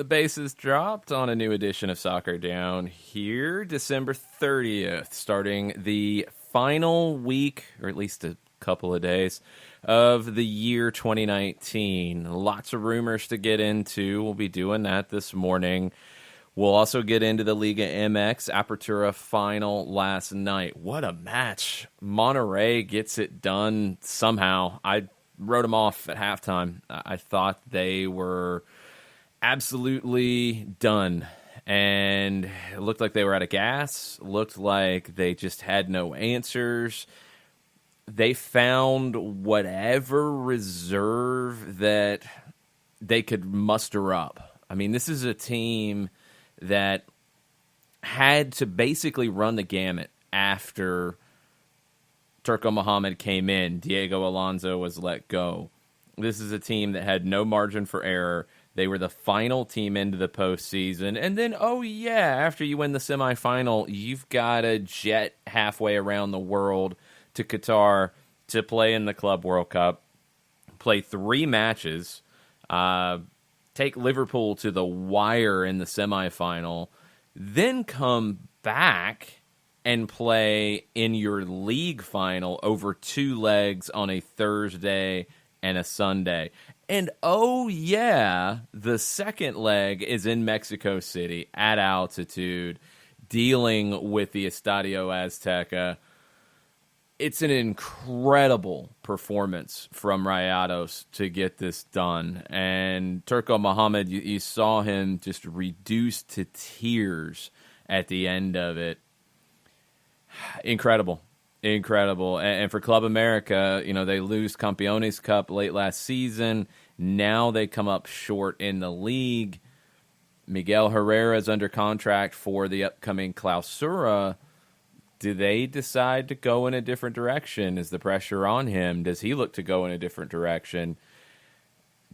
The bases dropped on a new edition of Soccer Down here, December 30th, starting the final week, or at least a couple of days, of the year 2019. Lots of rumors to get into. We'll be doing that this morning. We'll also get into the Liga MX Apertura final last night. What a match. Monterrey gets it done somehow. I wrote them off at halftime. I thought they were absolutely done, and it looked like they were out of gas, looked like they just had no answers. They found whatever reserve that they could muster up. I mean, this is a team that had to basically run the gamut after Turco Mohamed came in. Diego Alonso was let go. This is a team that had no margin for error. They were the final team into the postseason. And then, after you win the semifinal, you've got to jet halfway around the world to Qatar to play in the Club World Cup, play 3 matches, take Liverpool to the wire in the semifinal, then come back and play in your league final over 2 legs on a Thursday and a Sunday. And the second leg is in Mexico City at altitude, dealing with the Estadio Azteca. It's an incredible performance from Rayados to get this done. And Turco Mohamed, you saw him just reduced to tears at the end of it. Incredible. And for Club America, they lose Campeones Cup late last season. Now they come up short in the league. Miguel Herrera is under contract for the upcoming Clausura. Do they decide to go in a different direction? Is the pressure on him? Does he look to go in a different direction?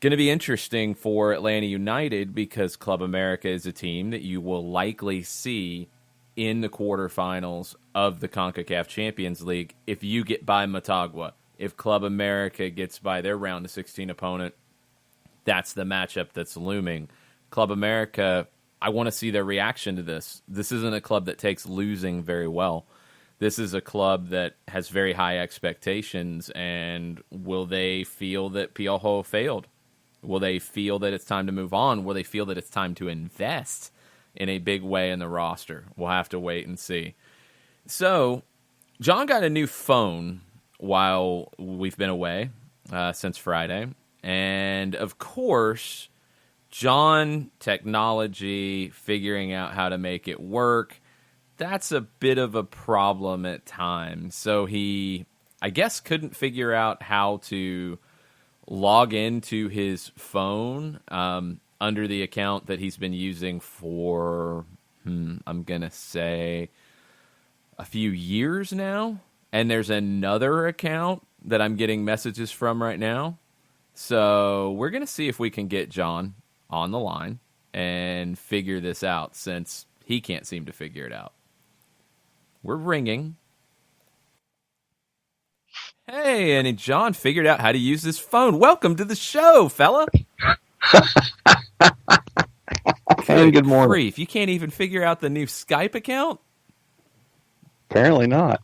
Going to be interesting for Atlanta United because Club America is a team that you will likely see in the quarterfinals of the CONCACAF Champions League if you get by Motagua. If Club America gets by their round of 16 opponent, that's the matchup that's looming. Club America, I want to see their reaction to this. This isn't a club that takes losing very well. This is a club that has very high expectations, and will they feel that Piojo failed? Will they feel that it's time to move on? Will they feel that it's time to invest in a big way in the roster? We'll have to wait and see. So, John got a new phone while we've been away since Friday. And, of course, John, technology, figuring out how to make it work, that's a bit of a problem at times. So he, I guess, couldn't figure out how to log into his phone under the account that he's been using for, I'm going to say, a few years now. And there's another account that I'm getting messages from right now. So we're going to see if we can get John on the line and figure this out, since he can't seem to figure it out. We're ringing. Hey, and John figured out how to use this phone. Welcome to the show, fella. Hey, good morning. Grief, you can't even figure out the new Skype account? Apparently not.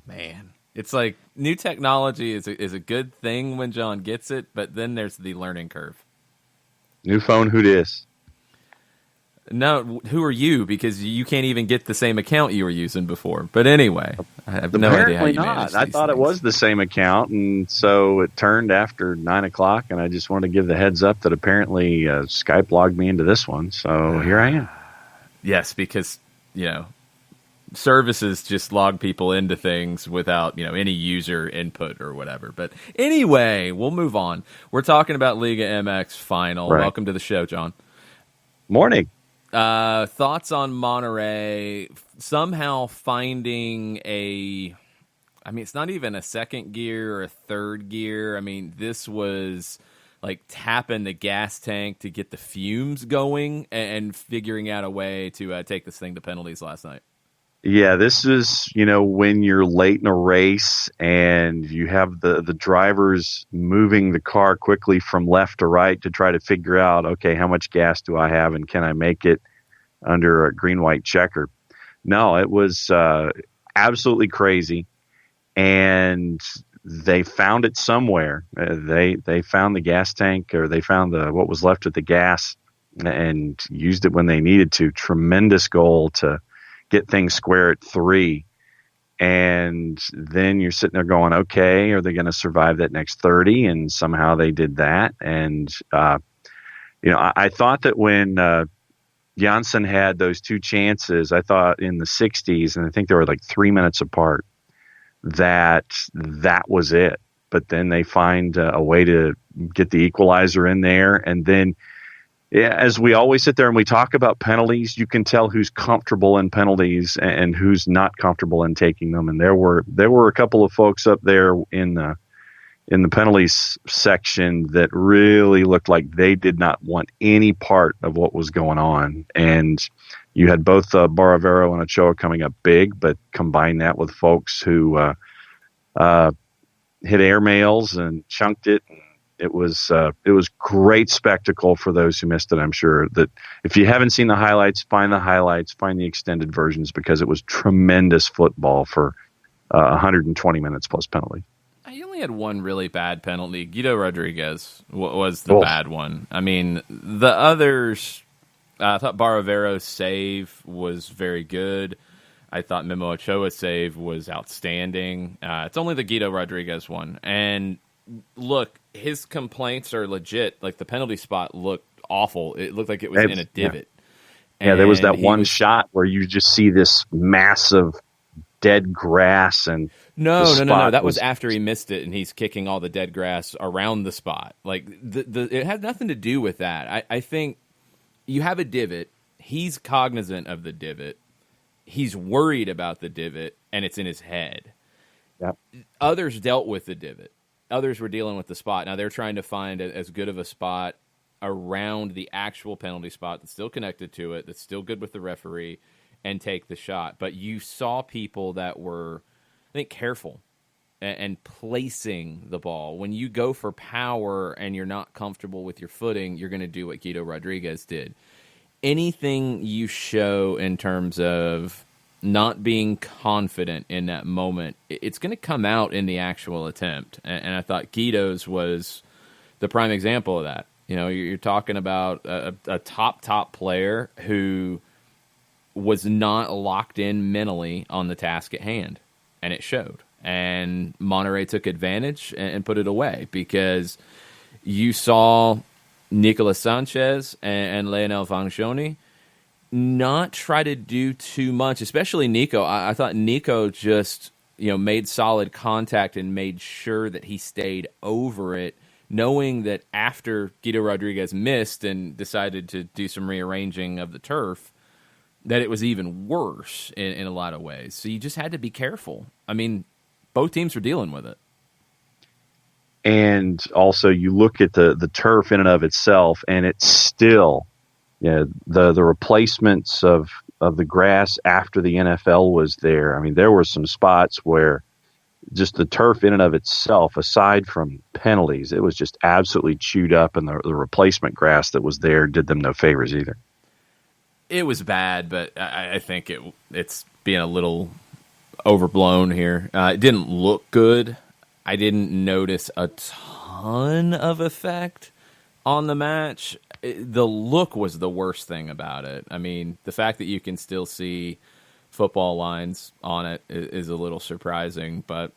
Man. It's like new technology is a good thing when John gets it, but then there's the learning curve. New phone, who dis? No, who are you? Because you can't even get the same account you were using before. But anyway, I have no idea how you manage these I thought things. it was the same account, and so it turned after 9 o'clock, and I just wanted to give the heads up that apparently Skype logged me into this one, so here I am. Yes, because, services just log people into things without, any user input or whatever. But anyway, we'll move on. We're talking about Liga MX final. Right. Welcome to the show, John. Morning. Thoughts on Monterrey somehow finding it's not even a second gear or a third gear. I mean, this was like tapping the gas tank to get the fumes going and figuring out a way to take this thing to penalties last night. Yeah, this is, when you're late in a race and you have the drivers moving the car quickly from left to right to try to figure out, okay, how much gas do I have and can I make it under a green, white checker? No, it was absolutely crazy. And they found it somewhere. They found the gas tank, or they found what was left of the gas, and used it when they needed to. Tremendous goal to get things square at 3. And then you're sitting there going, okay, are they going to survive that next 30? And somehow they did that. And, I thought that when Janssen had those two chances, I thought in the 60s, and I think they were like 3 minutes apart, that was it. But then they find a way to get the equalizer in there. And then, as we always sit there and we talk about penalties, you can tell who's comfortable in penalties and who's not comfortable in taking them. And there were a couple of folks up there in the penalties section that really looked like they did not want any part of what was going on. And you had both Baravero and Ochoa coming up big, but combine that with folks who hit airmails and chunked it. It was great spectacle for those who missed it. I'm sure that if you haven't seen the highlights, find the extended versions, because it was tremendous football for 120 minutes plus penalty. I only had one really bad penalty. Guido Rodriguez was the bad one. I mean, the others, I thought Baravero's save was very good. I thought Memo Ochoa's save was outstanding. It's only the Guido Rodriguez one. And look, his complaints are legit. Like, the penalty spot looked awful. It looked like it was in a divot. Yeah, there was that one shot where you just see this massive dead grass and No. That was after he missed it, and he's kicking all the dead grass around the spot. Like, it had nothing to do with that. I think you have a divot. He's cognizant of the divot. He's worried about the divot, and it's in his head. Yep. Others dealt with the divot. Others were dealing with the spot. Now they're trying to find as good of a spot around the actual penalty spot that's still connected to it, that's still good with the referee, and take the shot. But you saw people that were, I think, careful and placing the ball. When you go for power and you're not comfortable with your footing, you're going to do what Guido Rodriguez did. Anything you show in terms of not being confident in that moment, it's going to come out in the actual attempt. And I thought Guido's was the prime example of that. You're talking about a top player who was not locked in mentally on the task at hand, and it showed. And Monterrey took advantage and put it away, because you saw Nicolas Sanchez and Leonel Vangioni not try to do too much, especially Nico. I thought Nico just made solid contact and made sure that he stayed over it, knowing that after Guido Rodriguez missed and decided to do some rearranging of the turf, that it was even worse in a lot of ways. So you just had to be careful. I mean, both teams were dealing with it. And also, you look at the turf in and of itself, and it's still, the replacements of the grass after the NFL was there. I mean, there were some spots where just the turf in and of itself, aside from penalties, it was just absolutely chewed up, and the replacement grass that was there did them no favors either. It was bad, but I think it's being a little overblown here. It didn't look good. I didn't notice a ton of effect on the match. The look was the worst thing about it. I mean, the fact that you can still see football lines on it is a little surprising, but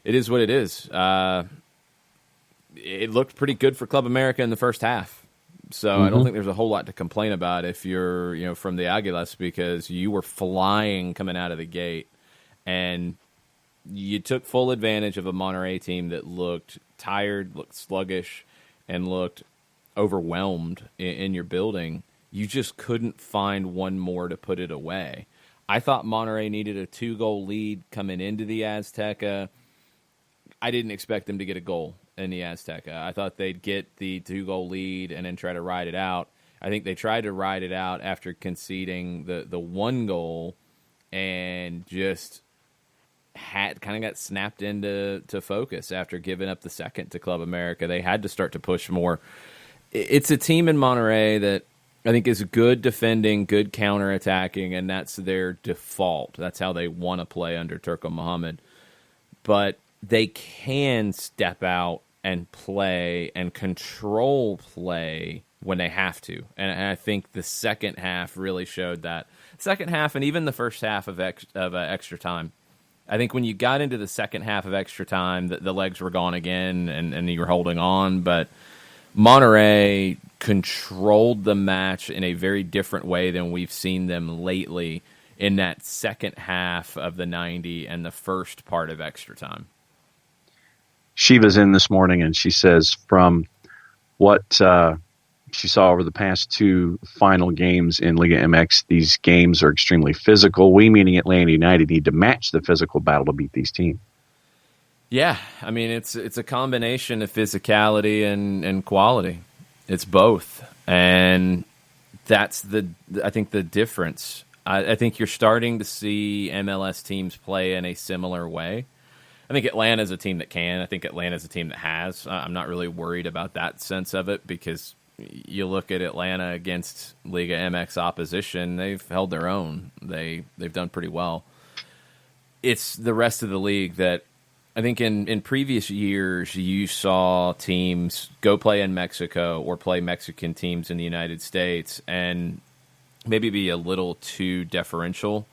it is what it is. It looked pretty good for Club America in the first half. So I don't think there's a whole lot to complain about if you're from the Aguilas, because you were flying coming out of the gate, and you took full advantage of a Monterrey team that looked tired, looked sluggish, and looked overwhelmed in your building. You just couldn't find one more to put it away. I thought Monterrey needed a 2-goal lead coming into the Azteca. I didn't expect them to get a goal in the Azteca. I thought they'd get the 2-goal lead and then try to ride it out. I think they tried to ride it out after conceding the 1 goal and just kind of got snapped into focus after giving up the second to Club America. They had to start to push more. It's a team in Monterrey that I think is good defending, good counterattacking, and that's their default. That's how they want to play under Turco Mohammed. But they can step out and play and control play when they have to. And I think the second half really showed that. Second half and even the first half of extra time. I think when you got into the second half of extra time, the legs were gone again and you were holding on. But Monterrey controlled the match in a very different way than we've seen them lately in that second half of the 90 and the first part of extra time. Shiva's in this morning, and she says from what she saw over the past two final games in Liga MX, these games are extremely physical. We, meaning Atlanta United, need to match the physical battle to beat these teams. Yeah, I mean, it's a combination of physicality and quality. It's both, and that's I think the difference. I think you're starting to see MLS teams play in a similar way. I think Atlanta's a team that can. I think Atlanta's a team that has. I'm not really worried about that sense of it because you look at Atlanta against Liga MX opposition, they've held their own. They've done pretty well. It's the rest of the league that I think in previous years you saw teams go play in Mexico or play Mexican teams in the United States and maybe be a little too deferential,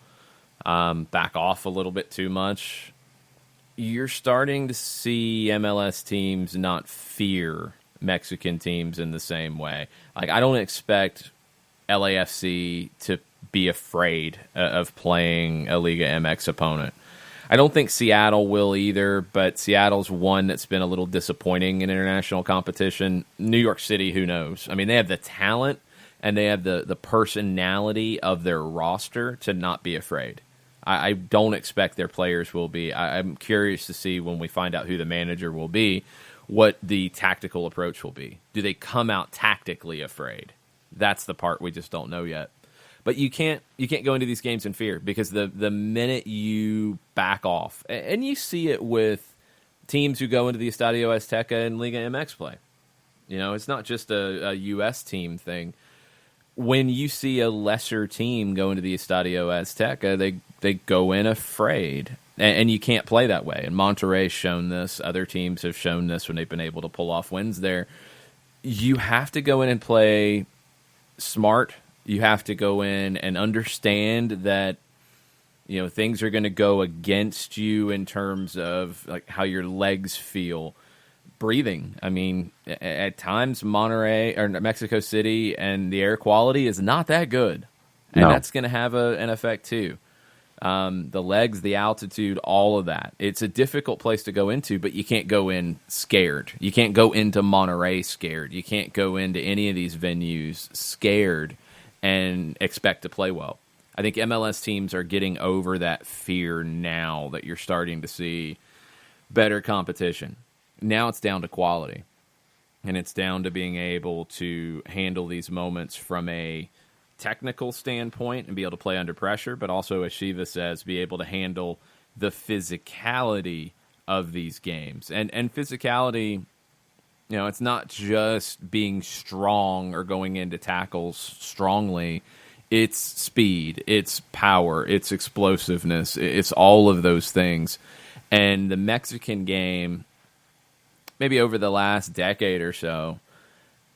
back off a little bit too much. You're starting to see MLS teams not fear Mexican teams in the same way. Like, I don't expect LAFC to be afraid of playing a Liga MX opponent. I don't think Seattle will either, but Seattle's one that's been a little disappointing in international competition. New York City, who knows? I mean, they have the talent and they have the personality of their roster to not be afraid. I don't expect their players will be. I'm curious to see when we find out who the manager will be, what the tactical approach will be. Do they come out tactically afraid? That's the part we just don't know yet. But you can't go into these games in fear because the minute you back off, and you see it with teams who go into the Estadio Azteca and Liga MX play. You know, it's not just a U.S. team thing. When you see a lesser team go into the Estadio Azteca, they go in afraid. And you can't play that way. And Monterrey's shown this. Other teams have shown this when they've been able to pull off wins there. You have to go in and play smart. You have to go in and understand that, you know, things are going to go against you in terms of like how your legs feel. Breathing. I mean, at times Monterrey or Mexico City and the air quality is not that good. And that's going to have an effect too. The legs, the altitude, all of that. It's a difficult place to go into, but you can't go in scared. You can't go into Monterrey scared. You can't go into any of these venues scared and expect to play well. I think MLS teams are getting over that fear now that you're starting to see better competition. Now it's down to quality, and it's down to being able to handle these moments from a technical standpoint and be able to play under pressure, but also, as Shiva says, be able to handle the physicality of these games. And physicality, you know, it's not just being strong or going into tackles strongly. It's speed, it's power, it's explosiveness, it's all of those things. And the Mexican game, maybe over the last decade or so,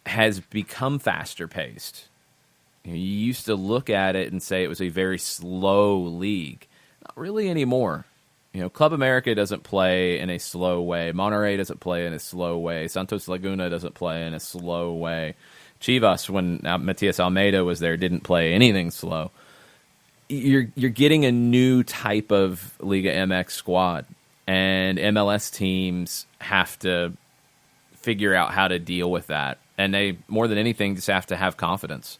has become faster paced. You used to look at it and say it was a very slow league. Not really anymore. You know, Club America doesn't play in a slow way. Monterrey doesn't play in a slow way. Santos Laguna doesn't play in a slow way. Chivas, when Matias Almeida was there, didn't play anything slow. You're getting a new type of Liga MX squad, and MLS teams have to figure out how to deal with that. And they, more than anything, just have to have confidence.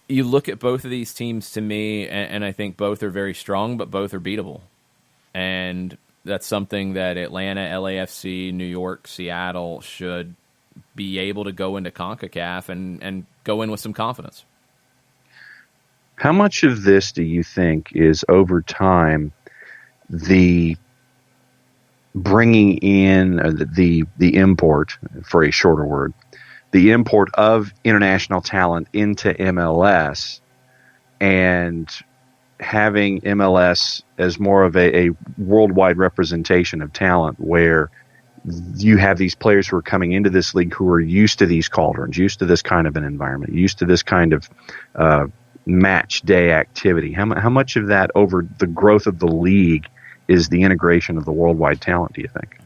You look at both of these teams to me, and I think both are very strong, but both are beatable. And that's something that Atlanta, LAFC, New York, Seattle should be able to go into CONCACAF and go in with some confidence. How much of this do you think is over time the bringing in the import, for a shorter word, the import of international talent into MLS and having MLS as more of a worldwide representation of talent, where you have these players who are coming into this league who are used to these cauldrons, used to this kind of an environment, used to this kind of match day activity? How much of that over the growth of the league is the integration of the worldwide talent, do you think?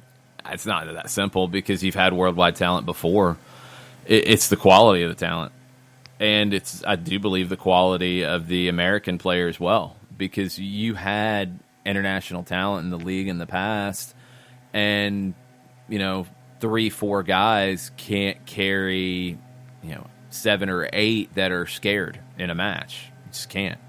It's not that simple, because you've had worldwide talent before. It's the quality of the talent. And I do believe, the quality of the American player as well, because you had international talent in the league in the past, and 3-4 guys can't carry 7 or 8 that are scared in a match. You just can't.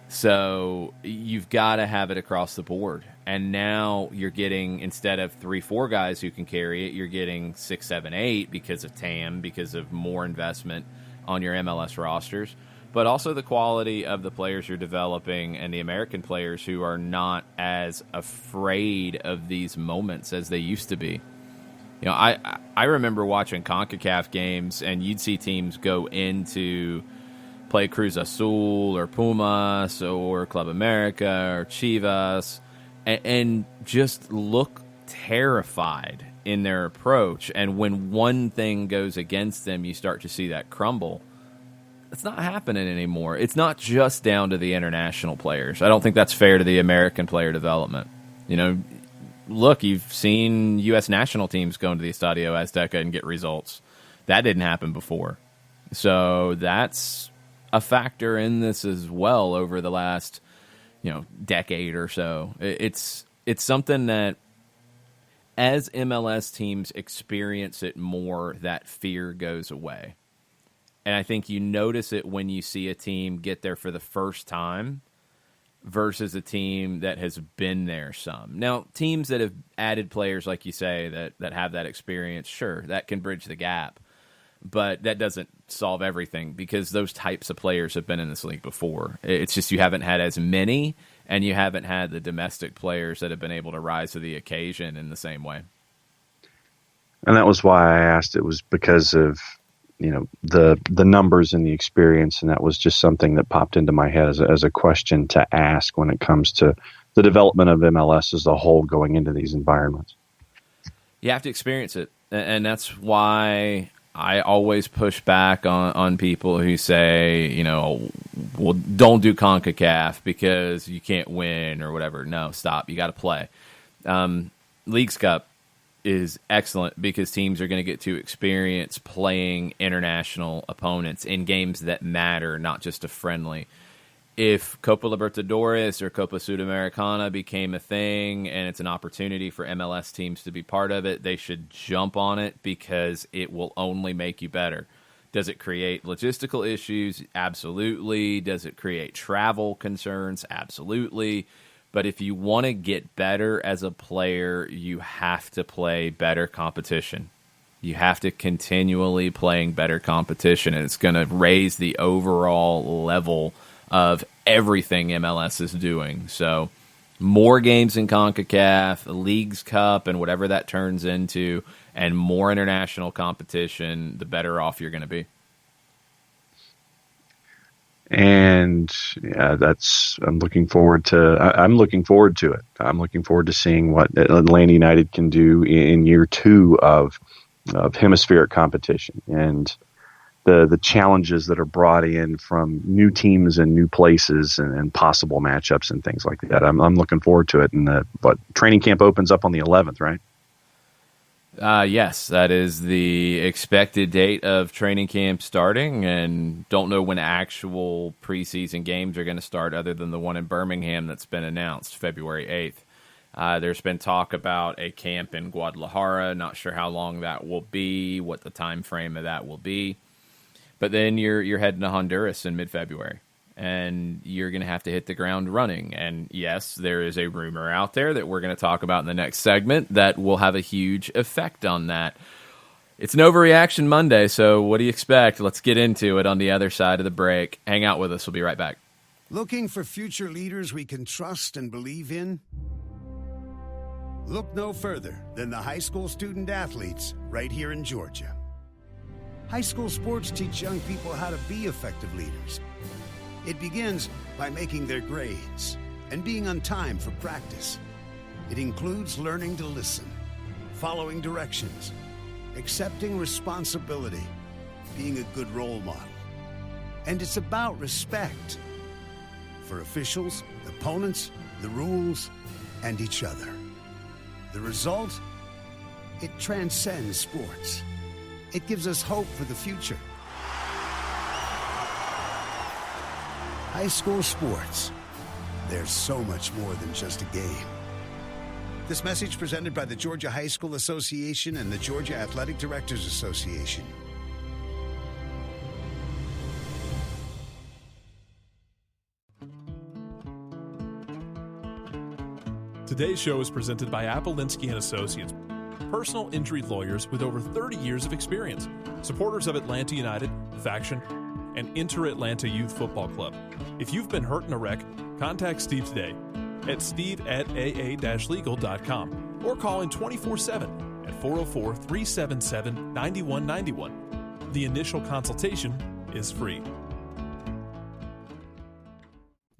So you've got to have it across the board. And now you're getting, instead of 3-4 guys who can carry it, you're getting 6, 7, 8 because of TAM, because of more investment on your MLS rosters, but also the quality of the players you're developing and the American players who are not as afraid of these moments as they used to be. I remember watching CONCACAF games, and you'd see teams go into play Cruz Azul or Pumas or Club America or Chivas and just look terrified in their approach. And when one thing goes against them, you start to see that crumble. It's not happening anymore. It's not just down to the international players. I don't think that's fair to the American player development. Look, you've seen U.S. national teams go into the Estadio Azteca and get results. That didn't happen before. So that's a factor in this as well over the last, decade or so. It's something that, as MLS teams experience it more, that fear goes away. And I think you notice it when you see a team get there for the first time versus a team that has been there some. Now, teams that have added players, like you say, that have that experience, sure, that can bridge the gap. But that doesn't solve everything, because those types of players have been in this league before. It's just you haven't had as many, and you haven't had the domestic players that have been able to rise to the occasion in the same way. And that was why I asked. It was because of the numbers and the experience, and that was just something that popped into my head as a question to ask when it comes to the development of MLS as a whole going into these environments. You have to experience it, and that's why I always push back on people who say, well, don't do CONCACAF because you can't win or whatever. No, stop. You got to play. Leagues Cup is excellent because teams are going to get to experience playing international opponents in games that matter, not just a friendly. If Copa Libertadores or Copa Sudamericana became a thing and it's an opportunity for MLS teams to be part of it, they should jump on it, because it will only make you better. Does it create logistical issues? Absolutely. Does it create travel concerns? Absolutely. But if you want to get better as a player, you have to play better competition. You have to continually playing better competition, and it's going to raise the overall level of everything MLS is doing. So more games in CONCACAF, Leagues Cup, and whatever that turns into, and more international competition, the better off you're going to be. And yeah, I'm looking forward to it. I'm looking forward to seeing what Atlanta United can do in year 2 of hemispheric competition, and the challenges that are brought in from new teams and new places and possible matchups and things like that. I'm looking forward to it. And training camp opens up on the 11th, right? Yes, that is the expected date of training camp starting, and don't know when actual preseason games are going to start, other than the one in Birmingham that's been announced, February 8th. There's been talk about a camp in Guadalajara. Not sure how long that will be, what the time frame of that will be. But then you're heading to Honduras in mid-February, and you're going to have to hit the ground running. And yes, there is a rumor out there that we're going to talk about in the next segment that will have a huge effect on that. It's an Overreaction Monday, so what do you expect? Let's get into it on the other side of the break. Hang out with us. We'll be right back. Looking for future leaders we can trust and believe in? Look no further than the high school student athletes right here in Georgia. High school sports teach young people how to be effective leaders. It begins by making their grades and being on time for practice. It includes learning to listen, following directions, accepting responsibility, being a good role model. And it's about respect for officials, opponents, the rules, and each other. The result? It transcends sports. It gives us hope for the future. High school sports. There's so much more than just a game. This message presented by the Georgia High School Association and the Georgia Athletic Directors Association. Today's show is presented by Appolinsky & Associates, personal injury lawyers with over 30 years of experience, supporters of Atlanta United, Faction, and Inter-Atlanta Youth Football Club. If you've been hurt in a wreck, contact Steve today at steve@aa-legal.com or call in 24/7 at 404-377-9191. The initial consultation is free.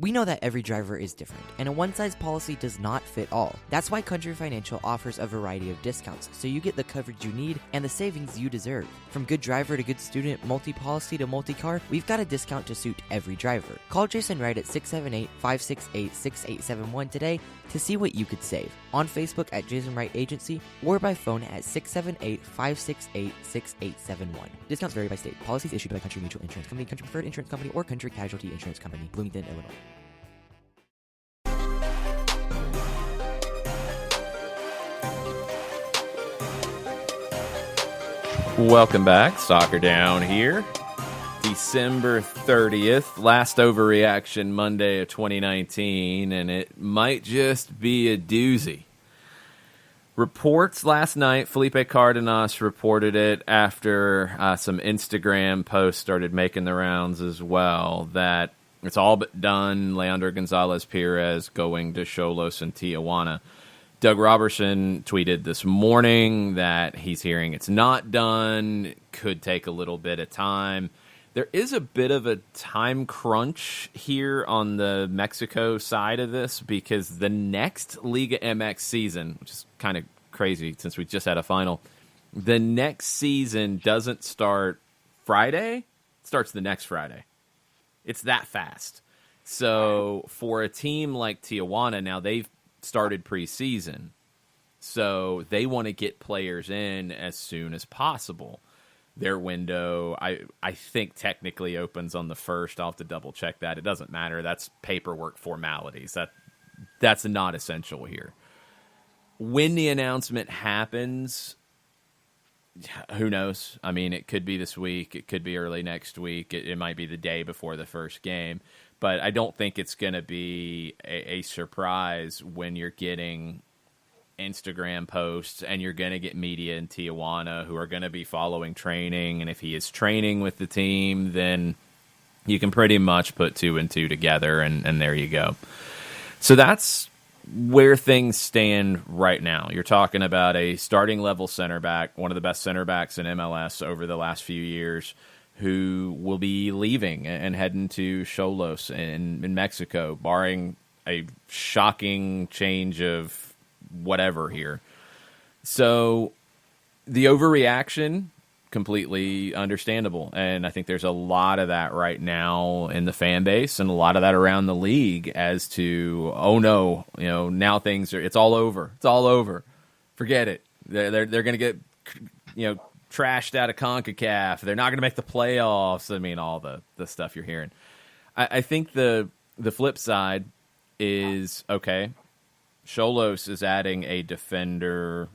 We know that every driver is different, and a one-size policy does not fit all. That's why Country Financial offers a variety of discounts, so you get the coverage you need and the savings you deserve. From good driver to good student, multi-policy to multi-car, we've got a discount to suit every driver. Call Jason Wright at 678-568-6871 today to see what you could save. On Facebook at Jason Wright Agency or by phone at 678-568-6871. Discounts vary by state. Policies issued by Country Mutual Insurance Company, Country Preferred Insurance Company, or Country Casualty Insurance Company, Bloomington, Illinois. Welcome back. Soccer Down here. December 30th, last overreaction Monday of 2019, and it might just be a doozy. Reports last night, Felipe Cardenas reported it after some Instagram posts started making the rounds as well, that it's all but done. Leandro Gonzalez-Perez going to Xolos and Tijuana. Doug Robertson tweeted this morning that he's hearing it's not done, could take a little bit of time. There is a bit of a time crunch here on the Mexico side of this because the next Liga MX season, which is kind of crazy since we just had a final, the next season doesn't start Friday, it starts the next Friday. It's that fast. So for a team like Tijuana, now they've started preseason, so they want to get players in as soon as possible. Their window, I think, technically opens on the 1st. I'll have to double check that. It doesn't matter. That's paperwork formalities. That's not essential here. When the announcement happens, who knows? I mean, it could be this week. It could be early next week. It might be the day before the first game. But I don't think it's going to be a surprise when you're getting Instagram posts and you're going to get media in Tijuana who are going to be following training. And if he is training with the team, then you can pretty much put 2 and 2 together, and there you go. So that's where things stand right now. You're talking about a starting level center back, one of the best center backs in MLS over the last few years, who will be leaving and heading to Xolos in Mexico, barring a shocking change of whatever here. So the overreaction, completely understandable. And I think there's a lot of that right now in the fan base and a lot of that around the league as to, oh no, now it's all over. It's all over. Forget it. They're going to get, trashed out of CONCACAF. They're not going to make the playoffs. I mean, all the stuff you're hearing. I think the flip side is, okay, Xolos is adding a defender,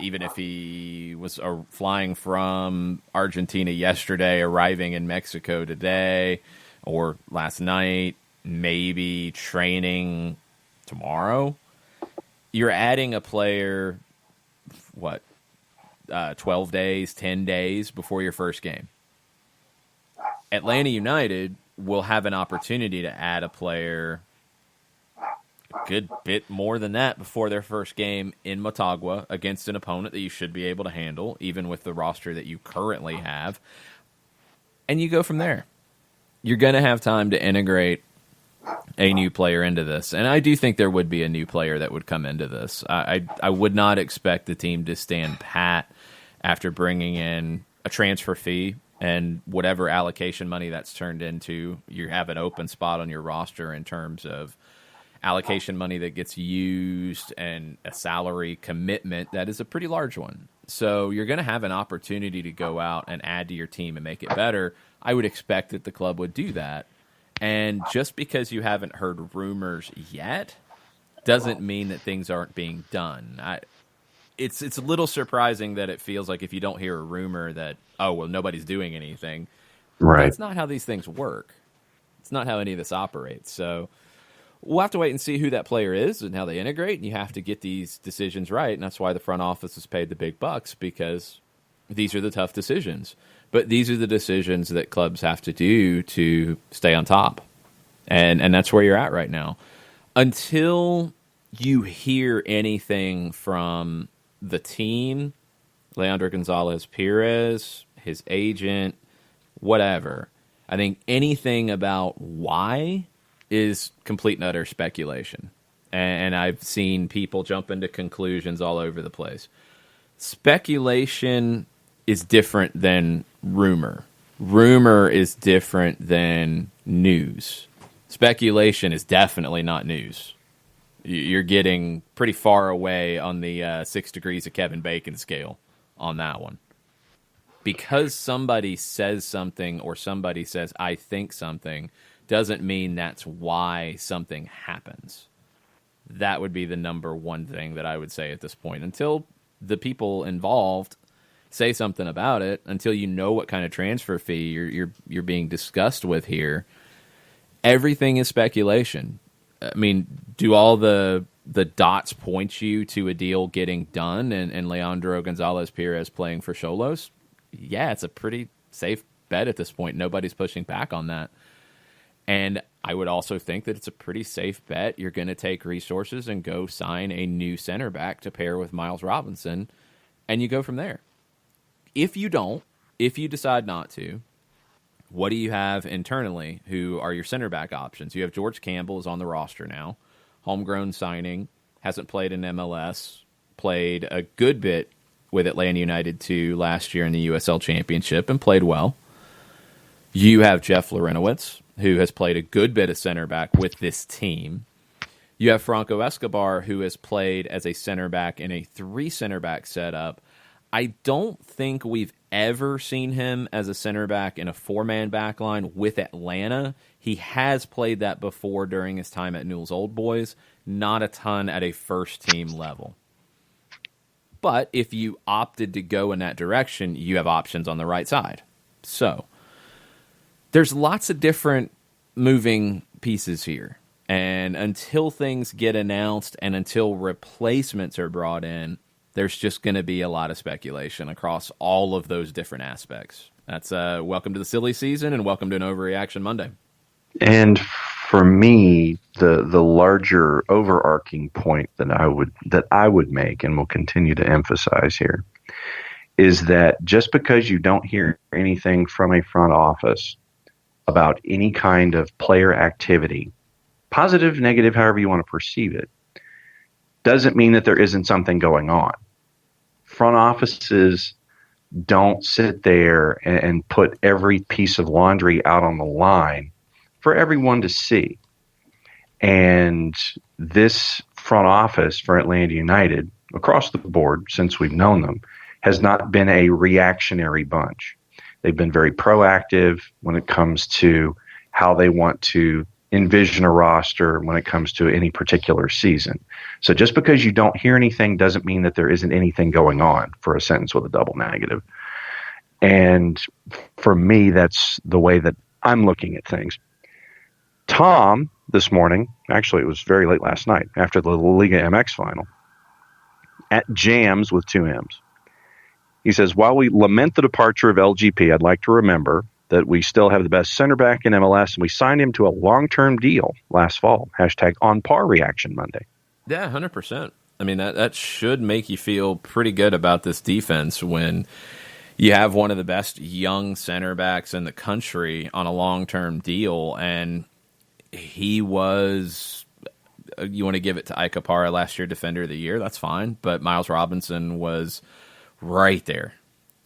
even if he was flying from Argentina yesterday, arriving in Mexico today or last night, maybe training tomorrow, you're adding a player, 12 days, 10 days before your first game. Atlanta United will have an opportunity to add a player a good bit more than that before their first game in Motagua against an opponent that you should be able to handle, even with the roster that you currently have. And you go from there. You're going to have time to integrate a new player into this. And I do think there would be a new player that would come into this. I would not expect the team to stand pat after bringing in a transfer fee and whatever allocation money that's turned into. You have an open spot on your roster in terms of allocation money that gets used and a salary commitment that is a pretty large one. So you're going to have an opportunity to go out and add to your team and make it better. I would expect that the club would do that. And just because you haven't heard rumors yet doesn't mean that things aren't being done. It's a little surprising that it feels like if you don't hear a rumor that, oh, well, nobody's doing anything. Right. That's not how these things work. It's not how any of this operates. So we'll have to wait and see who that player is and how they integrate, and you have to get these decisions right, and that's why the front office is paid the big bucks, because these are the tough decisions. But these are the decisions that clubs have to do to stay on top, and that's where you're at right now. Until you hear anything from the team, Leandro Gonzalez Perez, his agent, whatever, I think anything about why is complete and utter speculation. And I've seen people jump into conclusions all over the place. Speculation is different than rumor. Rumor is different than news. Speculation is definitely not news. You're getting pretty far away on the 6 degrees of Kevin Bacon scale on that one. Because somebody says something or somebody says, I think something, doesn't mean that's why something happens. That would be the number one thing that I would say at this point. Until the people involved say something about it, until you know what kind of transfer fee you're being discussed with here, everything is speculation. I mean, do all the dots point you to a deal getting done and Leandro Gonzalez Perez playing for Xolos? Yeah, it's a pretty safe bet at this point. Nobody's pushing back on that. And I would also think that it's a pretty safe bet. You're going to take resources and go sign a new center back to pair with Miles Robinson, and you go from there. If you don't, if you decide not to, what do you have internally who are your center back options? You have George Campbell is on the roster now, homegrown signing, hasn't played in MLS, played a good bit with Atlanta United 2 last year in the USL Championship and played well. You have Jeff Lorenowitz, who has played a good bit of center back with this team. You have Franco Escobar, who has played as a center back in a 3 center back setup. I don't think we've ever seen him as a center back in a 4-man back line with Atlanta. He has played that before during his time at Newell's Old Boys, not a ton at a first-team level. But if you opted to go in that direction, you have options on the right side. So there's lots of different moving pieces here. And until things get announced and until replacements are brought in, there's just going to be a lot of speculation across all of those different aspects. That's welcome to the silly season and welcome to an Overreaction Monday. And for me, the larger overarching point that I would make and will continue to emphasize here is that just because you don't hear anything from a front office about any kind of player activity, positive, negative, however you want to perceive it, doesn't mean that there isn't something going on. Front offices don't sit there and put every piece of laundry out on the line for everyone to see. And this front office for Atlanta United, across the board since we've known them, has not been a reactionary bunch. They've been very proactive when it comes to how they want to envision a roster when it comes to any particular season. So just because you don't hear anything doesn't mean that there isn't anything going on, for a sentence with a double negative. And for me, that's the way that I'm looking at things. Tom, this morning, actually it was very late last night, after the La Liga MX final, at Jams with 2 M's. He says, while we lament the departure of LGP, I'd like to remember that we still have the best center back in MLS, and we signed him to a long-term deal last fall. Hashtag on par reaction Monday. Yeah, 100%. I mean, that should make you feel pretty good about this defense when you have one of the best young center backs in the country on a long-term deal, and he was, you want to give it to Ike Opara last year, Defender of the Year, that's fine, but Miles Robinson was right there.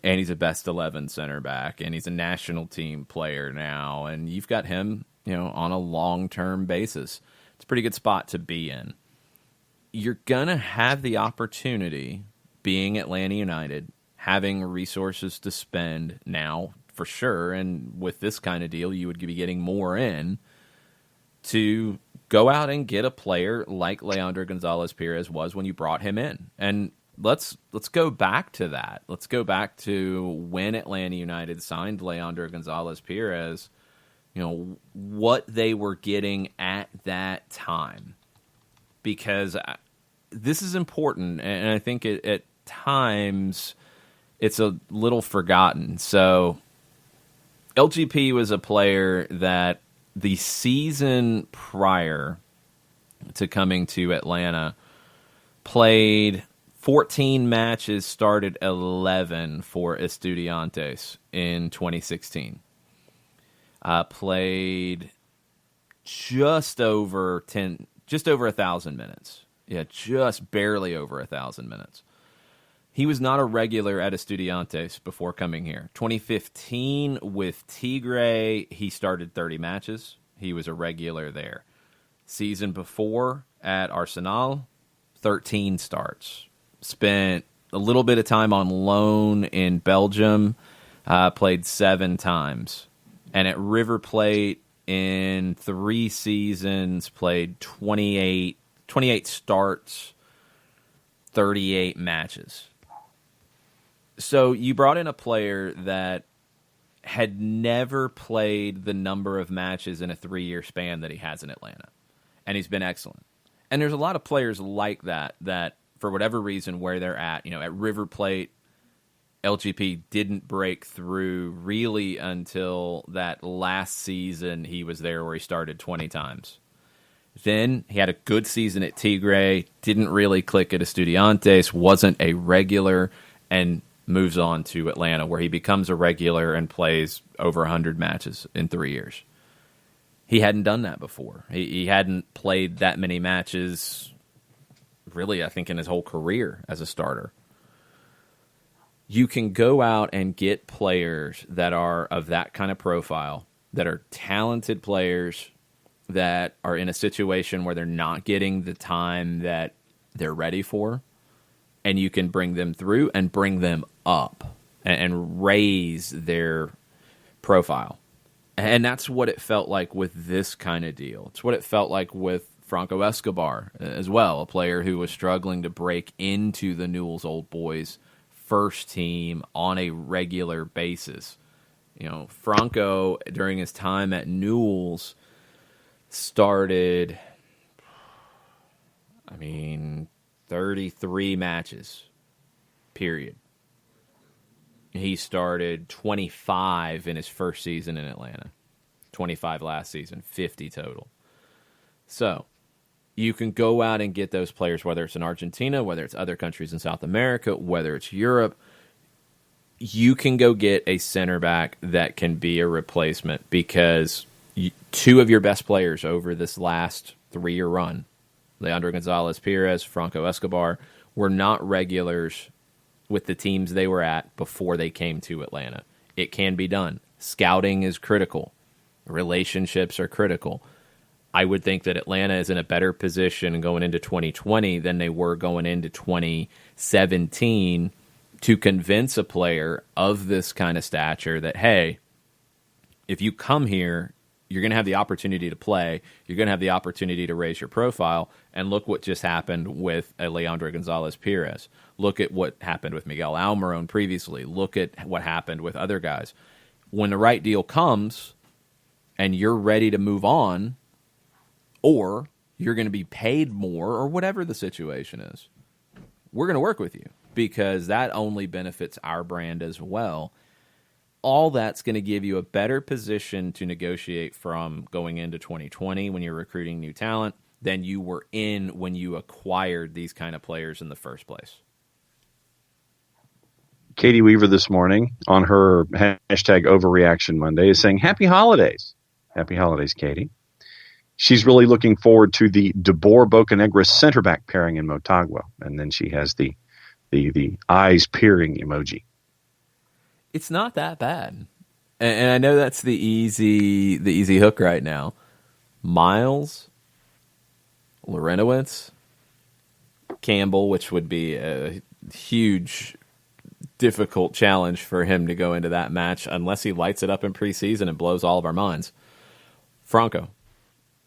And he's a best 11 center back, and he's a national team player now, and you've got him, on a long-term basis. It's a pretty good spot to be in. You're going to have the opportunity, being Atlanta United, having resources to spend now, for sure, and with this kind of deal, you would be getting more in, to go out and get a player like Leandro Gonzalez-Pirez was when you brought him in. And let's go back to that. Let's go back to when Atlanta United signed Leandro Gonzalez-Pirez, what they were getting at that time. Because this is important, and I think at times it's a little forgotten. So LGP was a player that the season prior to coming to Atlanta played 14 matches, started 11 for Estudiantes in 2016. Played just over 1,000 minutes. Yeah, just barely over 1,000 minutes. He was not a regular at Estudiantes before coming here. 2015 with Tigre, he started 30 matches. He was a regular there. Season before at Arsenal, 13 starts. Spent a little bit of time on loan in Belgium, played 7 times. And at River Plate in 3 seasons, played 28 starts, 38 matches. So you brought in a player that had never played the number of matches in a 3-year span that he has in Atlanta. And he's been excellent. And there's a lot of players like that for whatever reason, where they're at River Plate, LGP didn't break through really until that last season he was there, where he started 20 times. Then he had a good season at Tigre, didn't really click at Estudiantes, wasn't a regular, and moves on to Atlanta, where he becomes a regular and plays over 100 matches in 3 years. He hadn't done that before. He hadn't played that many matches, really, I think, in his whole career as a starter. You can go out and get players that are of that kind of profile, that are talented players, that are in a situation where they're not getting the time that they're ready for, and you can bring them through and bring them up and raise their profile. And that's what it felt like with this kind of deal. It's what it felt like with Franco Escobar as well, a player who was struggling to break into the Newell's Old Boys first team on a regular basis. Franco, during his time at Newell's, started, 33 matches, period. He started 25 in his first season in Atlanta. 25 last season, 50 total. So you can go out and get those players, whether it's in Argentina, whether it's other countries in South America, whether it's Europe. You can go get a center back that can be a replacement, because 2 of your best players over this last 3-year run, Leandro Gonzalez-Pirez, Franco Escobar, were not regulars with the teams they were at before they came to Atlanta. It can be done. Scouting is critical. Relationships are critical. I would think that Atlanta is in a better position going into 2020 than they were going into 2017 to convince a player of this kind of stature that, hey, if you come here, you're going to have the opportunity to play. You're going to have the opportunity to raise your profile. And look what just happened with Leandro Gonzalez-Pirez. Look at what happened with Miguel Almiron previously. Look at what happened with other guys. When the right deal comes and you're ready to move on, or you're going to be paid more, or whatever the situation is, we're going to work with you, because that only benefits our brand as well. all that's going to give you a better position to negotiate from going into 2020 when you're recruiting new talent than you were in when you acquired these kind of players in the first place. Katie Weaver this morning on her hashtag Overreaction Monday is saying, Happy holidays. Happy holidays, Katie. She's really looking forward to the DeBoer Bocanegra center back pairing in Motagua. And then she has the eyes peering emoji. It's not that bad. And I know that's the easy hook right now. Miles, Lorenowitz, Campbell, which would be a huge, difficult challenge for him to go into that match unless he lights it up in preseason and blows all of our minds. Franco.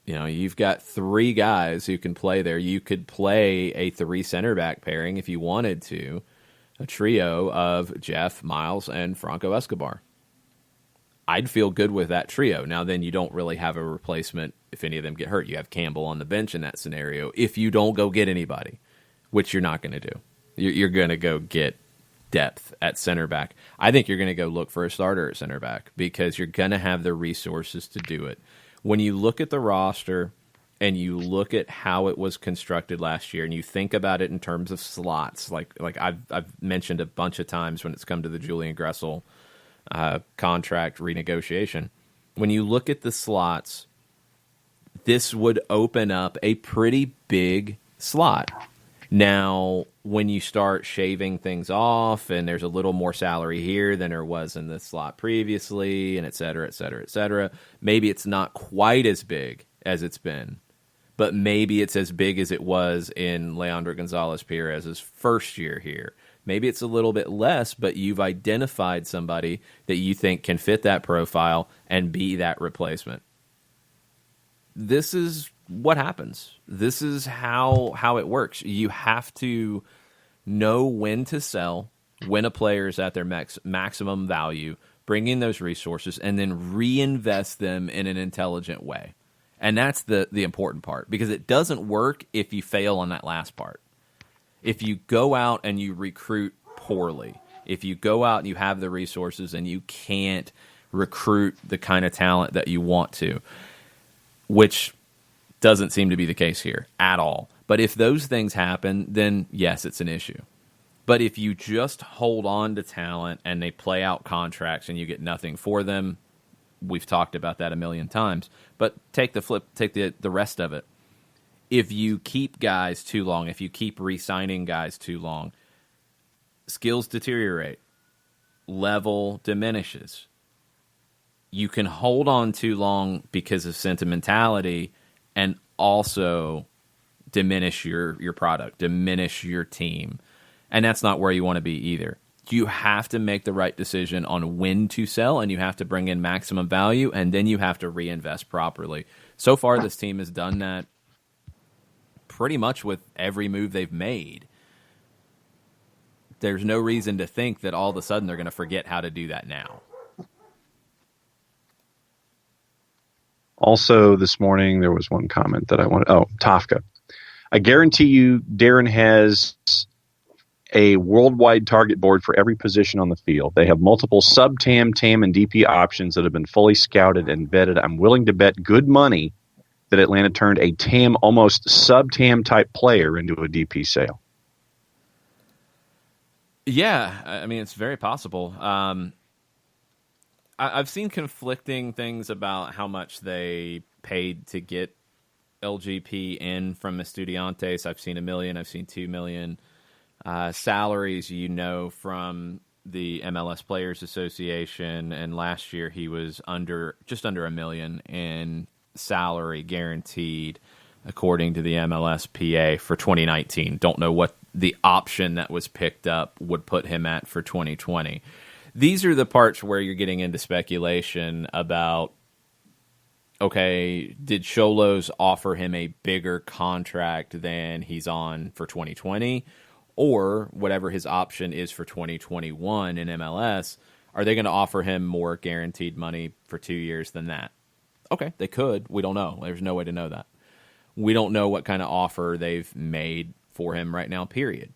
You've got 3 guys who can play there. You could play a 3 center back pairing if you wanted to. A trio of Jeff, Miles, and Franco Escobar. I'd feel good with that trio. Now, then you don't really have a replacement if any of them get hurt. You have Campbell on the bench in that scenario if you don't go get anybody, which you're not going to do. You're going to go get depth at center back. I think you're going to go look for a starter at center back because you're going to have the resources to do it. When you look at the roster and you look at how it was constructed last year and you think about it in terms of slots, like I've mentioned a bunch of times when it's come to the Julian Gressel contract renegotiation, when you look at the slots, this would open up a pretty big slot. Now, when you start shaving things off and there's a little more salary here than there was in the slot previously, and et cetera, et cetera, et cetera, maybe it's not quite as big as it's been, but maybe it's as big as it was in Leandro Gonzalez Perez's first year here. Maybe it's a little bit less, but you've identified somebody that you think can fit that profile and be that replacement. This is what happens. This is how it works. You have to know when to sell, when a player is at their maximum value, bring in those resources, and then reinvest them in an intelligent way. And that's the important part, because it doesn't work if you fail on that last part. If you go out and you recruit poorly, if you go out and you have the resources and you can't recruit the kind of talent that you want to, which doesn't seem to be the case here at all. But if those things happen, then yes, it's an issue. But if you just hold on to talent and they play out contracts and you get nothing for them, we've talked about that a million times. But take the rest of it. If you keep guys too long, if you keep re-signing guys too long, skills deteriorate, level diminishes. You can hold on too long because of sentimentality and also diminish your product, diminish your team. And that's not where you want to be either. You have to make the right decision on when to sell, and you have to bring in maximum value, and then you have to reinvest properly. So far, this team has done that pretty much with every move they've made. There's no reason to think that all of a sudden they're going to forget how to do that now. Also, this morning, there was one comment that I wanted. Oh, Tafka. I guarantee you Darren has a worldwide target board for every position on the field. They have multiple sub-TAM, TAM, and DP options that have been fully scouted and vetted. I'm willing to bet good money that Atlanta turned a TAM, almost sub-TAM type player into a DP sale. Yeah, I mean, it's very possible. I've seen conflicting things about how much they paid to get LGP in from Estudiantes. I've seen $1 million. I've seen $2 million. Salaries, from the MLS Players Association, and last year he was just under $1 million in salary guaranteed, according to the MLSPA for 2019. Don't know what the option that was picked up would put him at for 2020. These are the parts where you're getting into speculation about, okay, did Xolos offer him a bigger contract than he's on for 2020? Or whatever his option is for 2021 in MLS, are they going to offer him more guaranteed money for 2 years than that? Okay, they could. We don't know. There's no way to know that. We don't know what kind of offer they've made for him right now, period.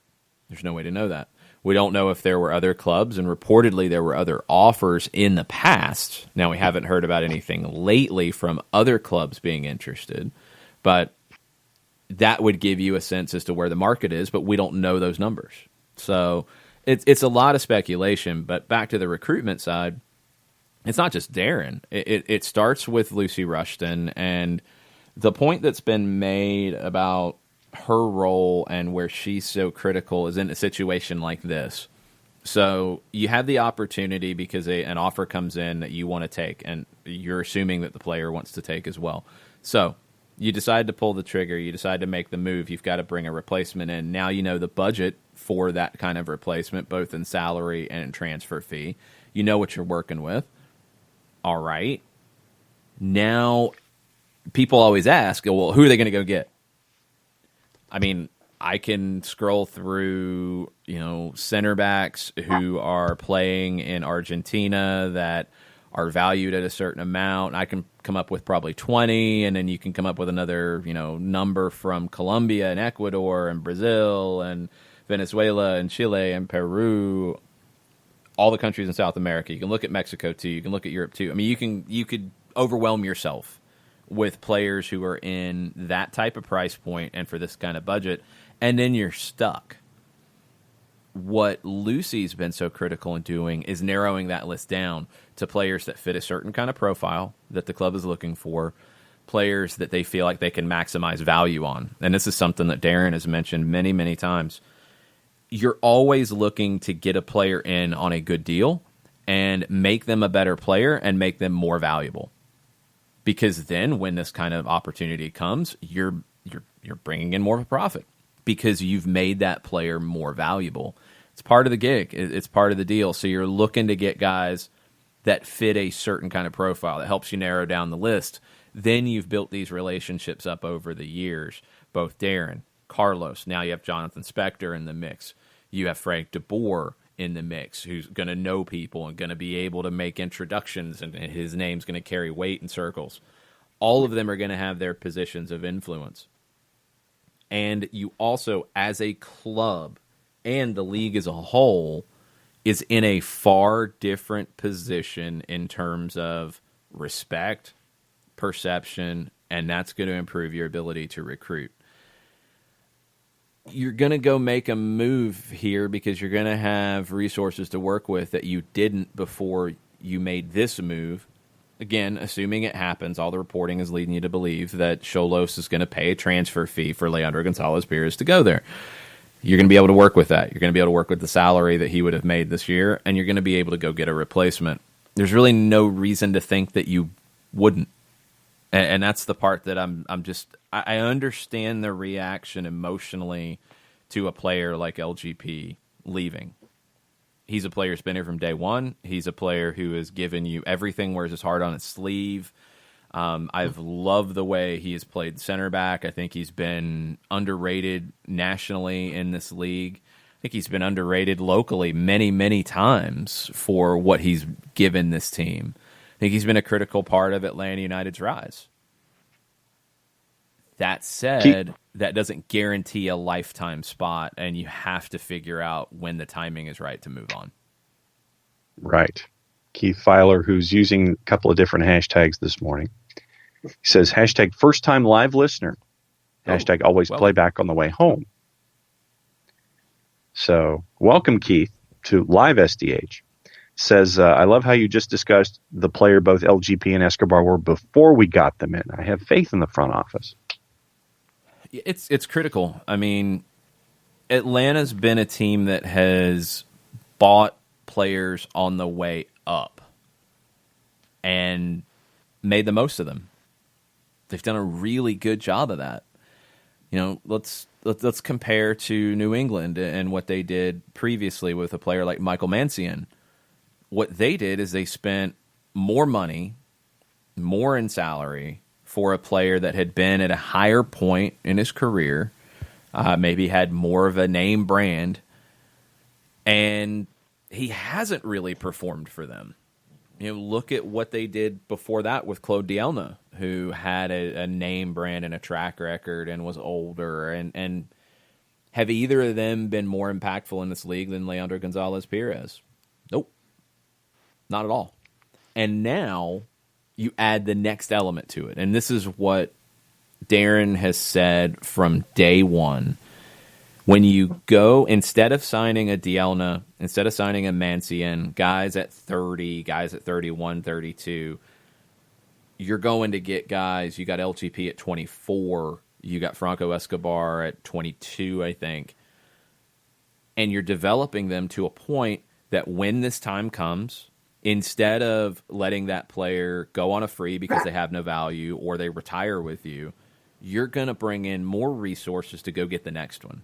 There's no way to know that. We don't know if there were other clubs, and reportedly there were other offers in the past. Now, we haven't heard about anything lately from other clubs being interested, but that would give you a sense as to where the market is, but we don't know those numbers. So it's a lot of speculation, but back to the recruitment side, it's not just Darren. It starts with Lucy Rushton, and the point that's been made about her role and where she's so critical is in a situation like this. So you have the opportunity because an offer comes in that you want to take, and you're assuming that the player wants to take as well. So you decide to pull the trigger. You decide to make the move. You've got to bring a replacement in. Now you know the budget for that kind of replacement, both in salary and in transfer fee. You know what you're working with. All right. Now, people always ask, well, who are they going to go get? I mean, I can scroll through, center backs who are playing in Argentina that are valued at a certain amount. I can come up with probably 20, and then you can come up with another, number from Colombia and Ecuador and Brazil and Venezuela and Chile and Peru, all the countries in South America. You can look at Mexico too. You can look at Europe too. I mean, you could overwhelm yourself with players who are in that type of price point and for this kind of budget, and then you're stuck. What Lucy's been so critical in doing is narrowing that list down to players that fit a certain kind of profile that the club is looking for, players that they feel like they can maximize value on. And this is something that Darren has mentioned many, many times. You're always looking to get a player in on a good deal and make them a better player and make them more valuable. Because then when this kind of opportunity comes, you're bringing in more of a profit because you've made that player more valuable. It's part of the gig. It's part of the deal. So you're looking to get guys that fit a certain kind of profile that helps you narrow down the list. Then you've built these relationships up over the years. Both Darren, Carlos, now you have Jonathan Spector in the mix. You have Frank DeBoer in the mix, who's going to know people and going to be able to make introductions, and his name's going to carry weight in circles. All of them are going to have their positions of influence. And you also, as a club and the league as a whole, is in a far different position in terms of respect, perception, and that's going to improve your ability to recruit. You're going to go make a move here because you're going to have resources to work with that you didn't before you made this move. Again, assuming it happens, all the reporting is leading you to believe that Xolos is going to pay a transfer fee for Leandro Gonzalez-Pirez to go there. You're going to be able to work with that. You're going to be able to work with the salary that he would have made this year, and you're going to be able to go get a replacement. There's really no reason to think that you wouldn't. And that's the part that I understand the reaction emotionally to a player like LGP leaving. He's a player who's been here from day one. He's a player who has given you everything, wears his heart on his sleeve. I've loved the way he has played center back. I think he's been underrated nationally in this league. I think he's been underrated locally many, many times for what he's given this team. I think he's been a critical part of Atlanta United's rise. That said, that doesn't guarantee a lifetime spot, and you have to figure out when the timing is right to move on. Right. Keith Filer, who's using a couple of different hashtags this morning, he says, hashtag first time live listener, hashtag always playback on the way home. So welcome, Keith, to live SDH. Says, I love how you just discussed the player both LGP and Escobar were before we got them in. I have faith in the front office. It's critical. I mean, Atlanta's been a team that has bought players on the way up and made the most of them. They've done a really good job of that. Let's compare to New England and what they did previously with a player like Michael Mancian. What they did is they spent more money, more in salary for a player that had been at a higher point in his career, maybe had more of a name brand, and he hasn't really performed for them. Look at what they did before that with Claude Dielna, who had a name brand and a track record and was older, and Have either of them been more impactful in this league than Leandro Gonzalez-Perez? Nope. Not at all. And now you add the next element to it. And this is what Darren has said from day one. When you go, instead of signing a Dielna, instead of signing a Mancian, guys at 30, guys at 31, 32, you're going to get guys. You got LGP at 24. You got Franco Escobar at 22, I think. And you're developing them to a point that when this time comes, instead of letting that player go on a free because they have no value or they retire with you, you're going to bring in more resources to go get the next one.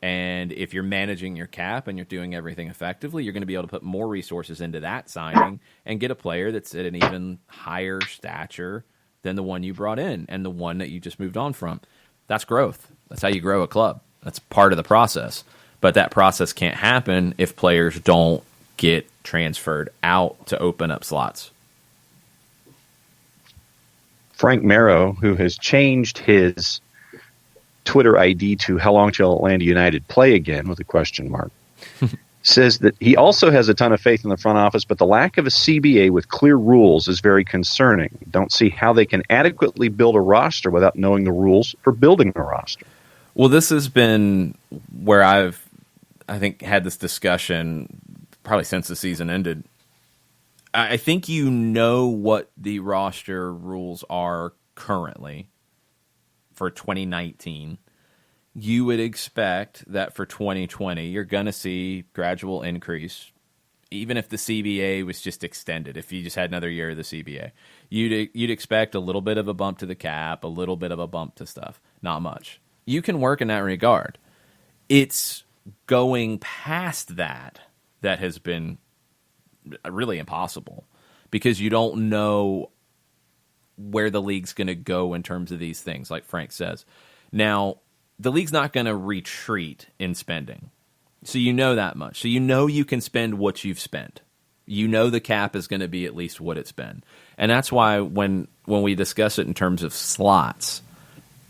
And if you're managing your cap and you're doing everything effectively, you're going to be able to put more resources into that signing and get a player that's at an even higher stature than the one you brought in and the one that you just moved on from. That's growth. That's how you grow a club. That's part of the process. But that process can't happen if players don't get transferred out to open up slots. Frank Marrow, who has changed his Twitter ID to "How long shall Atlanta United play again?" with a question mark, says that he also has a ton of faith in the front office, but the lack of a CBA with clear rules is very concerning. Don't see how they can adequately build a roster without knowing the rules for building a roster. Well, this has been where I think, had this discussion probably since the season ended. I think you know what the roster rules are currently for 2019. You would expect that for 2020, you're going to see gradual increase, even if the CBA was just extended. If you just had another year of the CBA, you'd expect a little bit of a bump to the cap, a little bit of a bump to stuff. Not much. You can work in that regard. It's going past that has been really impossible because you don't know where the league's going to go in terms of these things, like Frank says. Now, the league's not going to retreat in spending. So you know that much. So you know you can spend what you've spent. You know the cap is going to be at least what it's been. And that's why when we discuss it in terms of slots,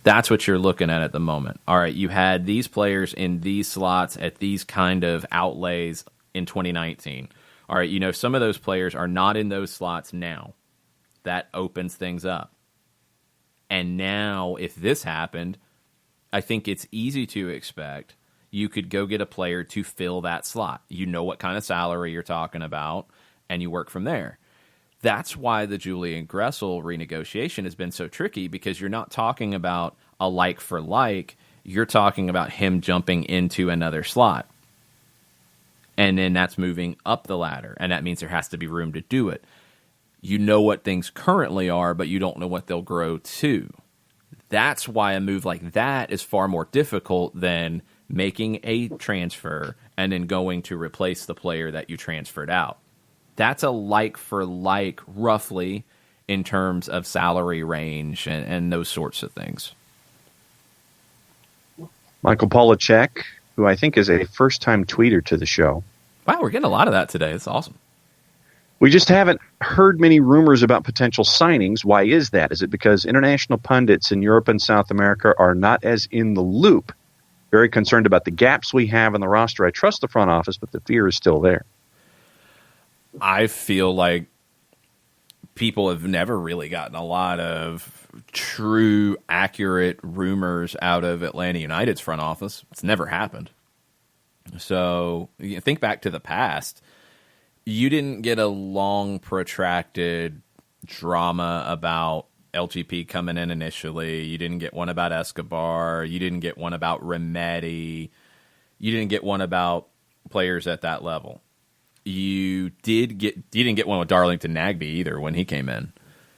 that's what you're looking at the moment. All right, you had these players in these slots at these kind of outlays in 2019. All right, you know some of those players are not in those slots now. That opens things up. And now if this happened, I think it's easy to expect you could go get a player to fill that slot. You know what kind of salary you're talking about, and you work from there. That's why the Julian Gressel renegotiation has been so tricky, because you're not talking about a like for like. You're talking about him jumping into another slot. And then that's moving up the ladder, and that means there has to be room to do it. You know what things currently are, but you don't know what they'll grow to. That's why a move like that is far more difficult than making a transfer and then going to replace the player that you transferred out. That's a like for like, roughly, in terms of salary range and those sorts of things. Michael Polachek, who I think is a first-time tweeter to the show. Wow, we're getting a lot of that today. It's awesome. We just haven't heard many rumors about potential signings. Why is that? Is it because international pundits in Europe and South America are not as in the loop? Very concerned about the gaps we have in the roster. I trust the front office, but the fear is still there. I feel like people have never really gotten a lot of true, accurate rumors out of Atlanta United's front office. It's never happened. So you think back to the past. You didn't get a long, protracted drama about LGP coming in initially. You didn't get one about Escobar. You didn't get one about Remedi. You didn't get one about players at that level. You didn't get one with Darlington Nagbe either when he came in.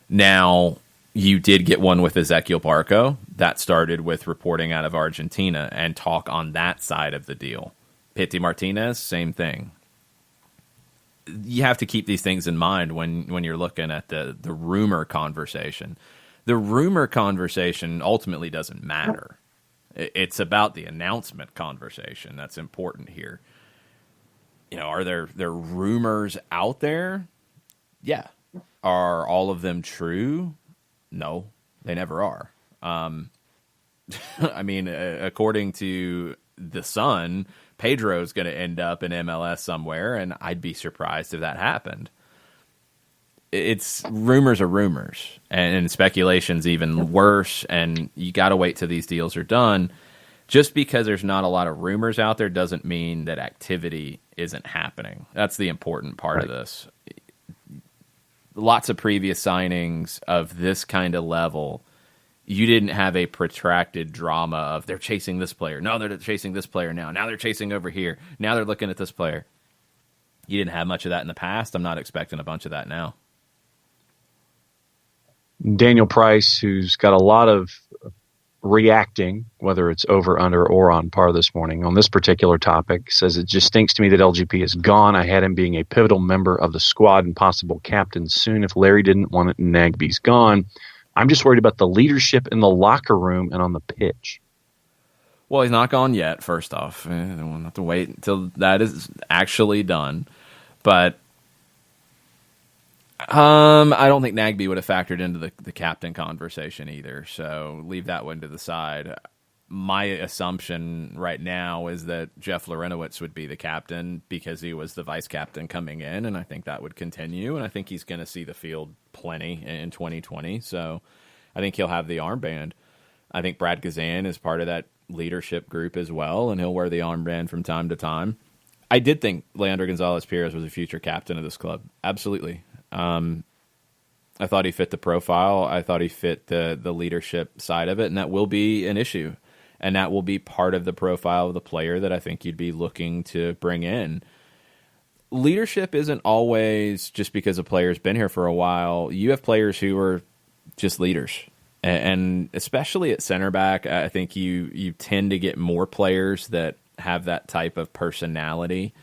Now, you did get one with Ezequiel Barco. That started with reporting out of Argentina and talk on that side of the deal. Pity Martinez, same thing. You have to keep these things in mind when you're looking at the rumor conversation. The rumor conversation ultimately doesn't matter. It's about the announcement conversation that's important here. You know, are there rumors out there? Yeah. Are all of them true? No, they never are. I mean, according to The Sun, Pedro's going to end up in MLS somewhere, and I'd be surprised if that happened. It's rumors are rumors, and speculation's even worse, and you got to wait till these deals are done. Just because there's not a lot of rumors out there doesn't mean that activity isn't happening. That's the important part of this. Lots of previous signings of this kind of level, you didn't have a protracted drama of they're chasing this player. No, they're chasing this player now. Now they're chasing over here. Now they're looking at this player. You didn't have much of that in the past. I'm not expecting a bunch of that now. Daniel Price, who's got a lot of reacting, whether it's over, under, or on par this morning on this particular topic, says it just stinks to me that LGP is gone. I had him being a pivotal member of the squad and possible captain soon. If Larry didn't want it and Nagby's gone, I'm just worried about the leadership in the locker room and on the pitch. Well, he's not gone yet, first off. We'll have to wait until that is actually done. But I don't think Nagby would have factored into the captain conversation either, so leave that one to the side. My assumption right now is that Jeff Larentowicz would be the captain because he was the vice captain coming in, and I think that would continue, and I think he's going to see the field plenty in 2020, so I think he'll have the armband. I think Brad Gazan is part of that leadership group as well, and he'll wear the armband from time to time. I did think Leandro Gonzalez-Pirez was a future captain of this club. Absolutely. I thought he fit the profile. I thought he fit the leadership side of it, and that will be an issue. And that will be part of the profile of the player that I think you'd be looking to bring in. Leadership isn't always just because a player's been here for a while. You have players who are just leaders. And especially at center back, I think you tend to get more players that have that type of personality.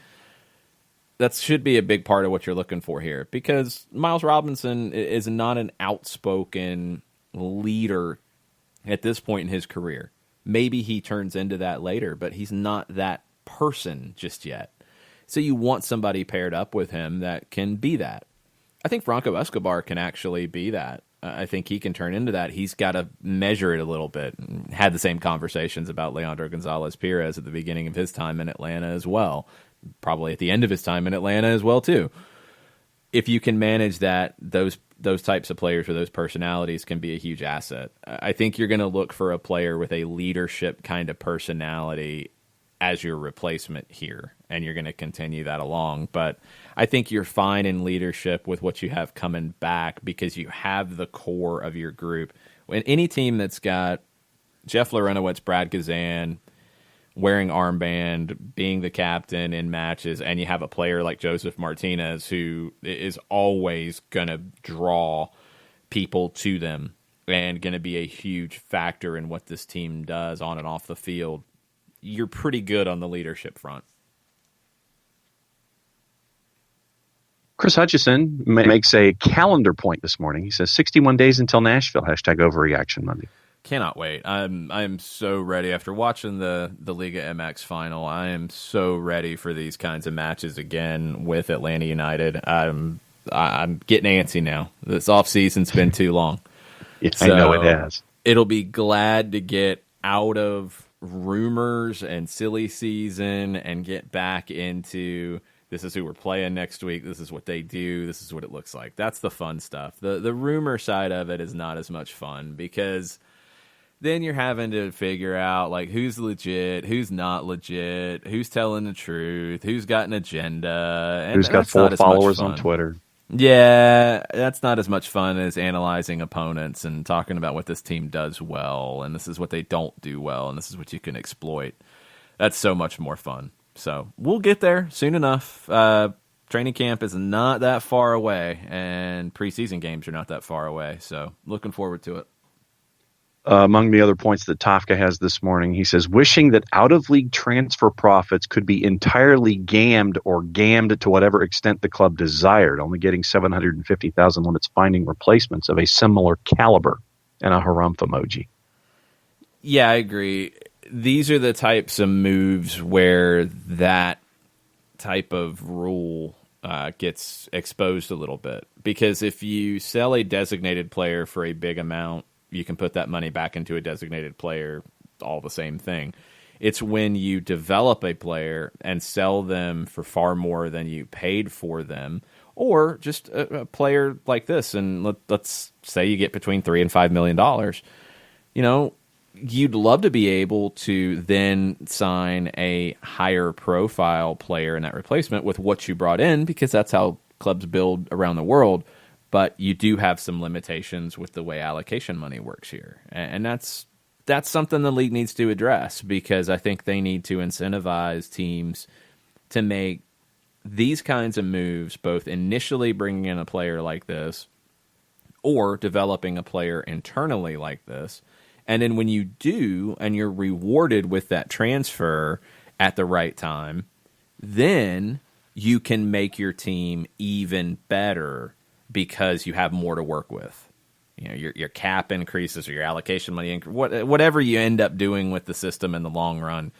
That should be a big part of what you're looking for here, because Miles Robinson is not an outspoken leader at this point in his career. Maybe he turns into that later, but he's not that person just yet. So you want somebody paired up with him that can be that. I think Franco Escobar can actually be that. I think he can turn into that. He's got to measure it a little bit. Had the same conversations about Leandro Gonzalez-Pirez at the beginning of his time in Atlanta as well. Probably at the end of his time in Atlanta as well, too. If you can manage that, those types of players or those personalities can be a huge asset. I think you're going to look for a player with a leadership kind of personality as your replacement here, and you're going to continue that along. But I think you're fine in leadership with what you have coming back because you have the core of your group. When any team that's got Jeff Larentowicz, Brad Gazan, wearing armband, being the captain in matches, and you have a player like Joseph Martinez who is always going to draw people to them and going to be a huge factor in what this team does on and off the field, you're pretty good on the leadership front. Chris Hutchison makes a calendar point this morning. He says 61 days until Nashville, #Overreaction Monday. Cannot wait. I'm so ready. After watching the Liga MX final, I am so ready for these kinds of matches again with Atlanta United. I'm getting antsy now. This offseason's been too long. Yes, so I know it has. It'll be glad to get out of rumors and silly season and get back into this is who we're playing next week. This is what they do. This is what it looks like. That's the fun stuff. The rumor side of it is not as much fun because then you're having to figure out like who's legit, who's not legit, who's telling the truth, who's got an agenda, and who's got 4 followers on Twitter. Yeah, that's not as much fun as analyzing opponents and talking about what this team does well, and this is what they don't do well, and this is what you can exploit. That's so much more fun. So we'll get there soon enough. Training camp is not that far away, and preseason games are not that far away, so looking forward to it. Among the other points that Tafka has this morning, he says, wishing that out-of-league transfer profits could be entirely gammed or gammed to whatever extent the club desired, only getting $750,000 limits finding replacements of a similar caliber, and a harumph emoji. Yeah, I agree. These are the types of moves where that type of rule gets exposed a little bit. Because if you sell a designated player for a big amount, you can put that money back into a designated player all the same thing. It's when you develop a player and sell them for far more than you paid for them, or just a player like this. And let's say you get between $3 and $5 million. You know, you'd love to be able to then sign a higher profile player in that replacement with what you brought in, because that's how clubs build around the world. But you do have some limitations with the way allocation money works here. And that's something the league needs to address, because I think they need to incentivize teams to make these kinds of moves, both initially bringing in a player like this or developing a player internally like this. And then when you do, and you're rewarded with that transfer at the right time, then you can make your team even better because you have more to work with. You know, your cap increases or your allocation money, whatever you end up doing with the system in the long run.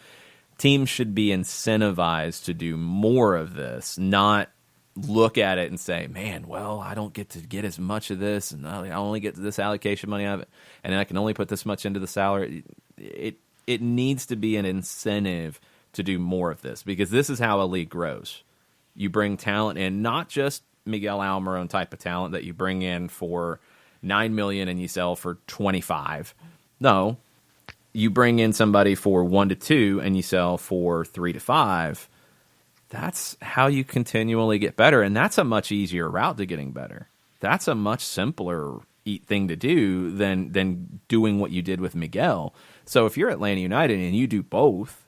Teams should be incentivized to do more of this, not look at it and say, man, well, I don't get to get as much of this, and I only get this allocation money out of it, and I can only put this much into the salary. It needs to be an incentive to do more of this, because this is how a league grows. You bring talent in, not just Miguel Almiron type of talent that you bring in for $9 million and you sell for $25. No, you bring in somebody for $1 to $2 and you sell for $3 to $5. That's how you continually get better, and that's a much easier route to getting better. That's a much simpler thing to do than doing what you did with Miguel. So if you're Atlanta United and you do both,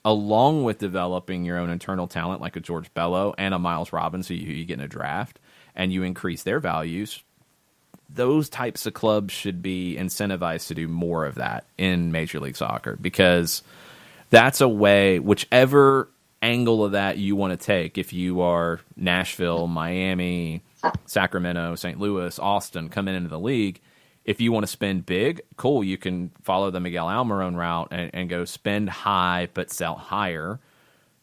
along with developing your own internal talent like a George Bello and a Miles Robbins who you get in a draft, and you increase their values, those types of clubs should be incentivized to do more of that in Major League Soccer, because that's a way, whichever angle of that you want to take, if you are Nashville, Miami, Sacramento, St. Louis, Austin, coming into the league, if you want to spend big, cool, you can follow the Miguel Almiron route and go spend high but sell higher.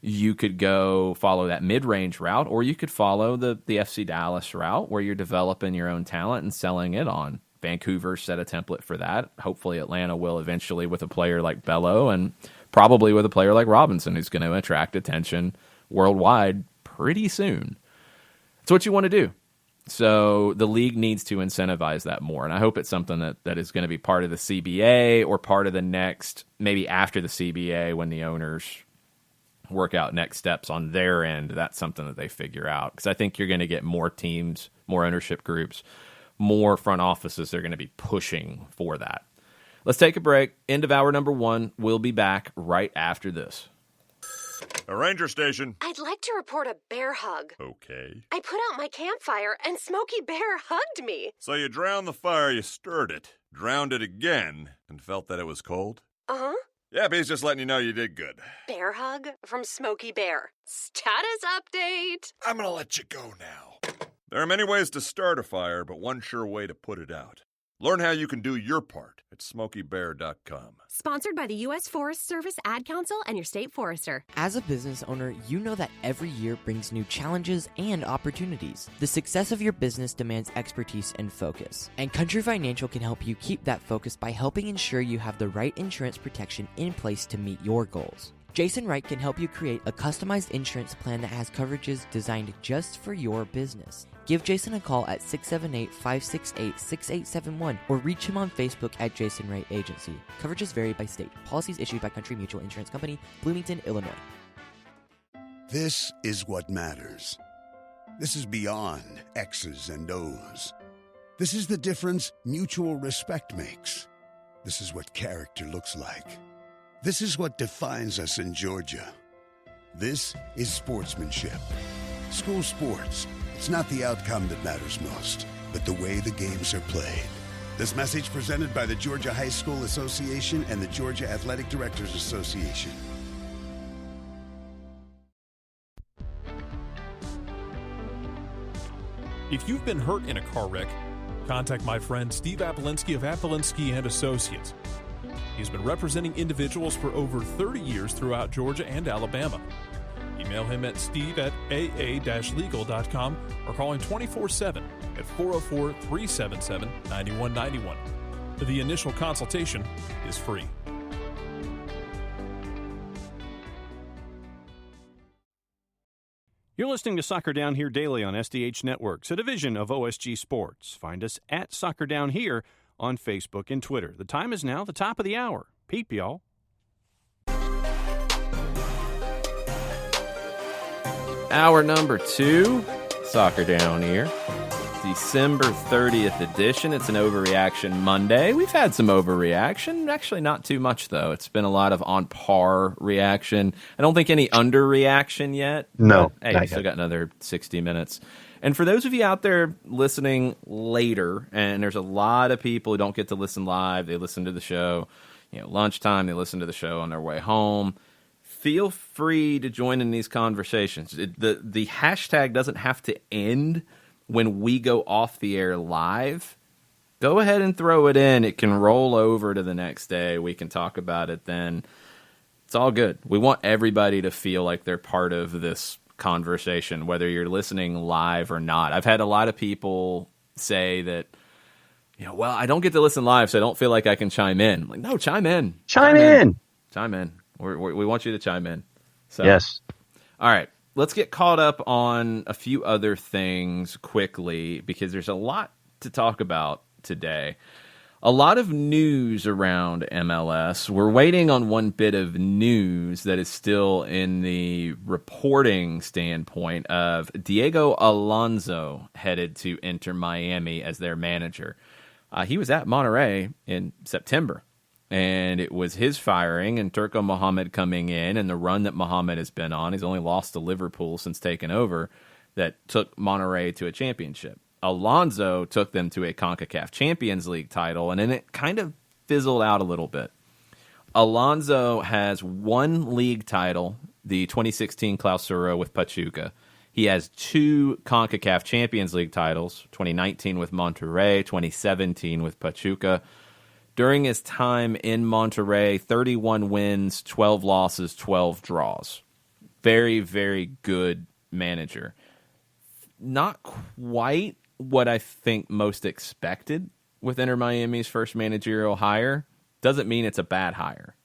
You could go follow that mid-range route, or you could follow the FC Dallas route where you're developing your own talent and selling it on. Vancouver set a template for that. Hopefully Atlanta will eventually with a player like Bello, and probably with a player like Robinson, who's going to attract attention worldwide pretty soon. It's what you want to do. So the league needs to incentivize that more, and I hope it's something that is going to be part of the CBA or part of the next, maybe after the CBA when the owners work out next steps on their end. That's something that they figure out, because I think you're going to get more teams, more ownership groups, more front offices. They're going to be pushing for that. Let's take a break. End of hour number 1. We'll be back right after this. A ranger station. I'd like to report a bear hug. Okay. I put out my campfire and Smokey Bear hugged me. So you drowned the fire, you stirred it, drowned it again, and felt that it was cold? Uh-huh. Yeah, he's just letting you know you did good. Bear hug from Smokey Bear. Status update. I'm gonna let you go now. There are many ways to start a fire, but one sure way to put it out. Learn how you can do your part at SmokeyBear.com. Sponsored by the U.S. Forest Service, Ad Council, and your state forester. As a business owner, you know that every year brings new challenges and opportunities. The success of your business demands expertise and focus. And Country Financial can help you keep that focus by helping ensure you have the right insurance protection in place to meet your goals. Jason Wright can help you create a customized insurance plan that has coverages designed just for your business. Give Jason a call at 678-568-6871 or reach him on Facebook at Jason Wright Agency. Coverages vary by state. Policies issued by Country Mutual Insurance Company, Bloomington, Illinois. This is what matters. This is beyond X's and O's. This is the difference mutual respect makes. This is what character looks like. This is what defines us in Georgia. This is sportsmanship. School sports. It's not the outcome that matters most, but the way the games are played. This message presented by the Georgia High School Association and the Georgia Athletic Directors Association. If you've been hurt in a car wreck, contact my friend Steve Apolinski of Apolinski & Associates. He's been representing individuals for over 30 years throughout Georgia and Alabama. Email him at steve@aa-legal.com or call him 24/7 at 404-377-9191. The initial consultation is free. You're listening to Soccer Down Here daily on SDH Networks, a division of OSG Sports. Find us at Soccer Down Here on Facebook and Twitter. The time is now the top of the hour. Peep, y'all. Hour number 2, Soccer Down Here. December 30th edition. It's an overreaction Monday. We've had some overreaction. Actually, not too much, though. It's been a lot of on-par reaction. I don't think any underreaction yet. No. Hey, we still got another 60 minutes. And for those of you out there listening later, and there's a lot of people who don't get to listen live. They listen to the show, lunchtime. They listen to the show on their way home. Feel free to join in these conversations. The hashtag doesn't have to end when we go off the air live. Go ahead and throw it in. It can roll over to the next day. We can talk about it then. It's all good. We want everybody to feel like they're part of this conversation, whether you're listening live or not. I've had a lot of people say that, well, I don't get to listen live, so I don't feel like I can chime in. I'm like, no, chime in. Chime in. Chime in. We want you to chime in. So, yes. All right. Let's get caught up on a few other things quickly because there's a lot to talk about today. A lot of news around MLS. We're waiting on one bit of news that is still in the reporting standpoint of Diego Alonso headed to Inter Miami as their manager. He was at Monterrey in September. And it was his firing and Turco Mohamed coming in and the run that Mohamed has been on. He's only lost to Liverpool since taking over that took Monterrey to a championship. Alonso took them to a CONCACAF Champions League title, and then it kind of fizzled out a little bit. Alonso has one league title, the 2016 Clausura with Pachuca. He has 2 CONCACAF Champions League titles, 2019 with Monterrey, 2017 with Pachuca. During his time in Monterrey, 31 wins, 12 losses, 12 draws. Very, very good manager. Not quite what I think most expected with Inter Miami's first managerial hire. Doesn't mean it's a bad hire.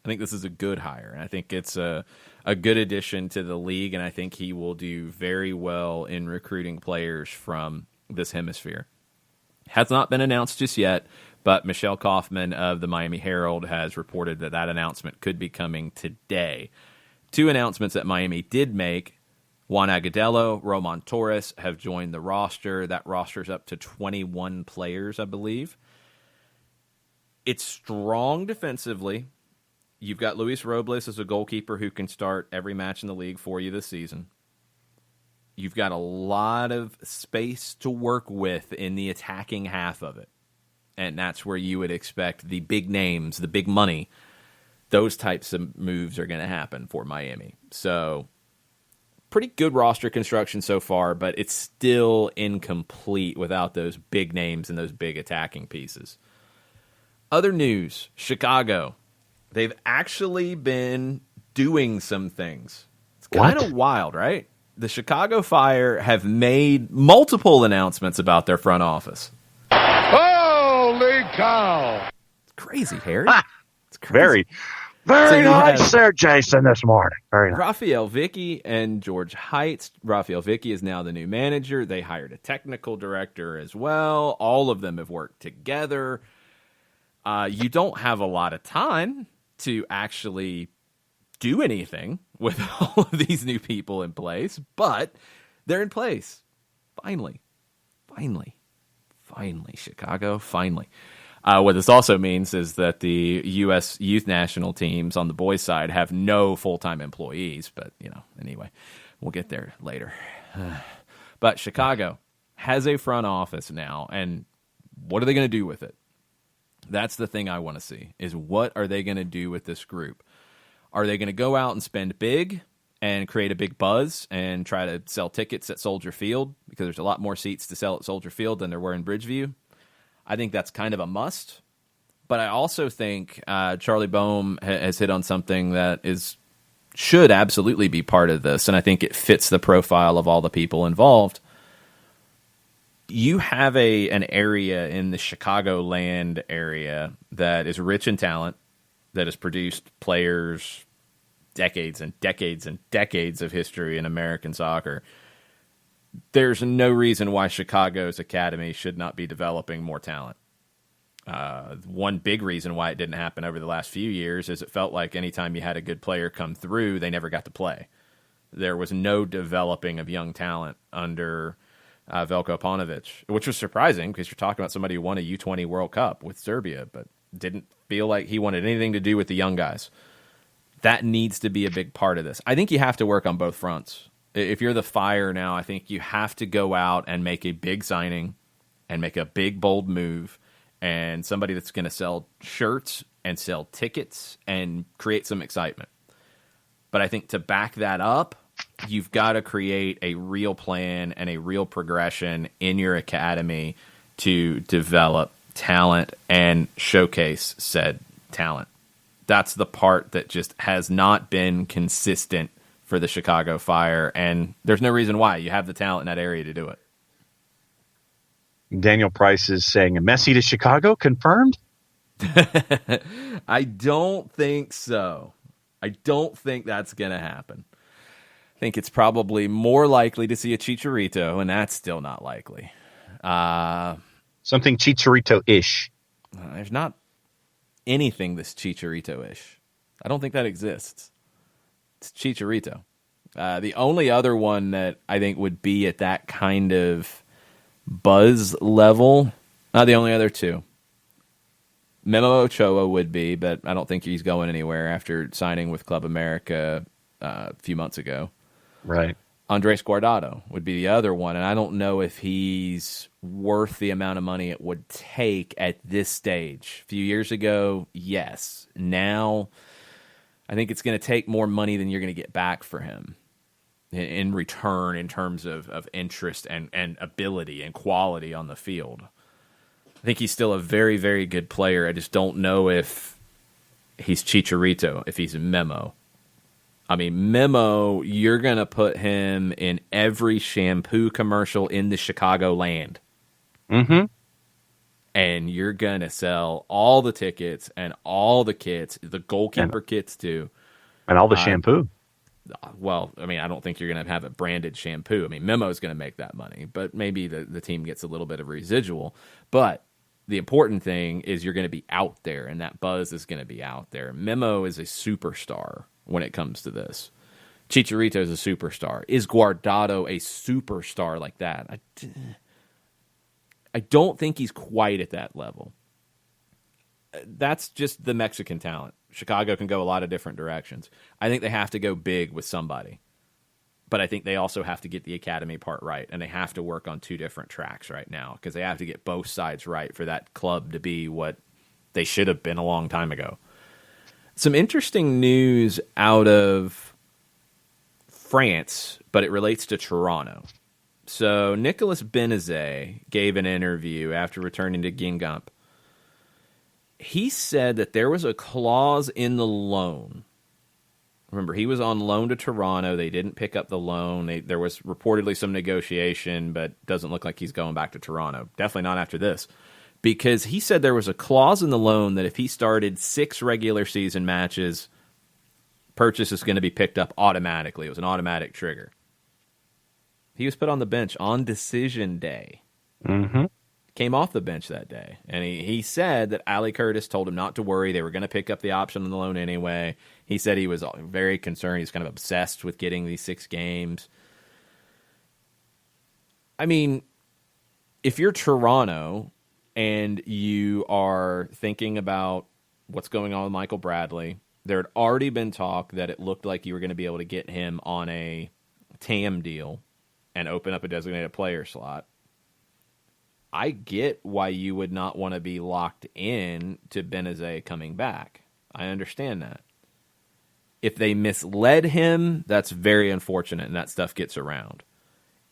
I think this is a good hire. And I think it's a good addition to the league, and I think he will do very well in recruiting players from this hemisphere. Has not been announced just yet, but Michelle Kaufman of the Miami Herald has reported that announcement could be coming today. 2 announcements that Miami did make. Juan Agudelo, Roman Torres have joined the roster. That roster's up to 21 players, I believe. It's strong defensively. You've got Luis Robles as a goalkeeper who can start every match in the league for you this season. You've got a lot of space to work with in the attacking half of it. And that's where you would expect the big names, the big money. Those types of moves are going to happen for Miami. So, pretty good roster construction so far, but it's still incomplete without those big names and those big attacking pieces. Other news, Chicago. They've actually been doing some things. It's kind of wild, right? The Chicago Fire have made multiple announcements about their front office. Holy cow! It's crazy, Harry. It's crazy. Very nice there, Jason, this morning. Very nice. Raphael Vicky and George Heitz. Raphael Vicky is now the new manager. They hired a technical director as well. All of them have worked together. You don't have a lot of time to actually do anything with all of these new people in place, but they're in place. Finally, Chicago, finally. What this also means is that the U.S. youth national teams on the boys' side have no full-time employees, but, anyway, we'll get there later. But Chicago has a front office now, and what are they going to do with it? That's the thing I want to see, is what are they going to do with this group? Are they going to go out and spend big and create a big buzz and try to sell tickets at Soldier Field? Because there's a lot more seats to sell at Soldier Field than there were in Bridgeview. I think that's kind of a must. But I also think Charlie Boehm has hit on something that should absolutely be part of this, and I think it fits the profile of all the people involved. You have an area in the Chicagoland area that is rich in talent, that has produced players decades and decades and decades of history in American soccer, there's no reason why Chicago's academy should not be developing more talent. One big reason why it didn't happen over the last few years is it felt like anytime you had a good player come through, they never got to play. There was no developing of young talent under Veljko Paunovic, which was surprising because you're talking about somebody who won a U20 World Cup with Serbia, but didn't feel like he wanted anything to do with the young guys. That needs to be a big part of this. I think you have to work on both fronts. If you're the Fire now, I think you have to go out and make a big signing and make a big, bold move, and somebody that's going to sell shirts and sell tickets and create some excitement. But I think to back that up, you've got to create a real plan and a real progression in your academy to develop talent and showcase said talent. That's the part that just has not been consistent for the Chicago Fire, and there's no reason why. You have the talent in that area to do it. Daniel Price is saying, a Messi to Chicago confirmed? I don't think so. I don't think that's going to happen. I think it's probably more likely to see a Chicharito, and that's still not likely. Something Chicharito-ish. There's not anything that's Chicharito-ish. I don't think that exists. It's Chicharito. The only other one that I think would be at that kind of buzz level, the only other two. Memo Ochoa would be, but I don't think he's going anywhere after signing with Club America a few months ago. Right. Andres Guardado would be the other one, and I don't know if he's worth the amount of money it would take at this stage. A few years ago, yes. Now, I think it's going to take more money than you're going to get back for him in return in terms of interest and ability and quality on the field. I think he's still a very, very good player. I just don't know if he's Chicharito, if he's Memo. I mean, Memo, you're going to put him in every shampoo commercial in the Chicago land. Mm-hmm. And you're going to sell all the tickets and all the kits, the goalkeeper kits too. And all the shampoo. Well, I mean, I don't think you're going to have a branded shampoo. I mean, Memo's going to make that money, but maybe the team gets a little bit of residual. But the important thing is you're going to be out there, and that buzz is going to be out there. Memo is a superstar when it comes to this. Chicharito is a superstar. Is Guardado a superstar like that? I don't think he's quite at that level. That's just the Mexican talent. Chicago can go a lot of different directions. I think they have to go big with somebody. But I think they also have to get the academy part right, and they have to work on two different tracks right now because they have to get both sides right for that club to be what they should have been a long time ago. Some interesting news out of France, but it relates to Toronto. So Nicolas Benazet gave an interview after returning to Guingamp. He said that there was a clause in the loan. Remember, he was on loan to Toronto. They didn't pick up the loan. There was reportedly some negotiation, but doesn't look like he's going back to Toronto. Definitely not after this. Because he said there was a clause in the loan that if he started 6 regular season matches, purchase is going to be picked up automatically. It was an automatic trigger. He was put on the bench on decision day. Mm-hmm. Came off the bench that day. And he said that Ali Curtis told him not to worry. They were going to pick up the option on the loan anyway. He said he was very concerned. He's kind of obsessed with getting these 6 games. I mean, if you're Toronto and you are thinking about what's going on with Michael Bradley, there had already been talk that it looked like you were going to be able to get him on a TAM deal and open up a designated player slot. I get why you would not want to be locked in to Benazet coming back. I understand that. If they misled him, that's very unfortunate, and that stuff gets around.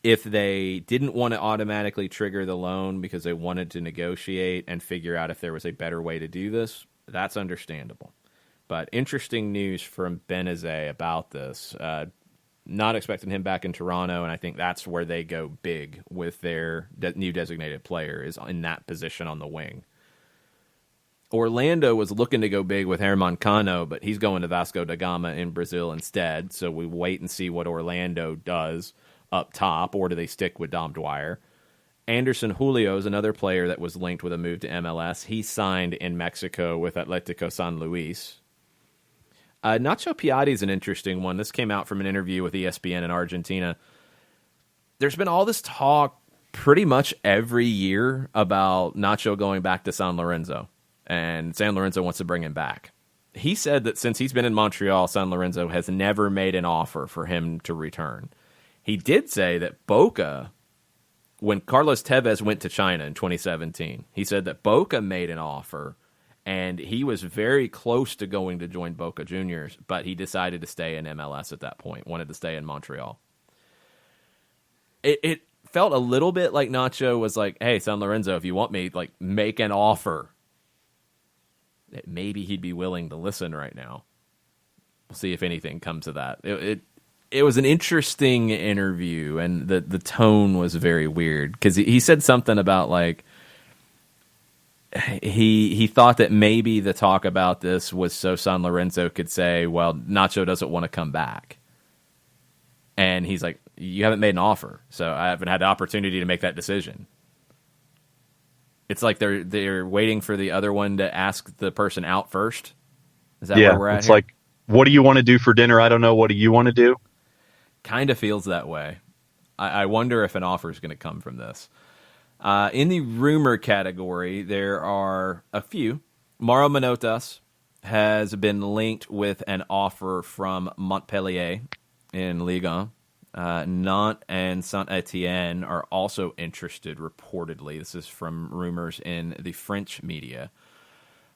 If they didn't want to automatically trigger the loan because they wanted to negotiate and figure out if there was a better way to do this, that's understandable. But interesting news from Benazet about this. Not expecting him back in Toronto, and I think that's where they go big with their new designated player, is in that position on the wing. Orlando was looking to go big with Herman Cano, but he's going to Vasco da Gama in Brazil instead. So we wait and see what Orlando does up top, or do they stick with Dom Dwyer? Anderson Julio is another player that was linked with a move to MLS. He signed in Mexico with Atlético San Luis. Nacho Piatti is an interesting one. This came out from an interview with ESPN in Argentina. There's been all this talk pretty much every year about Nacho going back to San Lorenzo, and San Lorenzo wants to bring him back. He said that since he's been in Montreal, San Lorenzo has never made an offer for him to return. He did say that Boca, when Carlos Tevez went to China in 2017, he said that Boca made an offer, and he was very close to going to join Boca Juniors, but he decided to stay in MLS at that point, wanted to stay in Montreal. It felt a little bit like Nacho was like, hey, San Lorenzo, if you want me, like, make an offer. Maybe he'd be willing to listen right now. We'll see if anything comes of that. It was an interesting interview, and the tone was very weird, because he said something about, like, he thought that maybe the talk about this was so San Lorenzo could say, well, Nacho doesn't want to come back. And he's like, you haven't made an offer, so I haven't had the opportunity to make that decision. It's like they're waiting for the other one to ask the person out first. Is that where we're at? It's here? like, what do you want to do for dinner? I don't know. What do you want to do? Kind of feels that way. I wonder if an offer is going to come from this. In the rumor category, there are a few. Mauro Manotas has been linked with an offer from Montpellier in Ligue 1. Nantes and Saint-Etienne are also interested, reportedly. This is from rumors in the French media.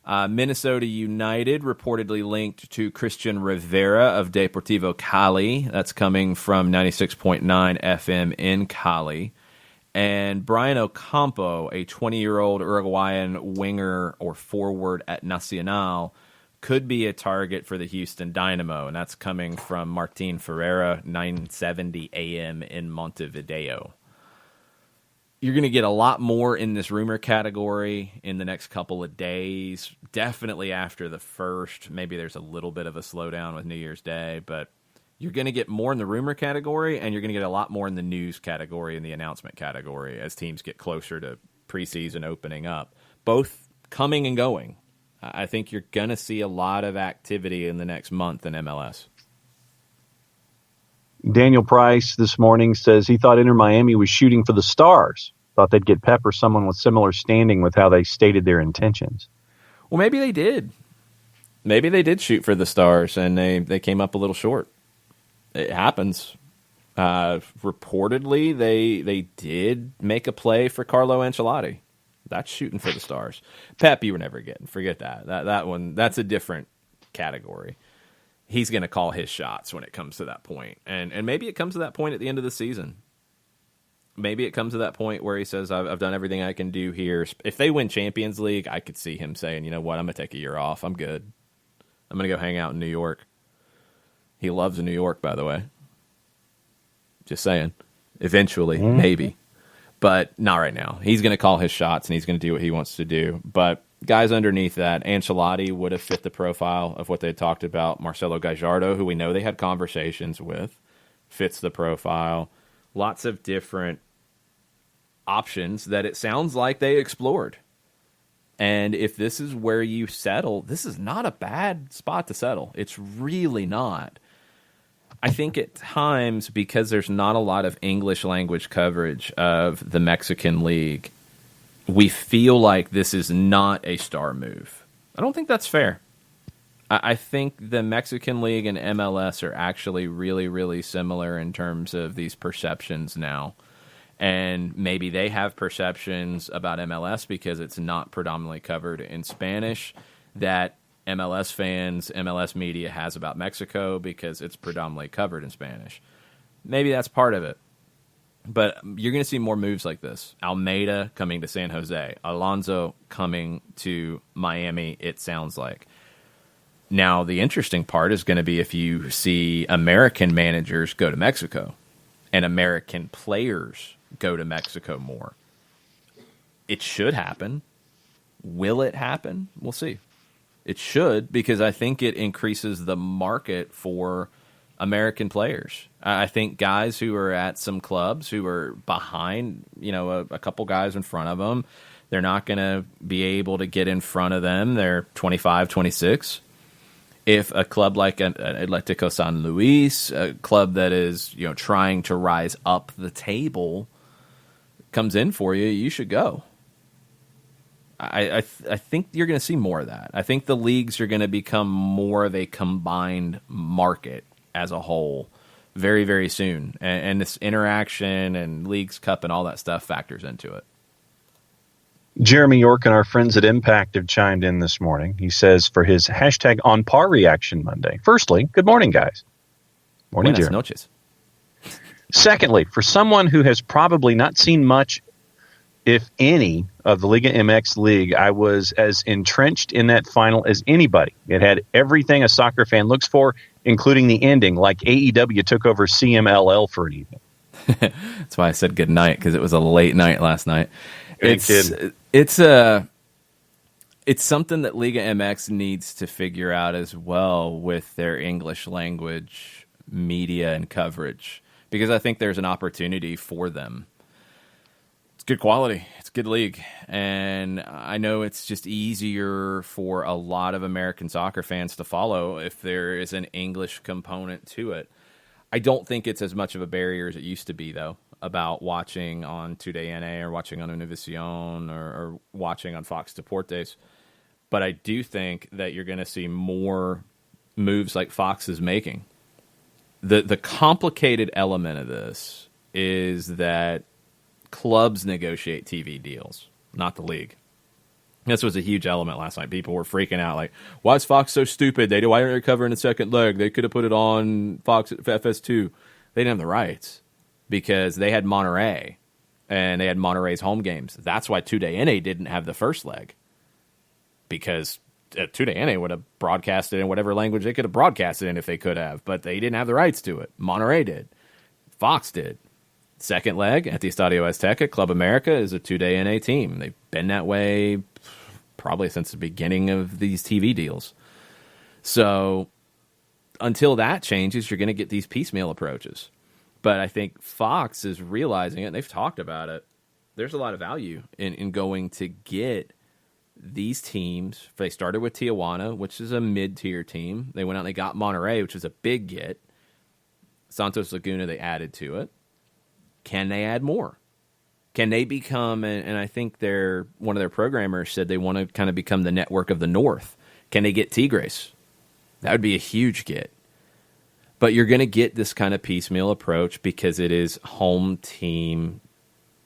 Minnesota United reportedly linked to Christian Rivera of Deportivo Cali. That's coming from 96.9 FM in Cali. And Brian Ocampo, a 20-year-old Uruguayan winger or forward at Nacional, could be a target for the Houston Dynamo, and that's coming from Martin Ferreira, 9:70 a.m. in Montevideo. You're going to get a lot more in this rumor category in the next couple of days, definitely after the first. Maybe there's a little bit of a slowdown with New Year's Day, but you're going to get more in the rumor category, and you're going to get a lot more in the news category and the announcement category as teams get closer to preseason opening up, both coming and going. I think you're going to see a lot of activity in the next month in MLS. Daniel Price this morning says he thought Inter Miami was shooting for the stars. Thought they'd get Pep or someone with similar standing with how they stated their intentions. Well, maybe they did. Maybe they did shoot for the stars, and they came up a little short. It happens. Reportedly, they did make a play for Carlo Ancelotti. That's shooting for the stars. Pep, you were never getting. Forget that. That one, that's a different category. He's going to call his shots when it comes to that point. And maybe it comes to that point at the end of the season. Maybe it comes to that point where he says, I've done everything I can do here. If they win Champions League, I could see him saying, you know what, I'm going to take a year off. I'm good. I'm going to go hang out in New York. He loves New York, by the way. Just saying. Eventually, maybe. But not right now. He's going to call his shots, and he's going to do what he wants to do. But guys underneath that, Ancelotti would have fit the profile of what they had talked about. Marcelo Gallardo, who we know they had conversations with, fits the profile. Lots of different options that it sounds like they explored. And if this is where you settle, this is not a bad spot to settle. It's really not. I think at times, because there's not a lot of English language coverage of the Mexican League, we feel like this is not a star move. I don't think that's fair. I think the Mexican League and MLS are actually really, really similar in terms of these perceptions now. And maybe they have perceptions about MLS because it's not predominantly covered in Spanish that MLS fans, MLS media has about Mexico because it's predominantly covered in Spanish. Maybe that's part of it. But you're going to see more moves like this. Almeida coming to San Jose. Alonso coming to Miami, it sounds like. Now, the interesting part is going to be if you see American managers go to Mexico and American players go to Mexico more. It should happen. Will it happen? We'll see. It should, because I think it increases the market for American players. I think guys who are at some clubs who are behind, a couple guys in front of them, they're not going to be able to get in front of them. They're 25, 26. If a club like Atlético San Luis, a club that is trying to rise up the table, comes in for you, you should go. I think you're going to see more of that. I think the leagues are going to become more of a combined market as a whole very, very soon. And this interaction and Leagues Cup and all that stuff factors into it. Jeremy York and our friends at Impact have chimed in this morning. He says for his hashtag on par reaction Monday. Firstly, good morning, guys. Morning, Buenas Jeremy. noches. Secondly, for someone who has probably not seen much, if any, of the Liga MX League, I was as entrenched in that final as anybody. It had everything a soccer fan looks for, including the ending, like AEW took over CMLL for an evening. That's why I said good night, because it was a late night last night. It's something that Liga MX needs to figure out as well with their English language media and coverage, because I think there's an opportunity for them. It's good quality. It's a good league. And I know it's just easier for a lot of American soccer fans to follow if there is an English component to it. I don't think it's as much of a barrier as it used to be, though, about watching on TUDN or watching on Univision or watching on Fox Deportes. But I do think that you're going to see more moves like Fox is making. The complicated element of this is that clubs negotiate TV deals, not the league. This was a huge element last night. People were freaking out, like, why is Fox so stupid? Why aren't they covering the second leg? They could have put it on Fox FS2. They didn't have the rights because they had Monterrey, and they had Monterrey's home games. That's why TUDN didn't have the first leg, because TUDN would have broadcasted in whatever language they could have broadcasted in if they could have, but they didn't have the rights to it. Monterrey did. Fox did. Second leg at the Estadio Azteca, Club America is a TUDN team. They've been that way probably since the beginning of these TV deals. So until that changes, you're going to get these piecemeal approaches. But I think Fox is realizing it, and they've talked about it. There's a lot of value in going to get these teams. They started with Tijuana, which is a mid-tier team. They went out and they got Monterrey, which is a big get. Santos Laguna, they added to it. Can they add more? Can they become, and I think one of their programmers said they want to kind of become the network of the North. Can they get Tigres? That would be a huge get. But you're going to get this kind of piecemeal approach because it is home team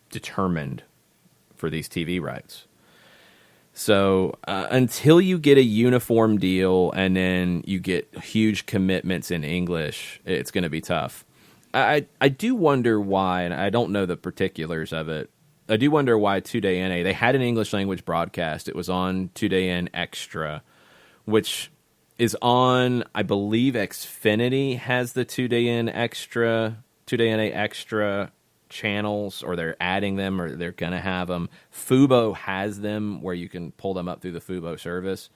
determined for these TV rights. So until you get a uniform deal and then you get huge commitments in English, it's going to be tough. I do wonder why, and I don't know the particulars of it. I do wonder why TUDN, they had an English language broadcast. It was on TUDN Extra, which is on, I believe Xfinity has the TUDN Extra channels, or they're adding them, or they're going to have them. Fubo has them where you can pull them up through the Fubo service.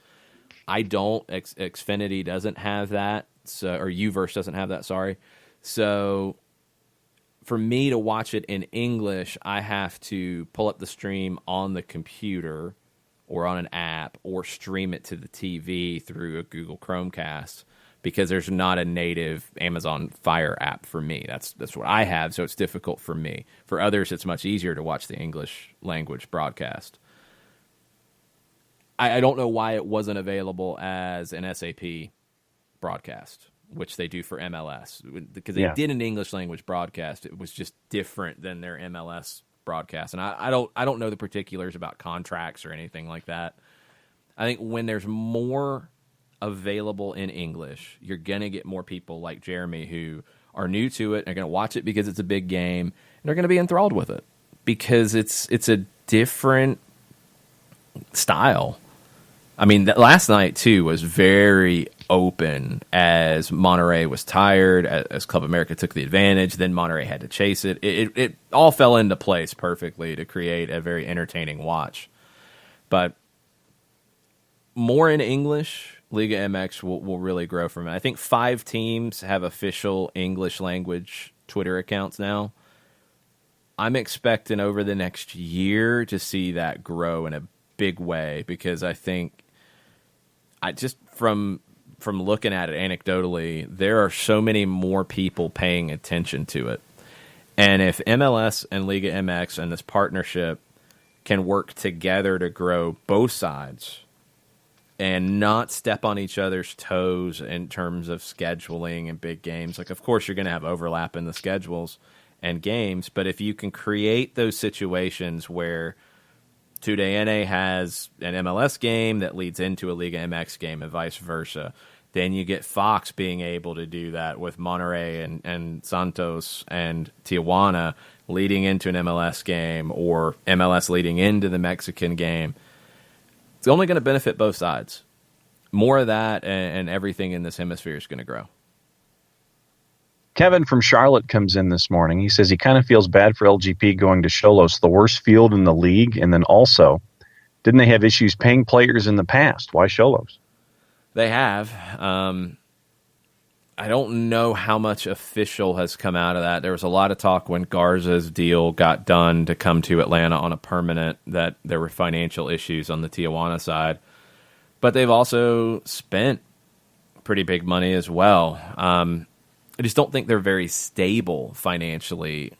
I don't. Xfinity doesn't have that, or Uverse doesn't have that, sorry. So for me to watch it in English, I have to pull up the stream on the computer or on an app or stream it to the TV through a Google Chromecast, because there's not a native Amazon Fire app for me. That's what I have, so it's difficult for me. For others, it's much easier to watch the English language broadcast. I don't know why it wasn't available as an SAP broadcast, which they do for MLS, because they did an English language broadcast. It was just different than their MLS broadcast. And I don't know the particulars about contracts or anything like that. I think when there's more available in English, you're going to get more people like Jeremy who are new to it, and are going to watch it because it's a big game, and they're going to be enthralled with it because it's a different style. I mean, last night, too, was very open as Monterrey was tired, as Club America took the advantage. Then Monterrey had to chase it. It all fell into place perfectly to create a very entertaining watch. But more in English, Liga MX will really grow from it. I think 5 teams have official English language Twitter accounts now. I'm expecting over the next year to see that grow in a big way, because I think I just from looking at it anecdotally, there are so many more people paying attention to it. And if MLS and Liga MX and this partnership can work together to grow both sides and not step on each other's toes in terms of scheduling and big games, like, of course, you're going to have overlap in the schedules and games, but if you can create those situations where TUDN has an MLS game that leads into a Liga MX game and vice versa, then you get Fox being able to do that with Monterrey and Santos and Tijuana leading into an MLS game, or MLS leading into the Mexican game. It's only going to benefit both sides. More of that, and everything in this hemisphere is going to grow. Kevin from Charlotte comes in this morning. He says he kind of feels bad for LGP going to Xolos, the worst field in the league. And then also, didn't they have issues paying players in the past? Why Xolos? They have. I don't know how much official has come out of that. There was a lot of talk when Garza's deal got done to come to Atlanta on a permanent that there were financial issues on the Tijuana side. But they've also spent pretty big money as well. I just don't think they're very stable financially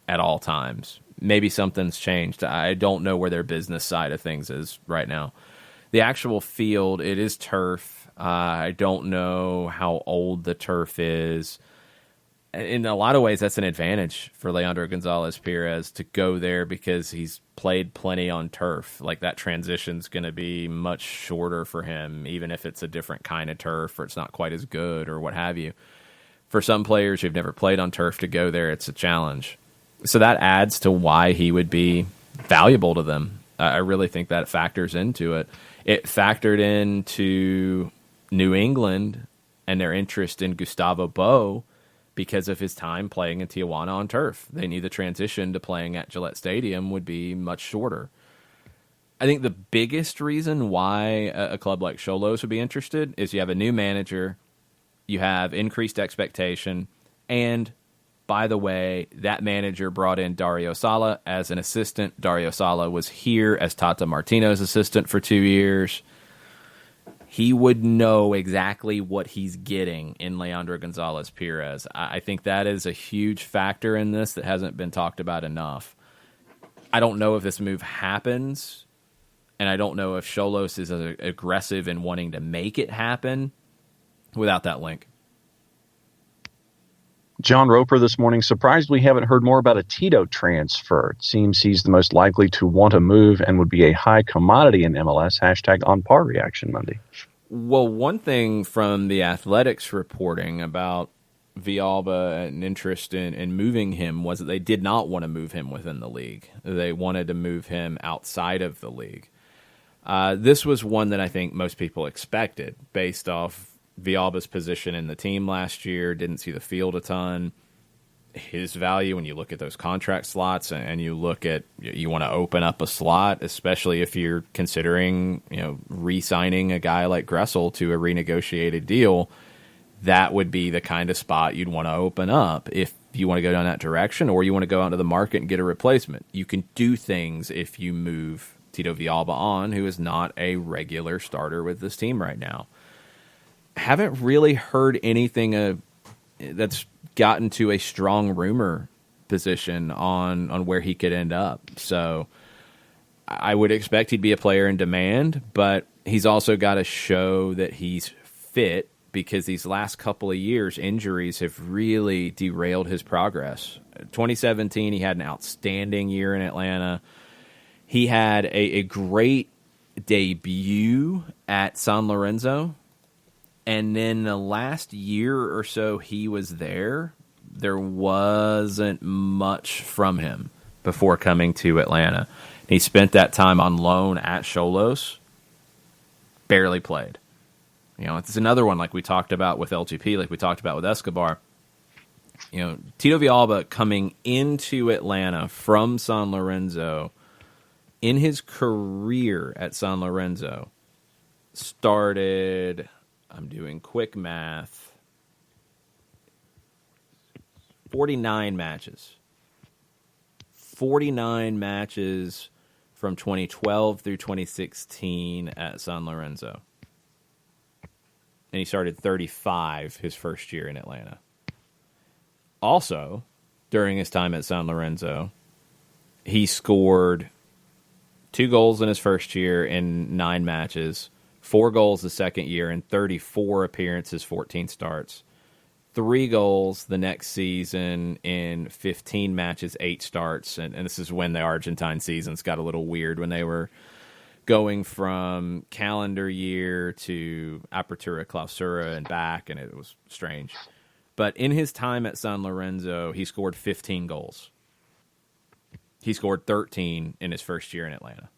at all times. Maybe something's changed. I don't know where their business side of things is right now. The actual field, it is turf. I don't know how old the turf is. In a lot of ways, that's an advantage for Leandro Gonzalez Perez to go there, because he's played plenty on turf. Like, that transition's going to be much shorter for him, even if it's a different kind of turf or it's not quite as good or what have you. For some players who've never played on turf to go there, it's a challenge. So that adds to why he would be valuable to them. I really think that factors into it. It factored into New England and their interest in Gustavo Bo because of his time playing in Tijuana on turf. They knew the transition to playing at Gillette Stadium would be much shorter. I think the biggest reason why a club like Xolos would be interested is you have a new manager, you have increased expectation, and by the way, that manager brought in Dario Sala as an assistant. Dario Sala was here as Tata Martino's assistant for 2 years. He would know exactly what he's getting in Leandro Gonzalez Perez. I think that is a huge factor in this that hasn't been talked about enough. I don't know if this move happens, and I don't know if Xolos is aggressive in wanting to make it happen without that link. John Roper this morning, surprised we haven't heard more about a Tito transfer. It seems he's the most likely to want to move and would be a high commodity in MLS. Hashtag on par reaction Monday. Well, one thing from the Athletics reporting about Villalba and interest in moving him was that they did not want to move him within the league. They wanted to move him outside of the league. This was one that I think most people expected based off Villalba's position in the team last year. Didn't see the field a ton. His value, when you look at those contract slots and you look at, you want to open up a slot, especially if you're considering, re-signing a guy like Gressel to a renegotiated deal, that would be the kind of spot you'd want to open up if you want to go down that direction, or you want to go out to the market and get a replacement. You can do things if you move Tito Villalba on, who is not a regular starter with this team right now. Haven't really heard anything that's gotten to a strong rumor position on where he could end up. So I would expect he'd be a player in demand, but he's also got to show that he's fit, because these last couple of years, injuries have really derailed his progress. 2017, he had an outstanding year in Atlanta. He had a great debut at San Lorenzo. And then the last year or so he was there wasn't much from him before coming to Atlanta. He spent that time on loan at Xolos, barely played. It's another one like we talked about with LGP, like we talked about with Escobar. Tito Villalba coming into Atlanta from San Lorenzo, in his career at San Lorenzo, started, I'm doing quick math, 49 matches. 49 matches from 2012 through 2016 at San Lorenzo. And he started 35 his first year in Atlanta. Also, during his time at San Lorenzo, he scored 2 goals in his first year in 9 matches, 4 goals the second year in 34 appearances, 14 starts, 3 goals the next season in 15 matches, 8 starts. And this is when the Argentine seasons got a little weird, when they were going from calendar year to Apertura Clausura and back, and it was strange. But in his time at San Lorenzo, he scored 15 goals. He scored 13 in his first year in Atlanta.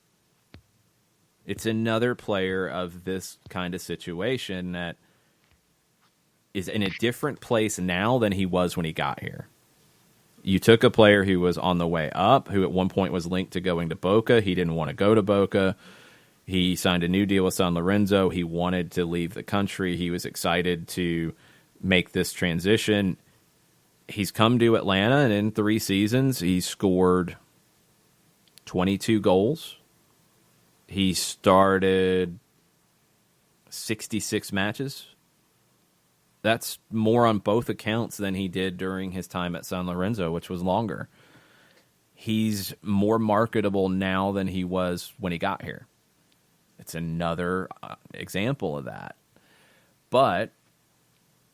It's another player of this kind of situation that is in a different place now than he was when he got here. You took a player who was on the way up, who at one point was linked to going to Boca. He didn't want to go to Boca. He signed a new deal with San Lorenzo. He wanted to leave the country. He was excited to make this transition. He's come to Atlanta, and in 3 seasons, he's scored 22 goals. He started 66 matches. That's more on both accounts than he did during his time at San Lorenzo, which was longer. He's more marketable now than he was when he got here. It's another example of that. But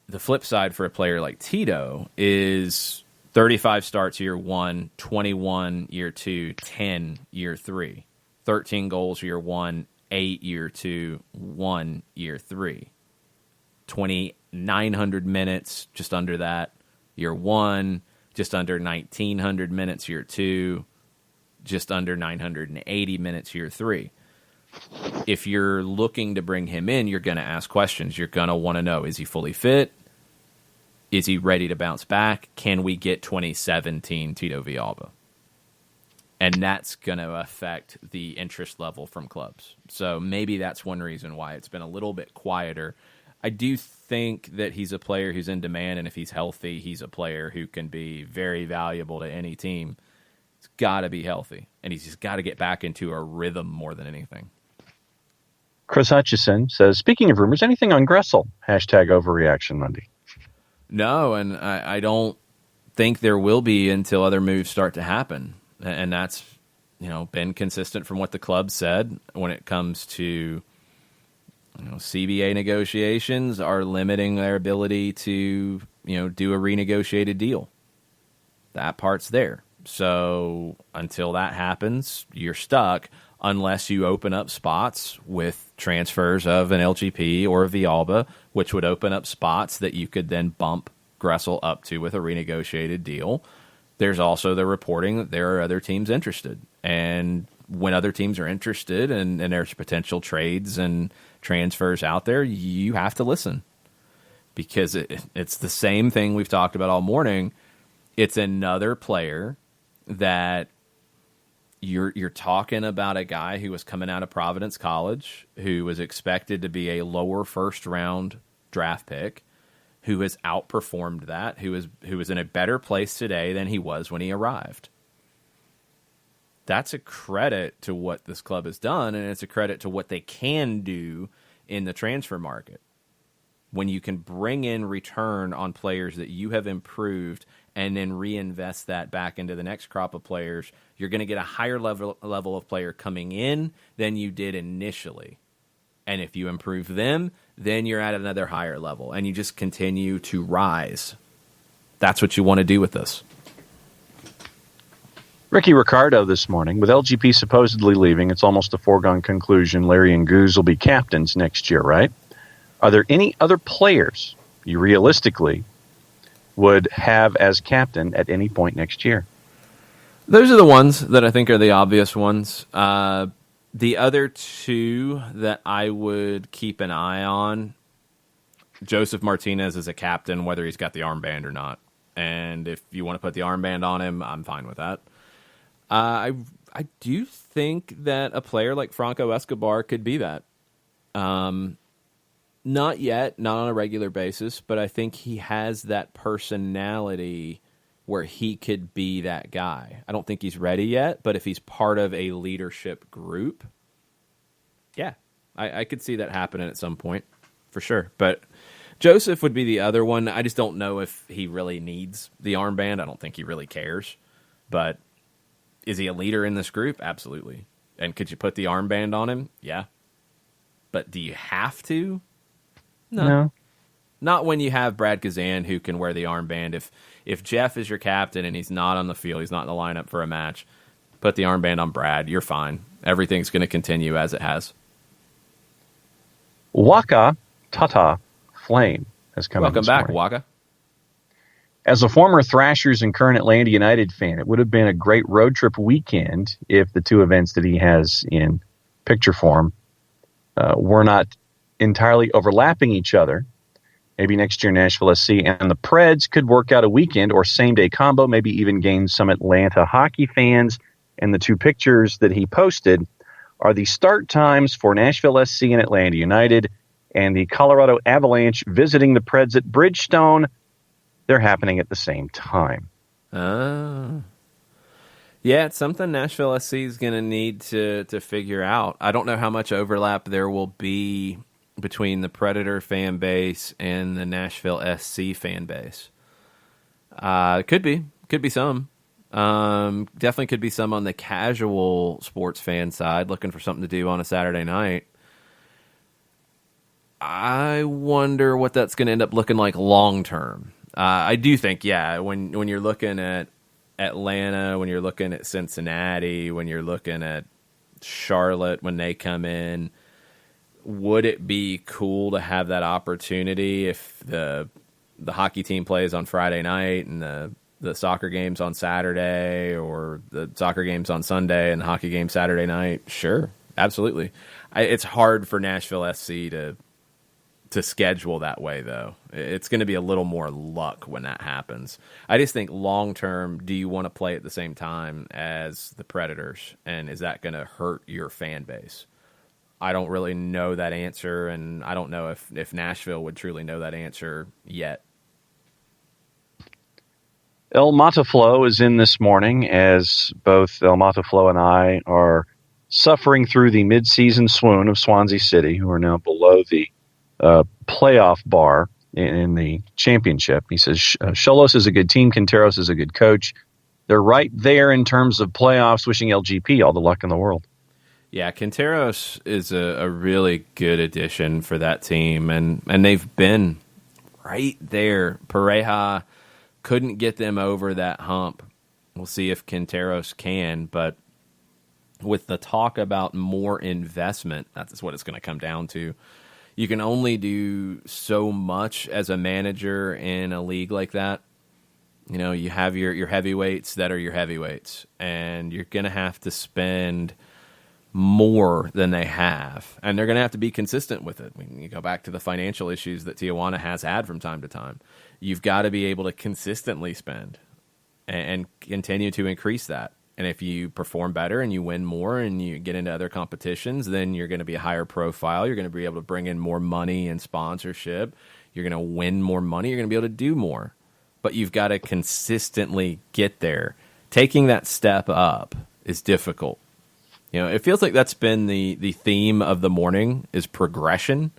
the flip side for a player like Tito is 35 starts year 1, 21 year 2, 10 year 3, 13 goals year 1, 8 year 2, 1 year 3, 2,900 minutes, just under that, year 1, just under 1,900 minutes year 2, just under 980 minutes year 3. If you're looking to bring him in, you're going to ask questions. You're going to want to know, is he fully fit? Is he ready to bounce back? Can we get 2017 Tito Villalba? And that's going to affect the interest level from clubs. So maybe that's one reason why it's been a little bit quieter. I do think that he's a player who's in demand, and if he's healthy, he's a player who can be very valuable to any team. He's got to be healthy, and he's just got to get back into a rhythm more than anything. Chris Hutchison says, speaking of rumors, anything on Gressel? Hashtag overreaction Monday. No, and I don't think there will be until other moves start to happen. And that's, been consistent from what the club said when it comes to, CBA negotiations are limiting their ability to, do a renegotiated deal. That part's there. So until that happens, you're stuck unless you open up spots with transfers of an LGP or a Villalba, which would open up spots that you could then bump Gressel up to with a renegotiated deal. There's also the reporting that there are other teams interested. And when other teams are interested and there's potential trades and transfers out there, you have to listen. Because it's the same thing we've talked about all morning. It's another player that you're talking about, a guy who was coming out of Providence College, who was expected to be a lower first-round draft pick, who has outperformed that, who is in a better place today than he was when he arrived. That's a credit to what this club has done, and it's a credit to what they can do in the transfer market. When you can bring in return on players that you have improved and then reinvest that back into the next crop of players, you're going to get a higher level of player coming in than you did initially. And if you improve them, then you're at another higher level, and you just continue to rise. That's what you want to do with this. Ricky Ricardo this morning, with LGP supposedly leaving, it's almost a foregone conclusion Larry and Goose will be captains next year, right? Are there any other players you realistically would have as captain at any point next year? Those are the ones that I think are the obvious ones. The other two that I would keep an eye on, Joseph Martinez is a captain, whether he's got the armband or not. And if you want to put the armband on him, I'm fine with that. I do think that a player like Franco Escobar could be that. Not yet, not on a regular basis, but I think he has that personality where he could be that guy. I don't think he's ready yet, but if he's part of a leadership group, yeah, I could see that happening at some point, for sure. But Joseph would be the other one. I just don't know if he really needs the armband. I don't think he really cares. But is he a leader in this group? Absolutely. And could you put the armband on him? Yeah. But do you have to? No. Not when you have Brad Kazan who can wear the armband. If Jeff is your captain and he's not on the field, he's not in the lineup for a match, put the armband on Brad. You're fine. Everything's going to continue as it has. Waka Tata Flame has come in Welcome this back, morning. Waka. As a former Thrashers and current Atlanta United fan, it would have been a great road trip weekend if the two events that he has in picture form were not entirely overlapping each other. Maybe next year Nashville SC and the Preds could work out a weekend or same-day combo, maybe even gain some Atlanta hockey fans. And the two pictures that he posted are the start times for Nashville SC and Atlanta United and the Colorado Avalanche visiting the Preds at Bridgestone. They're happening at the same time. Yeah, it's something Nashville SC is going to need to figure out. I don't know how much overlap there will be between the Predator fan base and the Nashville SC fan base. Could be some. Definitely could be some on the casual sports fan side, looking for something to do on a Saturday night. I wonder what that's going to end up looking like long term. I do think, when you're looking at Atlanta, when you're looking at Cincinnati, when you're looking at Charlotte, when they come in, would it be cool to have that opportunity if the hockey team plays on Friday night and the soccer game's on Saturday, or the soccer game's on Sunday and the hockey game Saturday night? Sure, absolutely. It's hard for Nashville SC to schedule that way, though. It's going to be a little more luck when that happens. I just think long term, do you want to play at the same time as the Predators, and is that going to hurt your fan base? I don't really know that answer, and I don't know if Nashville would truly know that answer yet. El Mataflo is in this morning, as both El Mataflo and I are suffering through the midseason swoon of Swansea City, who are now below the playoff bar in the championship. He says Xolos is a good team, Quinteros is a good coach. They're right there in terms of playoffs, wishing LGP all the luck in the world. Yeah, Quinteros is a really good addition for that team, and they've been right there. Pareja couldn't get them over that hump. We'll see if Quinteros can, but with the talk about more investment, that's what it's going to come down to. You can only do so much as a manager in a league like that. You know, you have your heavyweights that are your heavyweights, and you're going to have to spend more than they have, and they're going to have to be consistent with it. When you go back to the financial issues that Tijuana has had from time to time, you've got to be able to consistently spend and continue to increase that. And if you perform better and you win more and you get into other competitions, then you're going to be a higher profile. You're going to be able to bring in more money and sponsorship. You're going to win more money. You're going to be able to do more. But you've got to consistently get there. Taking that step up is difficult. You know, it feels like that's been the theme of the morning, is progression.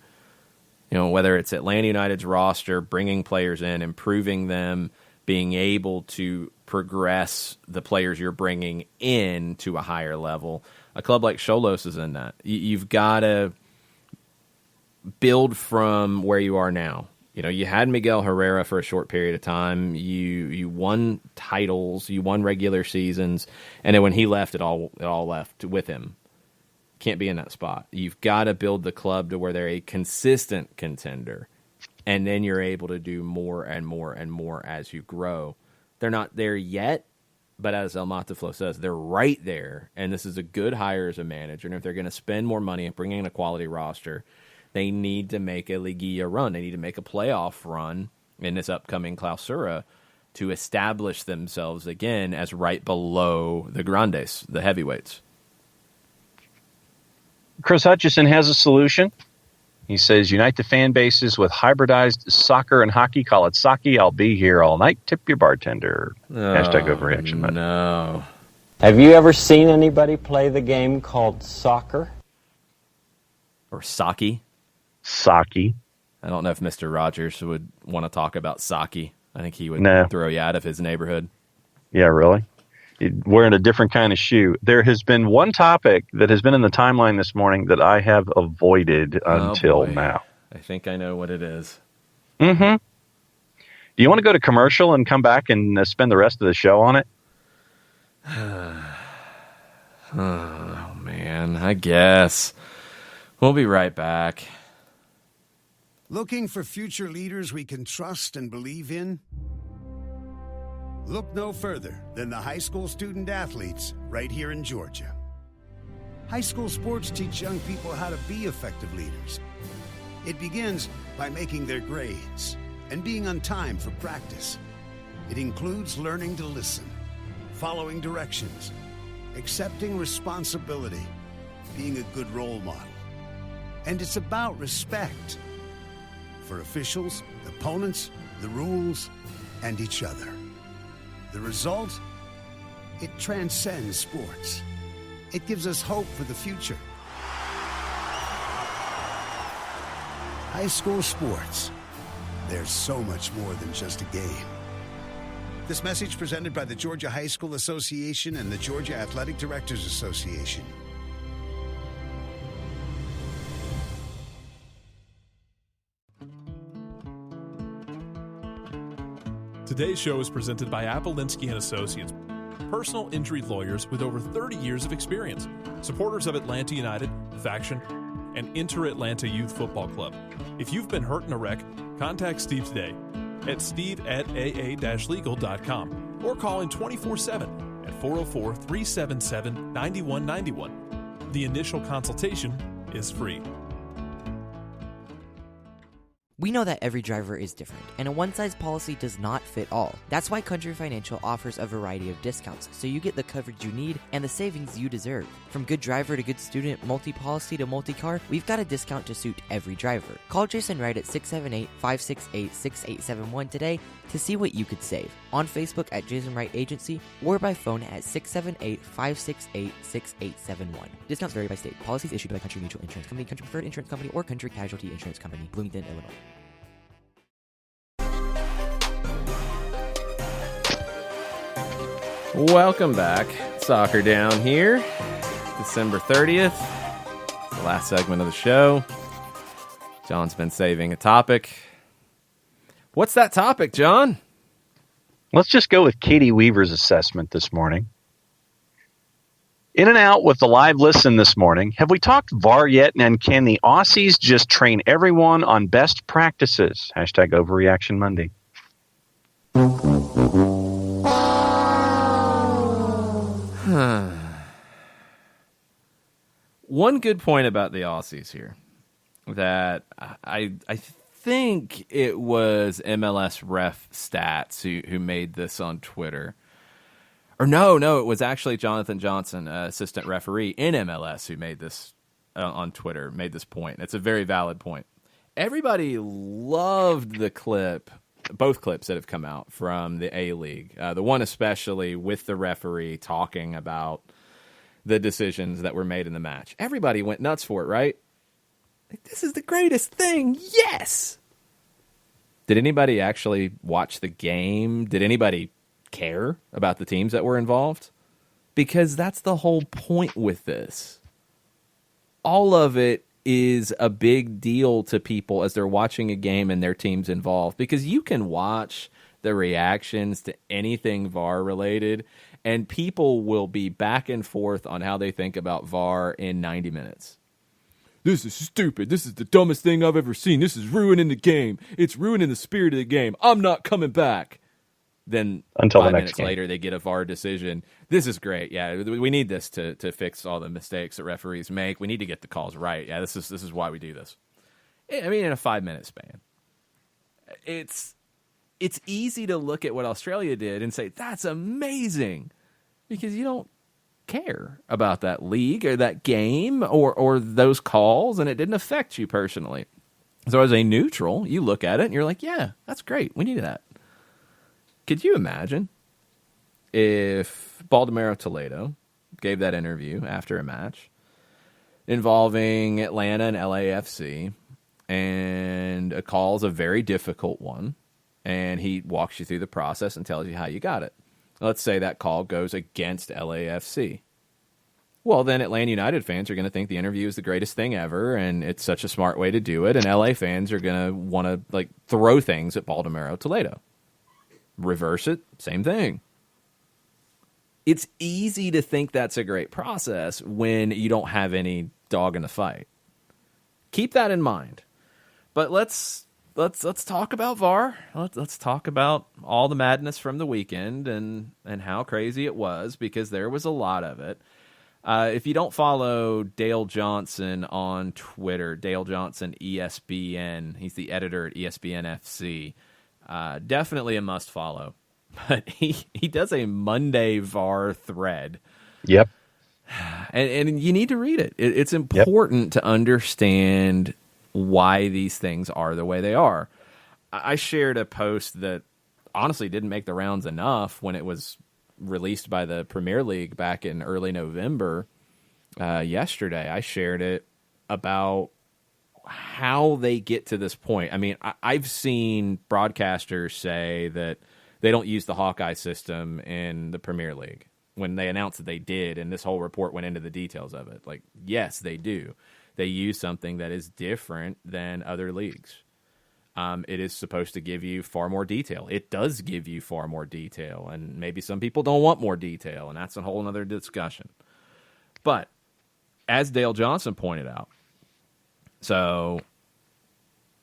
You know, whether it's Atlanta United's roster, bringing players in, improving them, being able to progress the players you're bringing in to a higher level. A club like Xolos is in that. You've got to build from where you are now. You know, you had Miguel Herrera for a short period of time. You won titles, you won regular seasons, and then when he left, it all left with him. Can't be in that spot. You've got to build the club to where they're a consistent contender, and then you're able to do more and more and more as you grow. They're not there yet, but as El Mataflo says, they're right there, and this is a good hire as a manager. And if they're going to spend more money and bring in a quality roster, they need to make a Liguilla run. They need to make a playoff run in this upcoming Clausura to establish themselves again as right below the Grandes, the heavyweights. Chris Hutchison has a solution. He says, unite the fan bases with hybridized soccer and hockey. Call it Saki. I'll be here all night. Tip your bartender. Hashtag overreaction. No. Have you ever seen anybody play the game called soccer? Or Saki? Saki. I don't know if Mr. Rogers would want to talk about Saki. I think he would throw you out of his neighborhood. Yeah, really? Wearing a different kind of shoe. There has been one topic that has been in the timeline this morning that I have avoided until now. I think I know what it is. Mm-hmm. Do you want to go to commercial and come back and spend the rest of the show on it? Oh, man. I guess. We'll be right back. Looking for future leaders we can trust and believe in? Look no further than the high school student athletes right here in Georgia. High school sports teach young people how to be effective leaders. It begins by making their grades and being on time for practice. It includes learning to listen, following directions, accepting responsibility, being a good role model. And it's about respect for officials, opponents, the rules, and each other. The result? It transcends sports. It gives us hope for the future. High school sports. There's so much more than just a game. This message presented by the Georgia High School Association and the Georgia Athletic Directors Association. Today's show is presented by Appolinsky & Associates, personal injury lawyers with over 30 years of experience, supporters of Atlanta United, Faction, and Inter-Atlanta Youth Football Club. If you've been hurt in a wreck, contact Steve today at steve@aa-legal.com or call in 24/7 at 404-377-9191. The initial consultation is free. We know that every driver is different, and a one-size policy does not fit all. That's why Country Financial offers a variety of discounts, so you get the coverage you need and the savings you deserve. From good driver to good student, multi-policy to multi-car, we've got a discount to suit every driver. Call Jason Wright at 678-568-6871 today to see what you could save. On Facebook at Jason Wright Agency or by phone at 678-568-6871. Discounts vary by state. Policies issued by Country Mutual Insurance Company, Country Preferred Insurance Company, or Country Casualty Insurance Company, Bloomington, Illinois. Welcome back. Soccer Down here. December 30th. The last segment of the show. John's been saving a topic. What's that topic, John? Let's just go with Katie Weaver's assessment this morning. In and out with the live listen this morning. Have we talked VAR yet? And can the Aussies just train everyone on best practices? Hashtag Overreaction Monday. One good point about the Aussies here that I think it was MLS Ref Stats who made this on Twitter. Or no, it was actually Jonathan Johnson, assistant referee in MLS, who made this on Twitter, made this point. It's a very valid point. Everybody loved the clip, both clips that have come out from the A-League. The one especially with the referee talking about the decisions that were made in the match. Everybody went nuts for it, right? Like, this is the greatest thing. Yes! Did anybody actually watch the game? Did anybody care about the teams that were involved? Because that's the whole point with this. All of it is a big deal to people as they're watching a game and their team's involved, because you can watch the reactions to anything VAR related and people will be back and forth on how they think about VAR in 90 minutes. This is stupid. This is the dumbest thing I've ever seen. This is ruining the game. It's ruining the spirit of the game. I'm not coming back. Then until 5 the next minutes game. later, they get a VAR decision. This is great. Yeah, we need this to fix all the mistakes that referees make. We need to get the calls right. Yeah, this is why we do this. I mean, in a 5-minute span. It's easy to look at what Australia did and say, that's amazing, because you don't care about that league or that game or those calls, and it didn't affect you personally. So as a neutral, you look at it and you're like, yeah, that's great. We need that. Could you imagine if Baldomero Toledo gave that interview after a match involving Atlanta and LAFC, and a call is a very difficult one, and he walks you through the process and tells you how you got it. Let's say that call goes against LAFC. Well, then Atlanta United fans are going to think the interview is the greatest thing ever, and it's such a smart way to do it, and LA fans are going to want to like throw things at Baldomero Toledo. Reverse it, same thing. It's easy to think that's a great process when you don't have any dog in the fight. Keep that in mind. But let's talk about VAR. Let's talk about all the madness from the weekend and how crazy it was, because there was a lot of it. If you don't follow Dale Johnson on Twitter, Dale Johnson ESPN, he's the editor at ESPN FC. Definitely a must follow. But he does a Monday VAR thread. Yep. And you need to read it. It's important to understand why these things are the way they are. I shared a post that honestly didn't make the rounds enough when it was released by the Premier League back in early November. Yesterday, I shared it about how they get to this point. I mean, I've seen broadcasters say that they don't use the Hawkeye system in the Premier League when they announced that they did, and this whole report went into the details of it. Like, yes, they do. They use something that is different than other leagues. It is supposed to give you far more detail. It does give you far more detail, and maybe some people don't want more detail, and that's a whole other discussion. But as Dale Johnson pointed out, so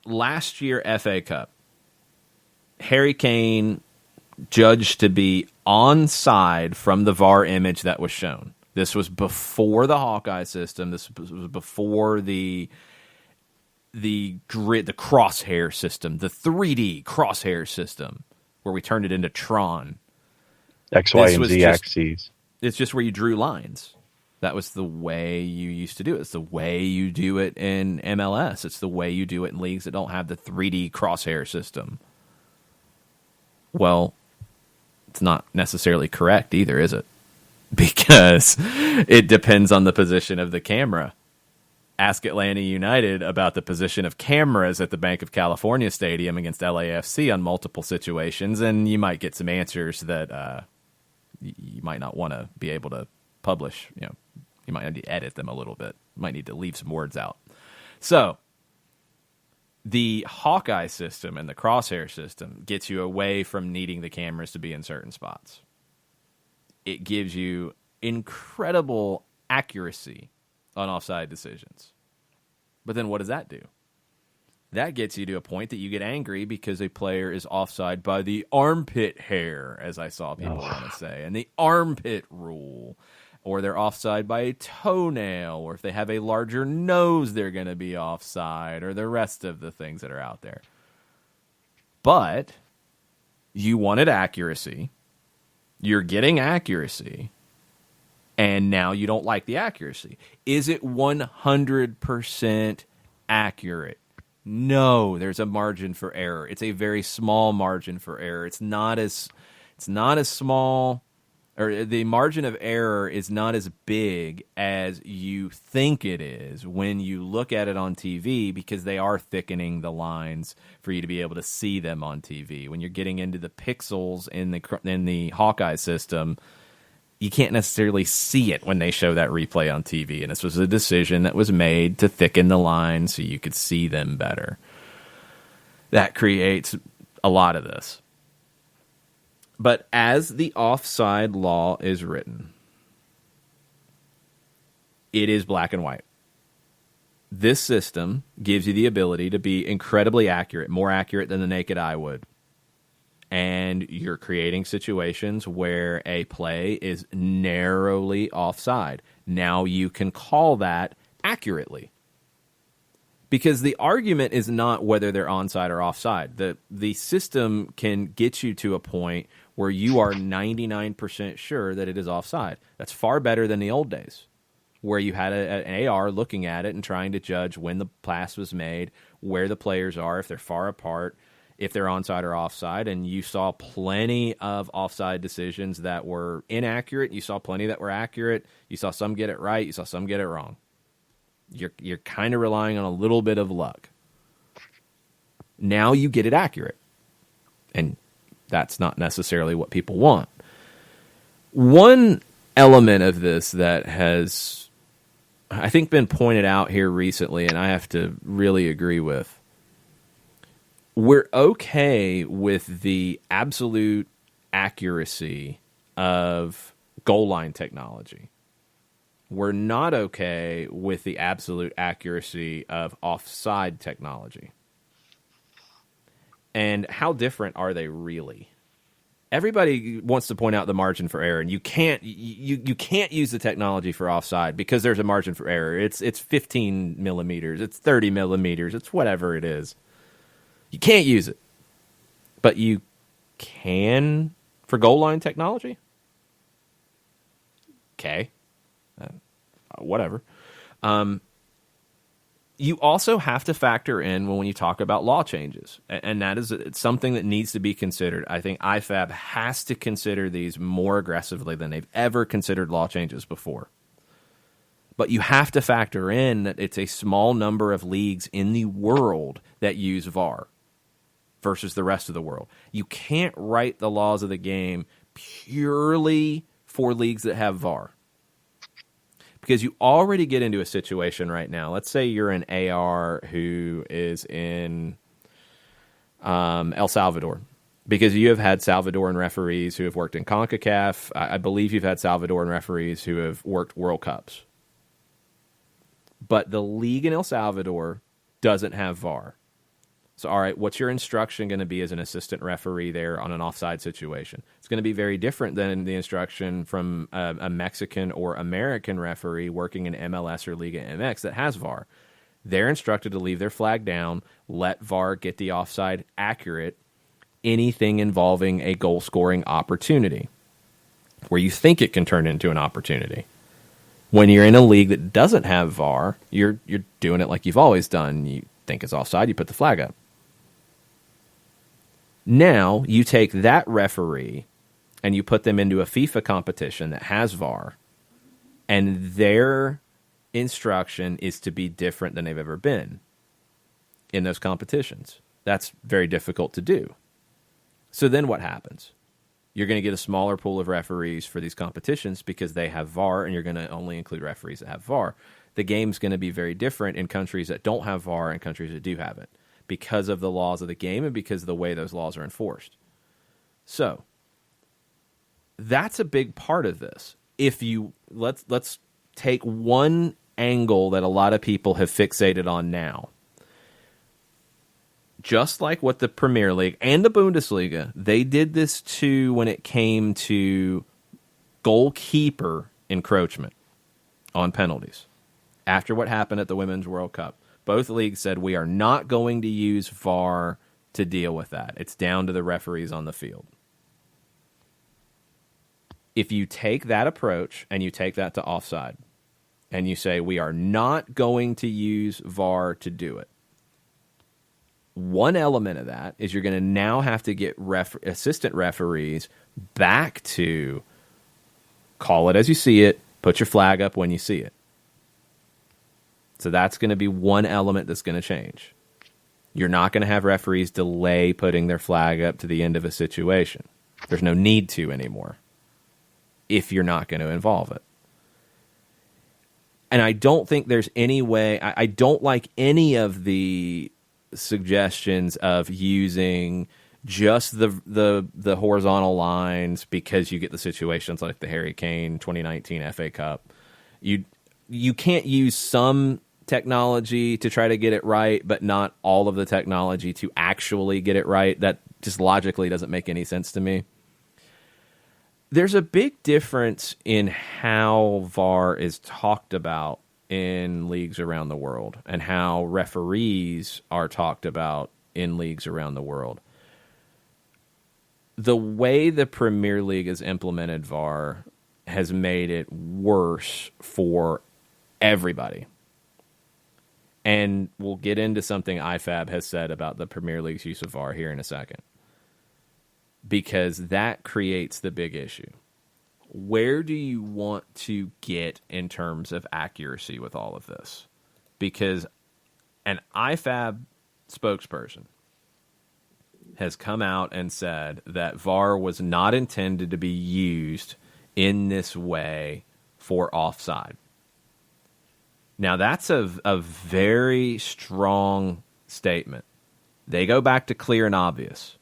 last year FA Cup, Harry Kane judged to be onside from the VAR image that was shown. This was before the Hawkeye system. This was before the grid, the crosshair system, the 3D crosshair system, where we turned it into Tron. X, Y, and Z axes. It's just where you drew lines. That was the way you used to do it. It's the way you do it in MLS. It's the way you do it in leagues that don't have the 3D crosshair system. Well, it's not necessarily correct either, is it? Because it depends on the position of the camera. Ask Atlanta United about the position of cameras at the Bank of California Stadium against LAFC on multiple situations, and you might get some answers that you might not want to be able to publish. You know, you might need to edit them a little bit. You might need to leave some words out. So the Hawkeye system and the crosshair system gets you away from needing the cameras to be in certain spots. It gives you incredible accuracy on offside decisions. But then what does that do? That gets you to a point that you get angry because a player is offside by the armpit hair, as I saw people want to say, and the armpit rule. Or they're offside by a toenail, or if they have a larger nose, they're going to be offside, or the rest of the things that are out there. But you wanted accuracy. You're getting accuracy. And now you don't like the accuracy. Is it 100% accurate? No, there's a margin for error. It's a very small margin for error. It's not as small, or the margin of error is not as big as you think it is when you look at it on TV, because they are thickening the lines for you to be able to see them on TV. When you're getting into the pixels in the Hawkeye system, you can't necessarily see it when they show that replay on TV. And this was a decision that was made to thicken the lines so you could see them better. That creates a lot of this. But as the offside law is written, it is black and white. This system gives you the ability to be incredibly accurate, more accurate than the naked eye would. And you're creating situations where a play is narrowly offside. Now you can call that accurately. Because the argument is not whether they're onside or offside. The system can get you to a point where you are 99% sure that it is offside. That's far better than the old days, where you had an AR looking at it and trying to judge when the pass was made, where the players are, if they're far apart, if they're onside or offside, and you saw plenty of offside decisions that were inaccurate. You saw plenty that were accurate. You saw some get it right. You saw some get it wrong. You're kind of relying on a little bit of luck. Now you get it accurate, and that's not necessarily what people want. One element of this that has, I think, been pointed out here recently, and I have to really agree with, we're okay with the absolute accuracy of goal line technology. We're not okay with the absolute accuracy of offside technology. And how different are they really? Everybody wants to point out the margin for error, and you can't use the technology for offside because there's a margin for error. It's 15 millimeters, it's 30 millimeters, it's whatever it is. You can't use it, but you can for goal line technology. Okay, whatever. You also have to factor in when you talk about law changes, and that is something that needs to be considered. I think IFAB has to consider these more aggressively than they've ever considered law changes before. But you have to factor in that it's a small number of leagues in the world that use VAR versus the rest of the world. You can't write the laws of the game purely for leagues that have VAR. Because you already get into a situation right now. Let's say you're an AR who is in El Salvador. Because you have had Salvadoran referees who have worked in CONCACAF. I believe you've had Salvadoran referees who have worked World Cups. But the league in El Salvador doesn't have VAR. So, all right, what's your instruction going to be as an assistant referee there on an offside situation? It's going to be very different than the instruction from a Mexican or American referee working in MLS or Liga MX that has VAR. They're instructed to leave their flag down, let VAR get the offside accurate, anything involving a goal-scoring opportunity where you think it can turn into an opportunity. When you're in a league that doesn't have VAR, you're doing it like you've always done. You think it's offside, you put the flag up. Now, you take that referee and you put them into a FIFA competition that has VAR, and their instruction is to be different than they've ever been in those competitions. That's very difficult to do. So then what happens? You're going to get a smaller pool of referees for these competitions because they have VAR, and you're going to only include referees that have VAR. The game's going to be very different in countries that don't have VAR and countries that do have it, because of the laws of the game and because of the way those laws are enforced. So that's a big part of this. If you let's take one angle that a lot of people have fixated on now. Just like what the Premier League and the Bundesliga, they did this too when it came to goalkeeper encroachment on penalties. After what happened at the Women's World Cup, both leagues said we are not going to use VAR to deal with that. It's down to the referees on the field. If you take that approach and you take that to offside and you say we are not going to use VAR to do it, one element of that is you're going to now have to get assistant referees back to call it as you see it, put your flag up when you see it. So that's going to be one element that's going to change. You're not going to have referees delay putting their flag up to the end of a situation. There's no need to anymore if you're not going to involve it. And I don't think there's any way, I don't like any of the suggestions of using just the horizontal lines because you get the situations like the Harry Kane 2019 FA Cup. You can't use some technology to try to get it right, but not all of the technology to actually get it right. That just logically doesn't make any sense to me. There's a big difference in how VAR is talked about in leagues around the world and how referees are talked about in leagues around the world. The way the Premier League has implemented VAR has made it worse for Everybody. And we'll get into something IFAB has said about the Premier League's use of VAR here in a second, because that creates the big issue. Where do you want to get in terms of accuracy with all of this? Because an IFAB spokesperson has come out and said that VAR was not intended to be used in this way for offside. Now, that's a very strong statement. They go back to clear and obvious.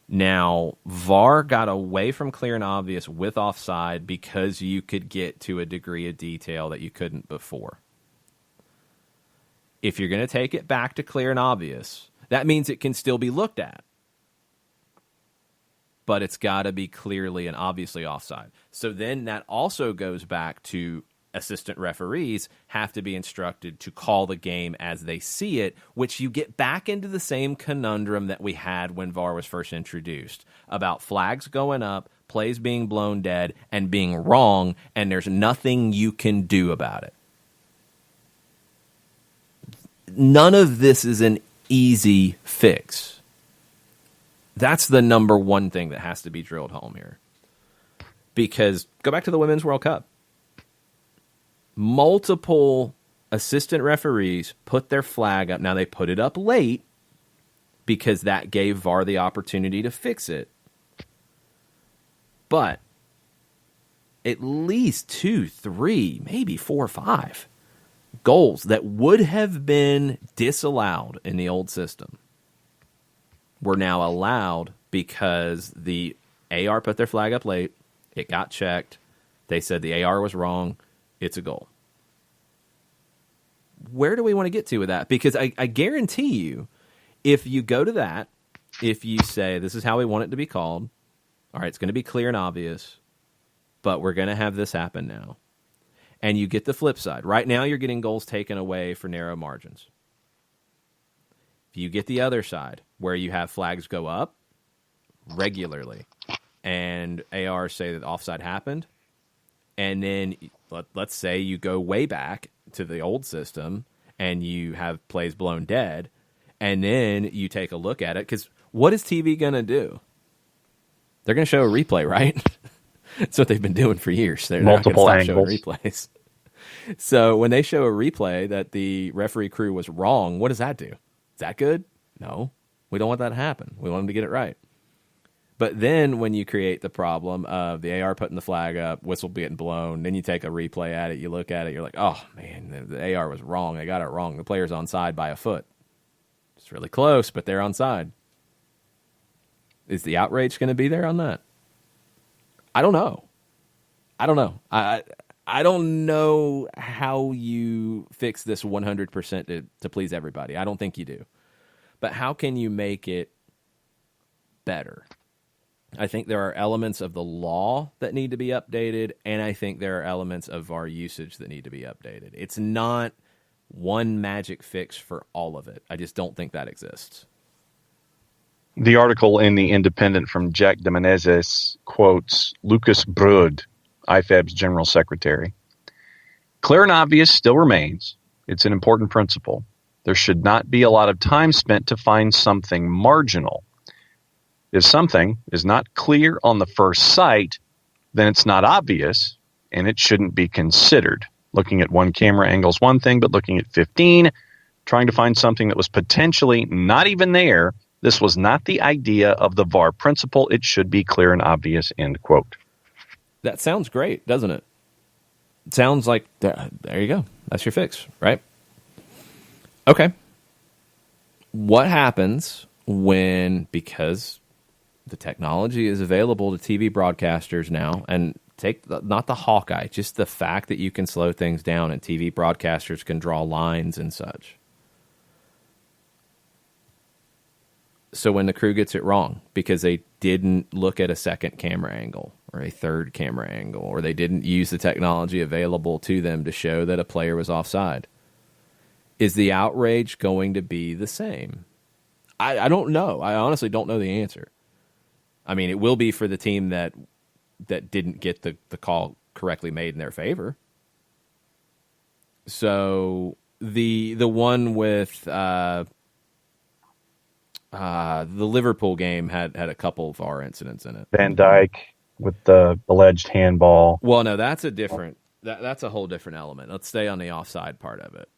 Now, VAR got away from clear and obvious with offside because you could get to a degree of detail that you couldn't before. If you're going to take it back to clear and obvious, that means it can still be looked at. But it's got to be clearly and obviously offside. So then that also goes back to assistant referees have to be instructed to call the game as they see it, which you get back into the same conundrum that we had when VAR was first introduced, about flags going up, plays being blown dead, and being wrong, and there's nothing you can do about it. None of this is an easy fix. That's the number one thing that has to be drilled home here. Because go back to the Women's World Cup. Multiple assistant referees put their flag up. Now, they put it up late because that gave VAR the opportunity to fix it. But at least 2, 3, maybe 4 or 5 goals that would have been disallowed in the old system were now allowed because the AR put their flag up late. It got checked. They said the AR was wrong. It's a goal. Where do we want to get to with that? Because I guarantee you, if you go to that, if you say, this is how we want it to be called, all right, it's going to be clear and obvious, but we're going to have this happen now. And you get the flip side. Right now, you're getting goals taken away for narrow margins. If you get the other side, where you have flags go up regularly, and ARs say that offside happened, and then let's say you go way back to the old system and you have plays blown dead, and then you take a look at it, because what is TV going to do? They're going to show a replay, right? That's what they've been doing for years. They're Multiple not going to stop angles. showing replays. So when they show a replay that the referee crew was wrong, what does that do? Is that good? No. We don't want that to happen. We want them to get it right. But then when you create the problem of the AR putting the flag up, whistle getting blown, then you take a replay at it, you look at it, you're like, oh, man, the AR was wrong. They got it wrong. The player's onside by a foot. It's really close, but they're onside. Is the outrage going to be there on that? I don't know. I don't know how you fix this 100% to please everybody. I don't think you do. But how can you make it better? I think there are elements of the law that need to be updated, and I think there are elements of VAR usage that need to be updated. It's not one magic fix for all of it. I just don't think that exists. The article in The Independent from Jack de Menezes quotes Lucas Brud, IFAB's general secretary. Clear and obvious still remains. It's an important principle. There should not be a lot of time spent to find something marginal. If something is not clear on the first sight, then it's not obvious, and it shouldn't be considered. Looking at one camera angle is one thing, but looking at 15, trying to find something that was potentially not even there, this was not the idea of the VAR principle. It should be clear and obvious, end quote. That sounds great, doesn't it? It sounds like, there you go. That's your fix, right? Okay. What happens when, because the technology is available to TV broadcasters now, and not the Hawkeye, just the fact that you can slow things down and TV broadcasters can draw lines and such. So when the crew gets it wrong because they didn't look at a second camera angle or a third camera angle, or they didn't use the technology available to them to show that a player was offside, is the outrage going to be the same? I don't know. I honestly don't know the answer. I mean, it will be for the team that didn't get the call correctly made in their favor. So the one with the Liverpool game had a couple of VAR incidents in it. Van Dijk with the alleged handball. Well, no, that's a different. That's a whole different element. Let's stay on the offside part of it.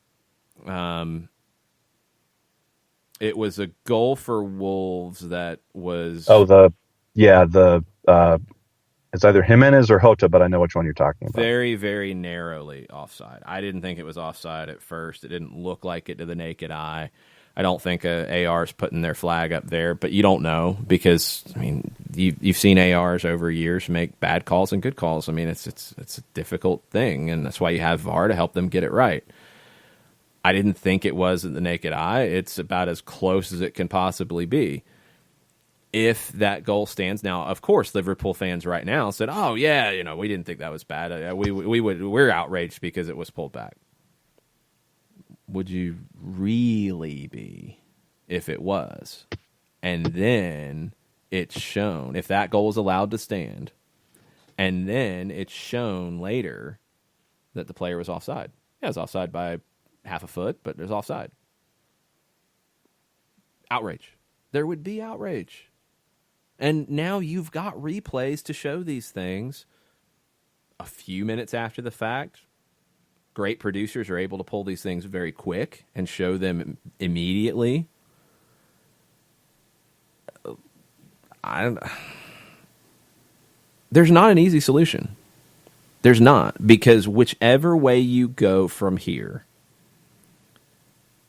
It was a goal for Wolves that was. It's either Jimenez or Jota, but I know which one you're talking about. Very, very narrowly offside. I didn't think it was offside at first. It didn't look like it to the naked eye. I don't think AR is putting their flag up there, but you don't know because I mean you've seen ARs over years make bad calls and good calls. I mean it's a difficult thing, and that's why you have VAR to help them get it right. I didn't think it was in the naked eye. It's about as close as it can possibly be. If that goal stands now, of course, Liverpool fans right now said, "Oh yeah, we didn't think that was bad. We're outraged because it was pulled back." Would you really be if it was? And then it's shown, if that goal is allowed to stand, and then it's shown later that the player was offside. Yeah, it was offside by half a foot, but there's offside. Outrage. There would be outrage. And now you've got replays to show these things a few minutes after the fact. Great producers are able to pull these things very quick and show them immediately. There's not an easy solution. There's not, because whichever way you go from here,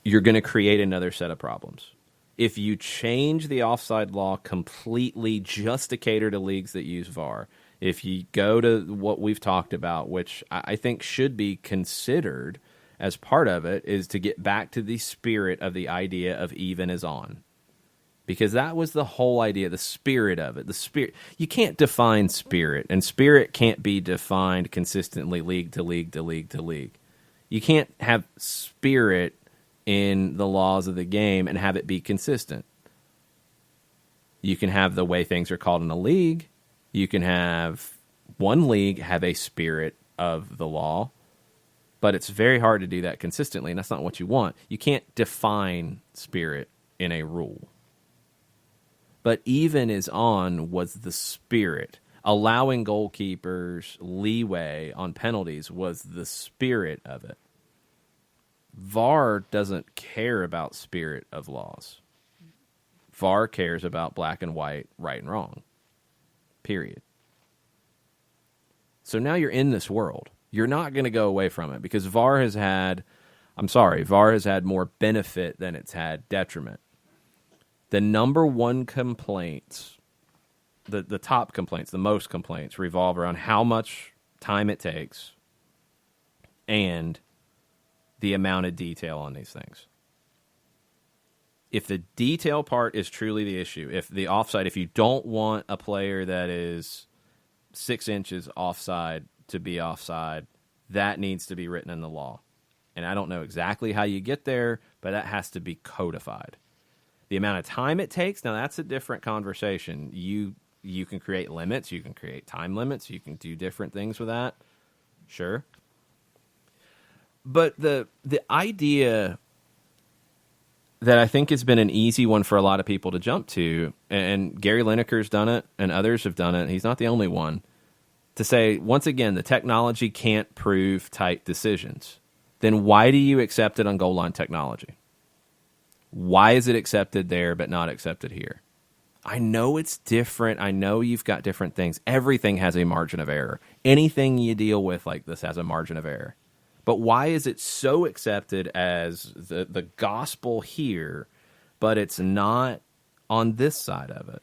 you're going to create another set of problems. If you change the offside law completely just to cater to leagues that use VAR, if you go to what we've talked about, which I think should be considered as part of it, is to get back to the spirit of the idea of even is on. Because that was the whole idea, the spirit of it. The spirit. You can't define spirit, and spirit can't be defined consistently league to league to league to league. You can't have spirit in the laws of the game and have it be consistent. You can have the way things are called in a league. You can have one league have a spirit of the law, but it's very hard to do that consistently, and that's not what you want. You can't define spirit in a rule. But even is on was the spirit. Allowing goalkeepers leeway on penalties was the spirit of it. VAR doesn't care about spirit of laws. VAR cares about black and white, right and wrong. Period. So now you're in this world. You're not going to go away from it because VAR has had more benefit than it's had detriment. The number one complaints, the top complaints, the most complaints revolve around how much time it takes and the amount of detail on these things. If the detail part is truly the issue, if the offside, if you don't want a player that is 6 inches offside to be offside, that needs to be written in the law. And I don't know exactly how you get there, but that has to be codified. The amount of time it takes, now that's a different conversation. You can create limits, you can create time limits, you can do different things with that. Sure. But the idea that I think has been an easy one for a lot of people to jump to, and Gary Lineker's done it, and others have done it, he's not the only one, to say, once again, the technology can't prove tight decisions. Then why do you accept it on goal line technology? Why is it accepted there but not accepted here? I know it's different. I know you've got different things. Everything has a margin of error. Anything you deal with like this has a margin of error. But why is it so accepted as the gospel here, but it's not on this side of it?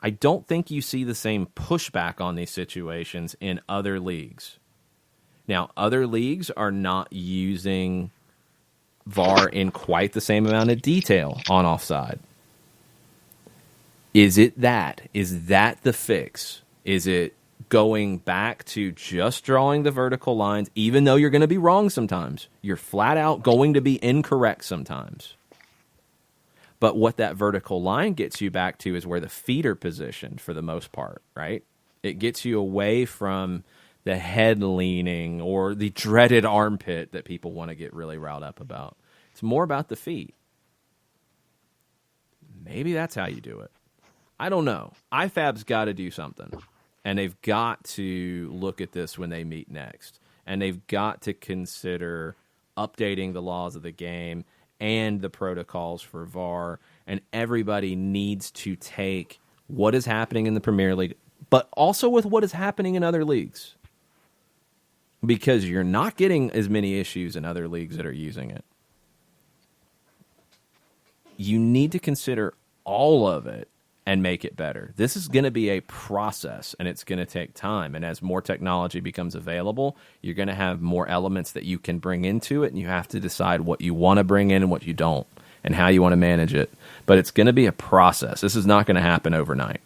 I don't think you see the same pushback on these situations in other leagues. Now, other leagues are not using VAR in quite the same amount of detail on offside. Is it that? Is that the fix? Is it going back to just drawing the vertical lines, even though you're going to be wrong sometimes? You're flat out going to be incorrect sometimes. But what that vertical line gets you back to is where the feet are positioned for the most part, right? It gets you away from the head leaning or the dreaded armpit that people want to get really riled up about. It's more about the feet. Maybe that's how you do it. I don't know. IFAB's got to do something, and they've got to look at this when they meet next, and they've got to consider updating the laws of the game and the protocols for VAR, and everybody needs to take what is happening in the Premier League, but also with what is happening in other leagues, because you're not getting as many issues in other leagues that are using it. You need to consider all of it and make it better. This is going to be a process, and it's going to take time. And as more technology becomes available, you're going to have more elements that you can bring into it, and you have to decide what you want to bring in and what you don't, and how you want to manage it. But it's going to be a process. This is not going to happen overnight.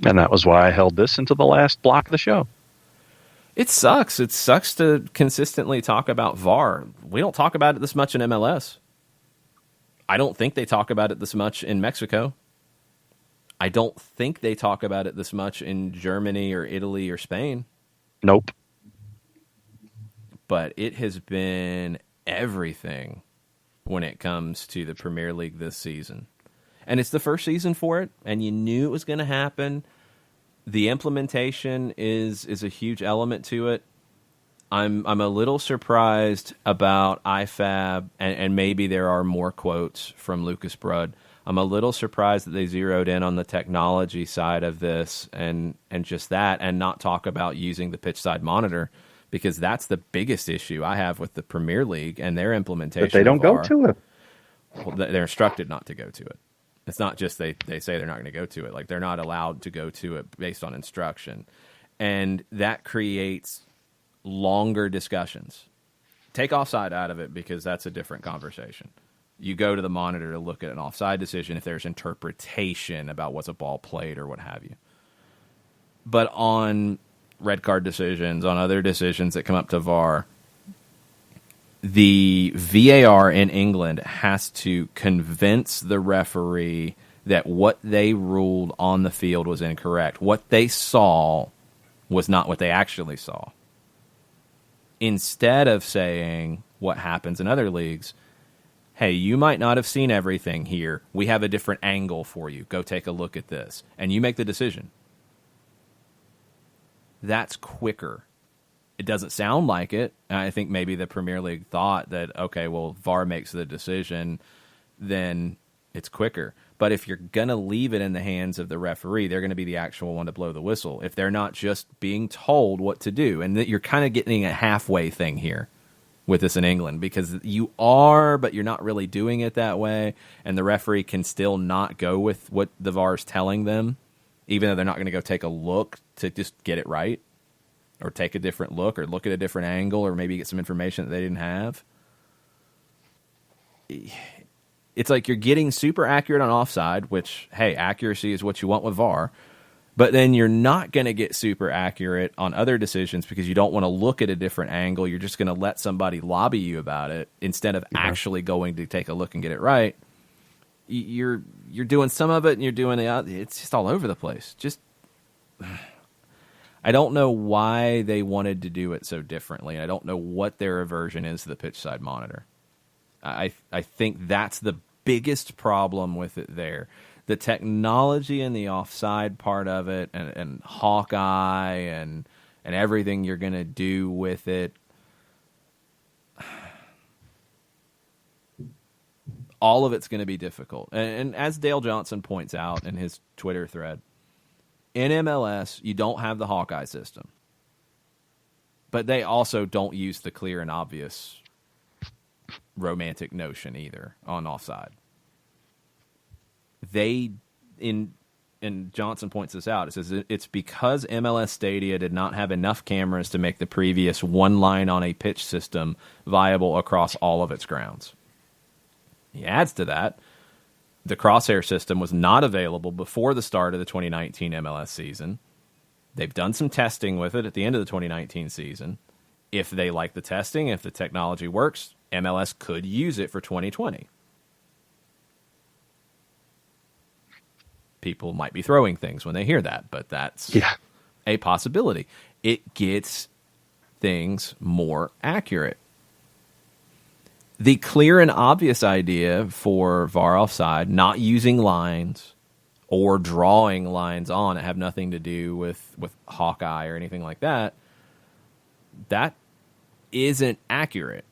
And that was why I held this into the last block of the show. It sucks. It sucks to consistently talk about VAR. We don't talk about it this much in MLS. I don't think they talk about it this much in Mexico. I don't think they talk about it this much in Germany or Italy or Spain. Nope. But it has been everything when it comes to the Premier League this season. And it's the first season for it, and you knew it was going to happen. The implementation is a huge element to it. I'm a little surprised about IFAB, and maybe there are more quotes from Lucas Brudd. I'm a little surprised that they zeroed in on the technology side of this and just that, and not talk about using the pitch side monitor, because that's the biggest issue I have with the Premier League and their implementation. But they don't go to it. Well, they're instructed not to go to it. It's not just they say they're not going to go to it. Like, they're not allowed to go to it based on instruction. And that creates longer discussions. Take offside out of it, because that's a different conversation. You go to the monitor to look at an offside decision if there's interpretation about what's a ball played or what have you. But on red card decisions, on other decisions that come up to VAR, the VAR in England has to convince the referee that what they ruled on the field was incorrect. What they saw was not what they actually saw. Instead of saying what happens in other leagues, hey, you might not have seen everything here. We have a different angle for you. Go take a look at this. And you make the decision. That's quicker. It doesn't sound like it. And I think maybe the Premier League thought that, okay, well, VAR makes the decision, then it's quicker. But if you're going to leave it in the hands of the referee, they're going to be the actual one to blow the whistle. If they're not just being told what to do. And that you're kind of getting a halfway thing here with this in England, because you are, but you're not really doing it that way. And the referee can still not go with what the VAR is telling them, even though they're not going to go take a look to just get it right, or take a different look, or look at a different angle, or maybe get some information that they didn't have. It's like you're getting super accurate on offside, which, hey, accuracy is what you want with VAR, but then you're not going to get super accurate on other decisions because you don't want to look at a different angle. You're just going to let somebody lobby you about it instead of actually going to take a look and get it right. You're doing some of it, and you're doing the other. It's just all over the place. Just, I don't know why they wanted to do it so differently. I don't know what their aversion is to the pitch side monitor. I think that's the biggest problem with it there. The technology and the offside part of it, and Hawkeye and everything you're going to do with it, all of it's going to be difficult. And as Dale Johnson points out in his Twitter thread, in MLS, you don't have the Hawkeye system. But they also don't use the clear and obvious romantic notion either on offside. And Johnson points this out. It says it's because MLS Stadia did not have enough cameras to make the previous one line on a pitch system viable across all of its grounds. He adds to that, the crosshair system was not available before the start of the 2019 MLS season. They've done some testing with it at the end of the 2019 season. If they like the testing, if the technology works, MLS could use it for 2020. people might be throwing things when they hear that, but that's a possibility. It gets things more accurate. The clear and obvious idea for VAR offside, not using lines or drawing lines on that have nothing to do with Hawkeye or anything like that, that isn't accurate.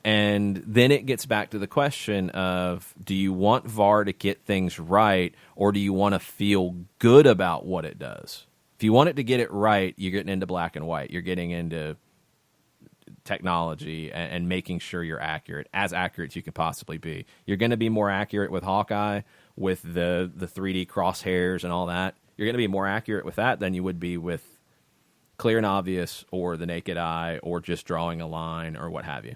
And then it gets back to the question of, do you want VAR to get things right, or do you want to feel good about what it does? If you want it to get it right, you're getting into black and white. You're getting into technology and making sure you're accurate as you can possibly be. You're going to be more accurate with Hawkeye, with the 3D crosshairs and all that. You're going to be more accurate with that than you would be with clear and obvious or the naked eye or just drawing a line or what have you.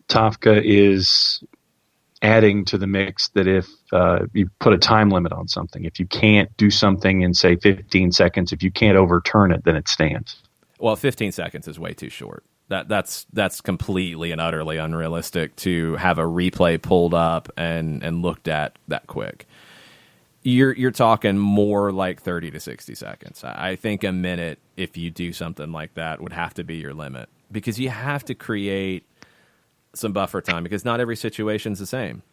Tafka is adding to the mix that if you put a time limit on something, if you can't do something in, say, 15 seconds, if you can't overturn it, then it stands. Well, 15 seconds is way too short. That's completely and utterly unrealistic to have a replay pulled up and looked at that quick. You're talking more like 30 to 60 seconds. I think a minute, if you do something like that, would have to be your limit, because you have to create some buffer time, because not every situation's the same.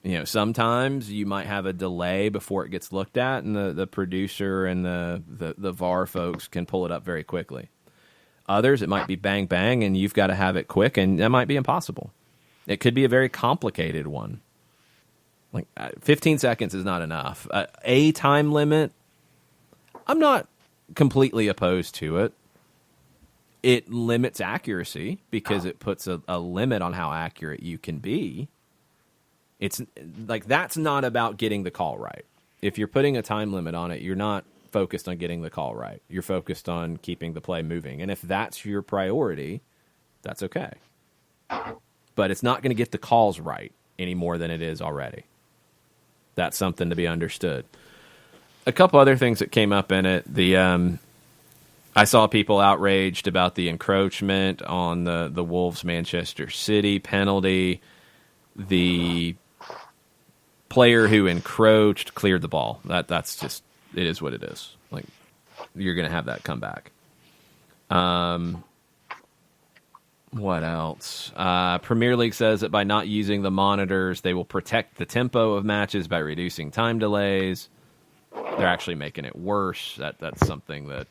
You know, sometimes you might have a delay before it gets looked at, and the producer and the VAR folks can pull it up very quickly. Others, it might be bang, bang, and you've got to have it quick, and that might be impossible. It could be a very complicated one. Like 15 seconds is not enough. A time limit, I'm not completely opposed to it. It limits accuracy because it puts a limit on how accurate you can be. It's like, that's not about getting the call right. If you're putting a time limit on it, you're not focused on getting the call right. You're focused on keeping the play moving. And if that's your priority, that's okay. But it's not going to get the calls right any more than it is already. That's something to be understood. A couple other things that came up in it. I saw people outraged about the encroachment on the Wolves Manchester City penalty. The player who encroached cleared the ball. That's just, it is what it is. Like, you're going to have that come back. What else? Premier League says that by not using the monitors, they will protect the tempo of matches by reducing time delays. They're actually making it worse. That's something that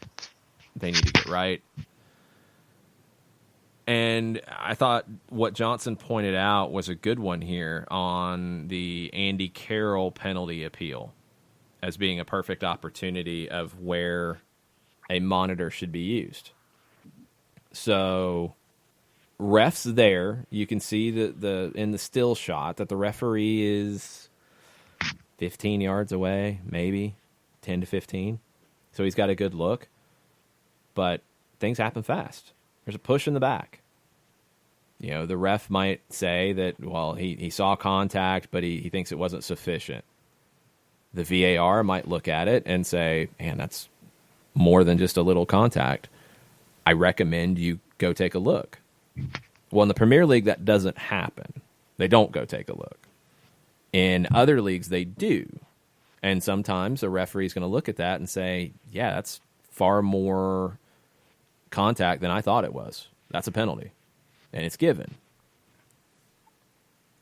they need to get right. And I thought what Johnson pointed out was a good one here on the Andy Carroll penalty appeal as being a perfect opportunity of where a monitor should be used. So refs there, you can see the in the still shot that the referee is 15 yards away, maybe 10 to 15. So he's got a good look. But things happen fast. There's a push in the back. You know, the ref might say that, well, he saw contact, but he thinks it wasn't sufficient. The VAR might look at it and say, man, that's more than just a little contact. I recommend you go take a look. Well, in the Premier League, that doesn't happen. They don't go take a look. In other leagues, they do. And sometimes a referee is going to look at that and say, yeah, that's far more contact than I thought it was. That's a penalty. And it's given.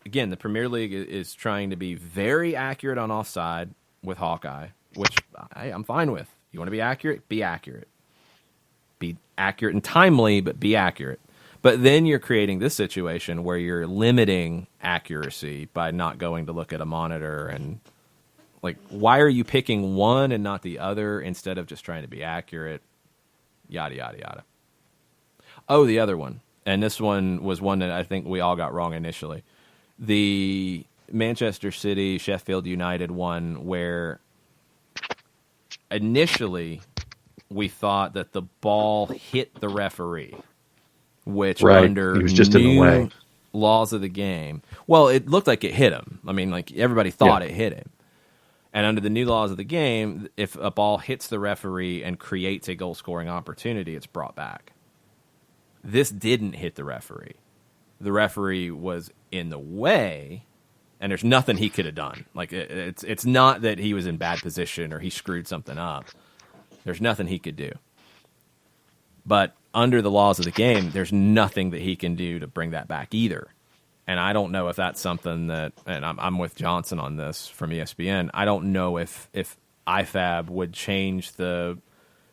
Again, the Premier League is trying to be very accurate on offside with Hawkeye, which I'm fine with. You want to be accurate? Be accurate. Be accurate and timely, but be accurate. But then you're creating this situation where you're limiting accuracy by not going to look at a monitor. And, like, why are you picking one and not the other instead of just trying to be accurate? Yada, yada, yada. Oh, the other one. And this one was one that I think we all got wrong initially. The Manchester City, Sheffield United one, where initially we thought that the ball hit the referee, which under he was just in the way. Laws of the game, well, it looked like it hit him. I mean, like, everybody thought it hit him. And under the new laws of the game, if a ball hits the referee and creates a goal-scoring opportunity, it's brought back. This didn't hit the referee. the referee was in the way, and there's nothing he could have done. Like, it's not that he was in bad position or he screwed something up. There's nothing he could do. But under the laws of the game, there's nothing that he can do to bring that back either. And I don't know if that's something that, and I'm with Johnson on this from ESPN, I don't know if IFAB would change the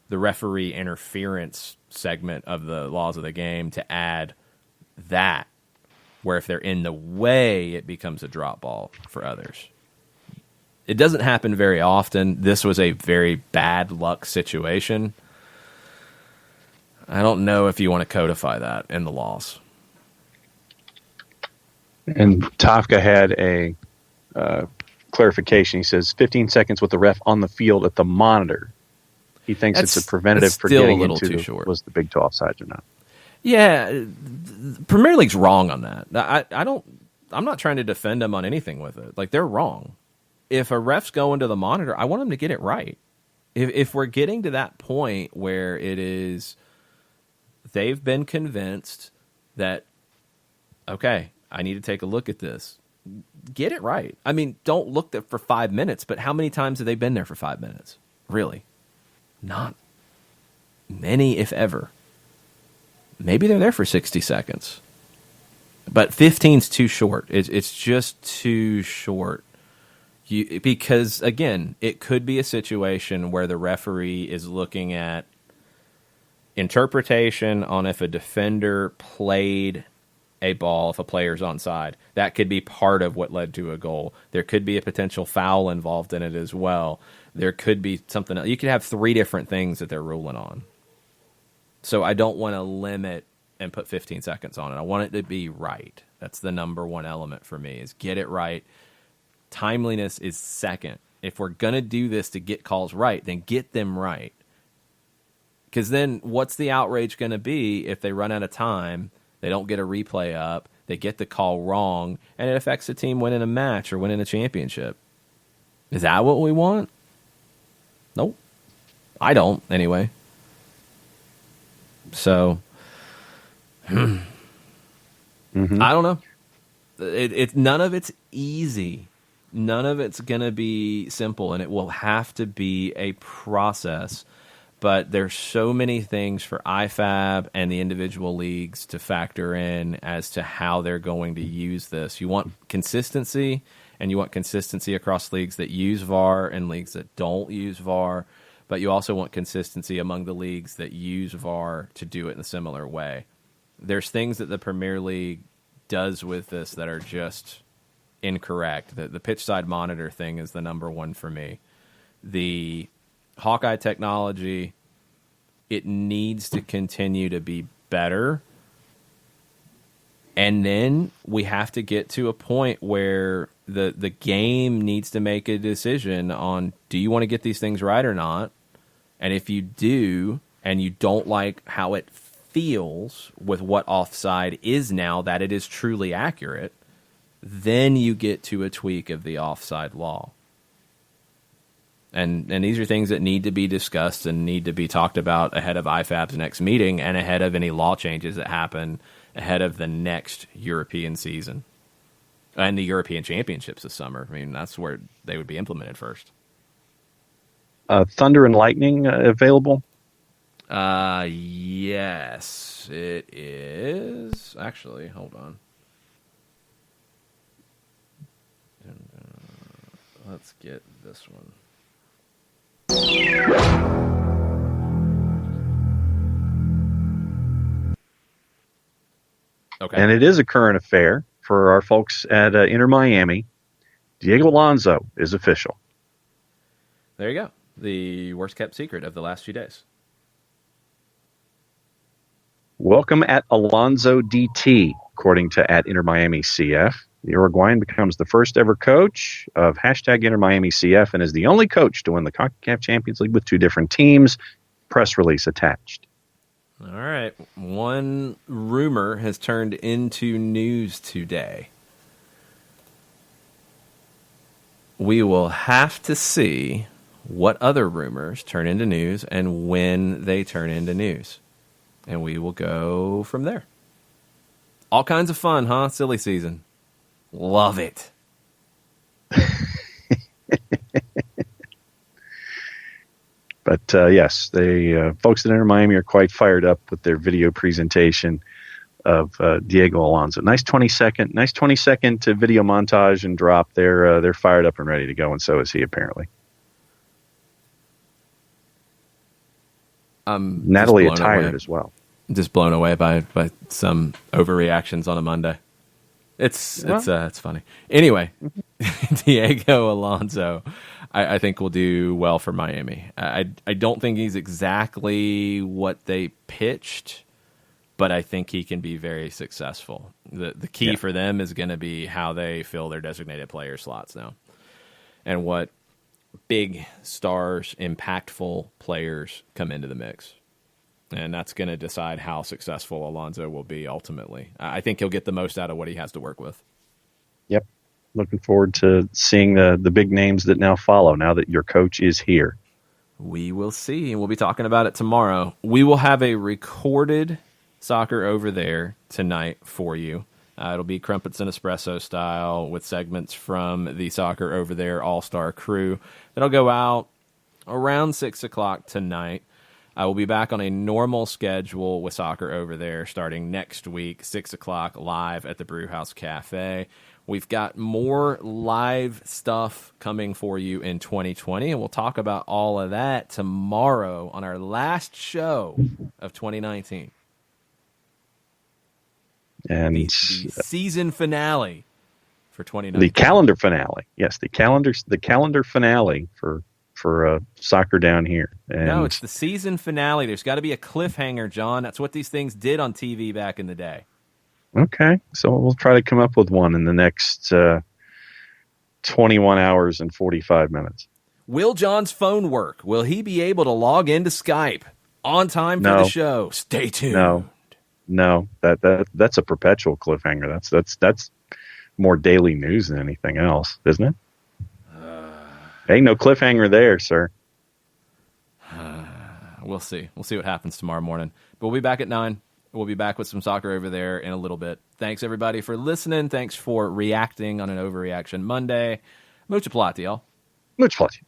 referee interference segment of the laws of the game to add that, where if they're in the way, it becomes a drop ball for others. It doesn't happen very often. This was a very bad luck situation. I don't know if you want to codify that in the laws. And Tafka had a clarification. He says 15 seconds with the ref on the field at the monitor. He thinks it's a preventative for getting into was the Big 12 offsides or not. Yeah, Premier League's wrong on that. I'm not trying to defend them on anything with it. Like, they're wrong. If a ref's going to the monitor, I want them to get it right. If we're getting to that point where it is, they've been convinced that, okay, I need to take a look at this. Get it right. I mean, don't look there for 5 minutes, but how many times have they been there for 5 minutes? Really? Not many, if ever. Maybe they're there for 60 seconds. But 15's too short. It's just too short. Because, again, it could be a situation where the referee is looking at interpretation on if a defender played a ball, if a player's onside. That could be part of what led to a goal. There could be a potential foul involved in it as well. There could be something else. You could have 3 different things that they're ruling on. So I don't want to limit and put 15 seconds on it. I want it to be right. That's the number one element for me, is get it right. Timeliness is second. If we're going to do this to get calls right, then get them right. Because then what's the outrage going to be if they run out of time, they don't get a replay up, they get the call wrong, and it affects the team winning a match or winning a championship? Is that what we want? Nope. I don't, anyway. So, I don't know. None of it's easy. None of it's going to be simple, and it will have to be a process. But there's so many things for IFAB and the individual leagues to factor in as to how they're going to use this. You want consistency, and you want consistency across leagues that use VAR and leagues that don't use VAR. But you also want consistency among the leagues that use VAR to do it in a similar way. There's things that the Premier League does with this that are just incorrect. The pitch side monitor thing is the number one for me. The Hawkeye technology, it needs to continue to be better. And then we have to get to a point where the game needs to make a decision on, do you want to get these things right or not? And if you do, and you don't like how it feels with what offside is now, that it is truly accurate, then you get to a tweak of the offside law. And these are things that need to be discussed and need to be talked about ahead of IFAB's next meeting and ahead of any law changes that happen ahead of the next European season and the European Championships this summer. I mean, that's where they would be implemented first. Thunder and Lightning available? Yes, it is. Actually, hold on. Let's get this one. Okay. And it is a current affair for our folks at Inter Miami. Diego Alonso is official. There you go. The worst kept secret of the last few days. Welcome at Alonso DT, according to at Inter Miami CF. The Uruguayan becomes the first ever coach of hashtag Inter Miami CF and is the only coach to win the CONCACAF Champions League with 2 different teams. Press release attached. All right. One rumor has turned into news today. We will have to see what other rumors turn into news and when they turn into news. And we will go from there. All kinds of fun, huh? Silly season. Love it. But yes, the folks at Inter Miami are quite fired up with their video presentation of Diego Alonso. Nice 20-second video montage and drop. They're fired up and ready to go, and so is he apparently. Natalie tired as well. Just blown away by some overreactions on a Monday. It's funny. Anyway, Diego Alonso, I think will do well for Miami. I don't think he's exactly what they pitched, but I think he can be very successful. The key for them is going to be how they fill their designated player slots now, and what big stars, impactful players come into the mix. And that's going to decide how successful Alonso will be ultimately. I think he'll get the most out of what he has to work with. Yep. Looking forward to seeing the big names that now follow, now that your coach is here. We will see, and we'll be talking about it tomorrow. We will have a recorded Soccer Over There tonight for you. It'll be Crumpets and Espresso style with segments from the Soccer Over There All-Star crew. That'll go out around 6 o'clock tonight. I will be back on a normal schedule with Soccer Over There starting next week, 6 o'clock live at the Brewhouse Cafe. We've got more live stuff coming for you in 2020, and we'll talk about all of that tomorrow on our last show of 2019. And the season finale for 2019. The calendar finale. Yes, the calendar finale for soccer down here. And no, it's the season finale. There's got to be a cliffhanger, John. That's what these things did on TV back in the day. Okay, so we'll try to come up with one in the next 21 hours and 45 minutes. Will John's phone work? Will he be able to log into Skype on time for the show? Stay tuned. No, that's a perpetual cliffhanger. That's more daily news than anything else, isn't it? Ain't no cliffhanger there, sir. We'll see. We'll see what happens tomorrow morning. But we'll be back at 9. We'll be back with some Soccer Over There in a little bit. Thanks, everybody, for listening. Thanks for reacting on an Overreaction Monday. Mucho plati, y'all. Mucho plati.